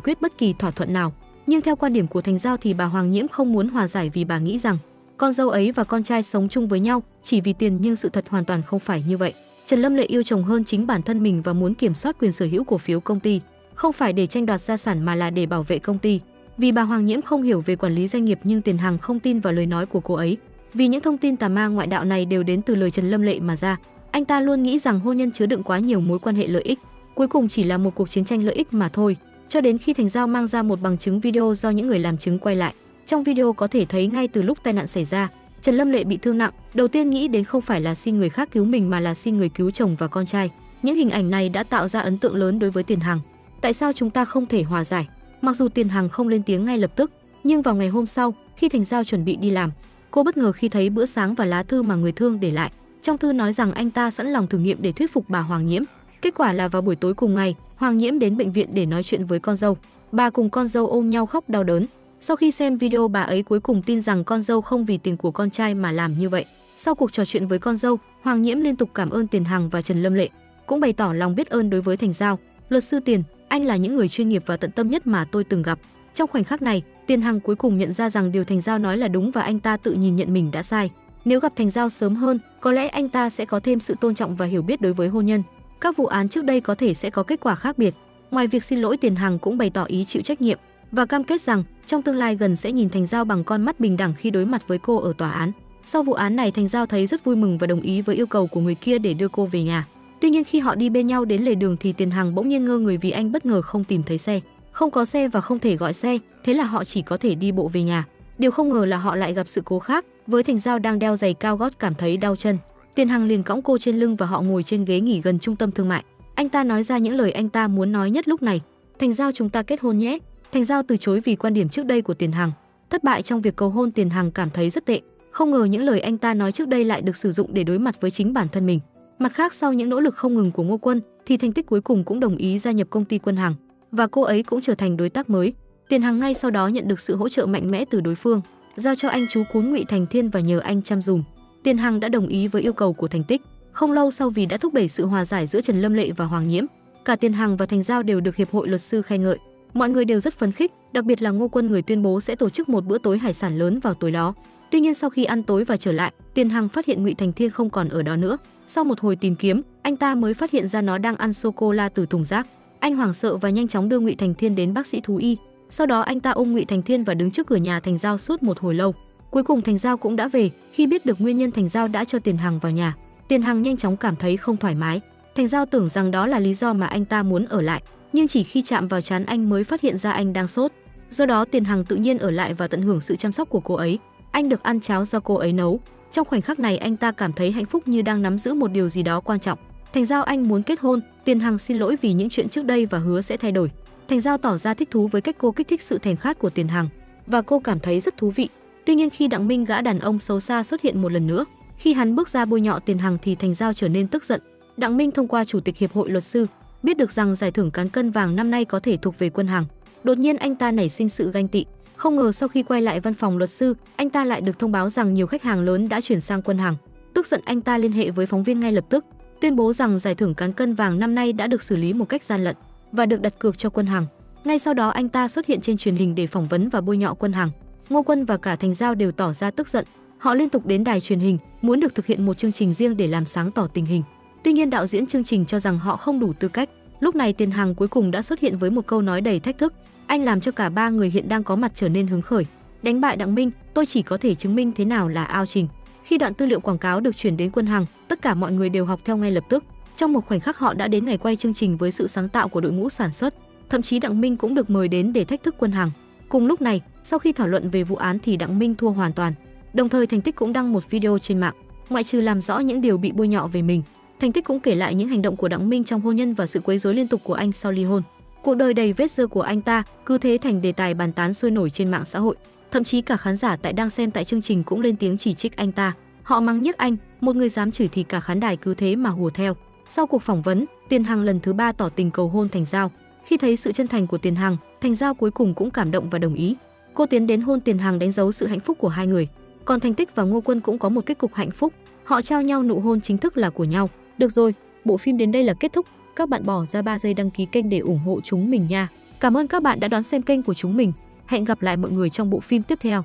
quyết bất kỳ thỏa thuận nào. Nhưng theo quan điểm của Thành Giao thì bà Hoàng Nhiễm không muốn hòa giải vì bà nghĩ rằng con dâu ấy và con trai sống chung với nhau chỉ vì tiền, nhưng sự thật hoàn toàn không phải như vậy. Trần Lâm Lệ yêu chồng hơn chính bản thân mình và muốn kiểm soát quyền sở hữu cổ phiếu công ty, không phải để tranh đoạt gia sản mà là để bảo vệ công ty. Vì bà Hoàng Nhiễm không hiểu về quản lý doanh nghiệp, nhưng Tiền Hằng không tin vào lời nói của cô ấy, vì những thông tin tà ma ngoại đạo này đều đến từ lời Trần Lâm Lệ mà ra. Anh ta luôn nghĩ rằng hôn nhân chứa đựng quá nhiều mối quan hệ lợi ích, cuối cùng chỉ là một cuộc chiến tranh lợi ích mà thôi. Cho đến khi Thành Giao mang ra một bằng chứng video do những người làm chứng quay lại. Trong video có thể thấy ngay từ lúc tai nạn xảy ra, Trần Lâm Lệ bị thương nặng, đầu tiên nghĩ đến không phải là xin người khác cứu mình mà là xin người cứu chồng và con trai. Những hình ảnh này đã tạo ra ấn tượng lớn đối với Tiền Hằng. Tại sao chúng ta không thể hòa giải? Mặc dù Tiền Hằng không lên tiếng ngay lập tức, nhưng vào ngày hôm sau, khi Thành Giao chuẩn bị đi làm, cô bất ngờ khi thấy bữa sáng và lá thư mà người thương để lại. Trong thư nói rằng anh ta sẵn lòng thử nghiệm để thuyết phục bà Hoàng Nhiễm. Kết quả là vào buổi tối cùng ngày, Hoàng Nhiễm đến bệnh viện để nói chuyện với con dâu. Bà cùng con dâu ôm nhau khóc đau đớn. Sau khi xem video, bà ấy cuối cùng tin rằng con dâu không vì tiền của con trai mà làm như vậy. Sau cuộc trò chuyện với con dâu, Hoàng Nhiễm liên tục cảm ơn Tiền Hằng và Trần Lâm Lệ, cũng bày tỏ lòng biết ơn đối với Thành Giao. Luật sư Tiền, anh là những người chuyên nghiệp và tận tâm nhất mà tôi từng gặp. Trong khoảnh khắc này, Tiền Hằng cuối cùng nhận ra rằng điều Thành Giao nói là đúng và anh ta tự nhìn nhận mình đã sai. Nếu gặp Thành Giao sớm hơn, có lẽ anh ta sẽ có thêm sự tôn trọng và hiểu biết đối với hôn nhân. Các vụ án trước đây có thể sẽ có kết quả khác biệt. Ngoài việc xin lỗi, Tiền Hằng cũng bày tỏ ý chịu trách nhiệm và cam kết rằng trong tương lai gần sẽ nhìn Thành Giao bằng con mắt bình đẳng khi đối mặt với cô ở tòa án. Sau vụ án này, Thành Giao thấy rất vui mừng và đồng ý với yêu cầu của người kia để đưa cô về nhà. Tuy nhiên khi họ đi bên nhau đến lề đường thì Tiền Hằng bỗng nhiên ngơ người vì anh bất ngờ không tìm thấy xe. Không có xe và không thể gọi xe, thế là họ chỉ có thể đi bộ về nhà. Điều không ngờ là họ lại gặp sự cố khác, với Thành Giao đang đeo giày cao gót cảm thấy đau chân. Tiền Hằng liền cõng cô trên lưng và họ ngồi trên ghế nghỉ gần trung tâm thương mại. Anh ta nói ra những lời anh ta muốn nói nhất lúc này. Thành Giao, chúng ta kết hôn nhé. Thành Giao từ chối vì quan điểm trước đây của Tiền Hằng. Thất bại trong việc cầu hôn, Tiền Hằng cảm thấy rất tệ. Không ngờ những lời anh ta nói trước đây lại được sử dụng để đối mặt với chính bản thân mình. Mặt khác, sau những nỗ lực không ngừng của Ngô Quân thì Thành Tích cuối cùng cũng đồng ý gia nhập công ty Quân Hằng và cô ấy cũng trở thành đối tác mới. Tiền Hằng ngay sau đó nhận được sự hỗ trợ mạnh mẽ từ đối phương, giao cho anh chú cún Ngụy Thành Thiên và nhờ anh chăm dùm. Tiền Hằng đã đồng ý với yêu cầu của Thành Tích. Không lâu sau, vì đã thúc đẩy sự hòa giải giữa Trần Lâm Lệ và Hoàng Nhiễm, cả Tiền Hằng và Thành Giao đều được hiệp hội luật sư khen ngợi. Mọi người đều rất phấn khích, đặc biệt là Ngô Quân, người tuyên bố sẽ tổ chức một bữa tối hải sản lớn vào tối đó. Tuy nhiên sau khi ăn tối và trở lại, Tiền Hằng phát hiện Ngụy Thành Thiên không còn ở đó nữa. Sau một hồi tìm kiếm, anh ta mới phát hiện ra nó đang ăn sô cô la từ thùng rác. Anh hoảng sợ và nhanh chóng đưa Ngụy Thành Thiên đến bác sĩ thú y. Sau đó anh ta ôm Ngụy Thành Thiên và đứng trước cửa nhà Thành Giao suốt một hồi lâu. Cuối cùng Thành Giao cũng đã về. Khi biết được nguyên nhân Thành Giao đã cho Tiền Hằng vào nhà, Tiền Hằng nhanh chóng cảm thấy không thoải mái. Thành Giao tưởng rằng đó là lý do mà anh ta muốn ở lại, nhưng chỉ khi chạm vào trán anh mới phát hiện ra anh đang sốt. Do đó Tiền Hằng tự nhiên ở lại và tận hưởng sự chăm sóc của cô ấy. Anh được ăn cháo do cô ấy nấu. Trong khoảnh khắc này anh ta cảm thấy hạnh phúc như đang nắm giữ một điều gì đó quan trọng. Thành Giao, anh muốn kết hôn. Tiền Hằng xin lỗi vì những chuyện trước đây và hứa sẽ thay đổi. Thành Giao tỏ ra thích thú với cách cô kích thích sự thèm khát của Tiền Hằng và cô cảm thấy rất thú vị. Tuy nhiên khi Đặng Minh, gã đàn ông xấu xa, xuất hiện một lần nữa, khi hắn bước ra bôi nhọ Tiền Hằng thì Thành Giao trở nên tức giận. Đặng Minh thông qua chủ tịch hiệp hội luật sư biết được rằng giải thưởng cán cân vàng năm nay có thể thuộc về Quân Hằng. Đột nhiên anh ta nảy sinh sự ganh tị. Không ngờ sau khi quay lại văn phòng luật sư, anh ta lại được thông báo rằng nhiều khách hàng lớn đã chuyển sang Quân Hằng. Tức giận, anh ta liên hệ với phóng viên ngay lập tức, tuyên bố rằng giải thưởng cán cân vàng năm nay đã được xử lý một cách gian lận và được đặt cược cho Quân Hằng. Ngay sau đó anh ta xuất hiện trên truyền hình để phỏng vấn và bôi nhọ Quân Hằng. Ngô Quân và cả Thành Giao đều tỏ ra tức giận. Họ liên tục đến đài truyền hình muốn được thực hiện một chương trình riêng để làm sáng tỏ tình hình. Tuy nhiên đạo diễn chương trình cho rằng họ không đủ tư cách. Lúc này Tiền Hằng cuối cùng đã xuất hiện với một câu nói đầy thách thức. Anh làm cho cả ba người hiện đang có mặt trở nên hứng khởi. Đánh bại Đặng Minh, tôi chỉ có thể chứng minh thế nào là ao trình. Khi đoạn tư liệu quảng cáo được chuyển đến Quân Hằng, tất cả mọi người đều học theo ngay lập tức. Trong một khoảnh khắc họ đã đến ngày quay chương trình với sự sáng tạo của đội ngũ sản xuất. Thậm chí Đặng Minh cũng được mời đến để thách thức Quân Hằng. Cùng lúc này, sau khi thảo luận về vụ án thì Đặng Minh thua hoàn toàn. Đồng thời Thành Tích cũng đăng một video trên mạng, ngoại trừ làm rõ những điều bị bôi nhọ về mình, Thành Tích cũng kể lại những hành động của Đặng Minh trong hôn nhân và sự quấy rối liên tục của anh sau ly hôn. Cuộc đời đầy vết rơ của anh ta cứ thế thành đề tài bàn tán sôi nổi trên mạng xã hội. Thậm chí cả khán giả đang xem tại chương trình cũng lên tiếng chỉ trích anh ta. Họ mắng nhiếc anh, một người dám chửi thì cả khán đài cứ thế mà hùa theo. Sau cuộc phỏng vấn, Tiền Hằng lần thứ 3 tỏ tình cầu hôn Thành Giao. Khi thấy sự chân thành của Tiền Hằng, Thành Giao cuối cùng cũng cảm động và đồng ý. Cô tiến đến hôn Tiền Hằng đánh dấu sự hạnh phúc của hai người. Còn Thành Tích và Ngô Quân cũng có một kết cục hạnh phúc. Họ trao nhau nụ hôn chính thức là của nhau. Được rồi, bộ phim đến đây là kết thúc. Các bạn bỏ ra 3 giây đăng ký kênh để ủng hộ chúng mình nha. Cảm ơn các bạn đã đón xem kênh của chúng mình. Hẹn gặp lại mọi người trong bộ phim tiếp theo.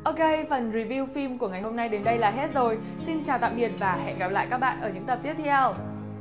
Ok, phần review phim của ngày hôm nay đến đây là hết rồi. Xin chào tạm biệt và hẹn gặp lại các bạn ở những tập tiếp theo.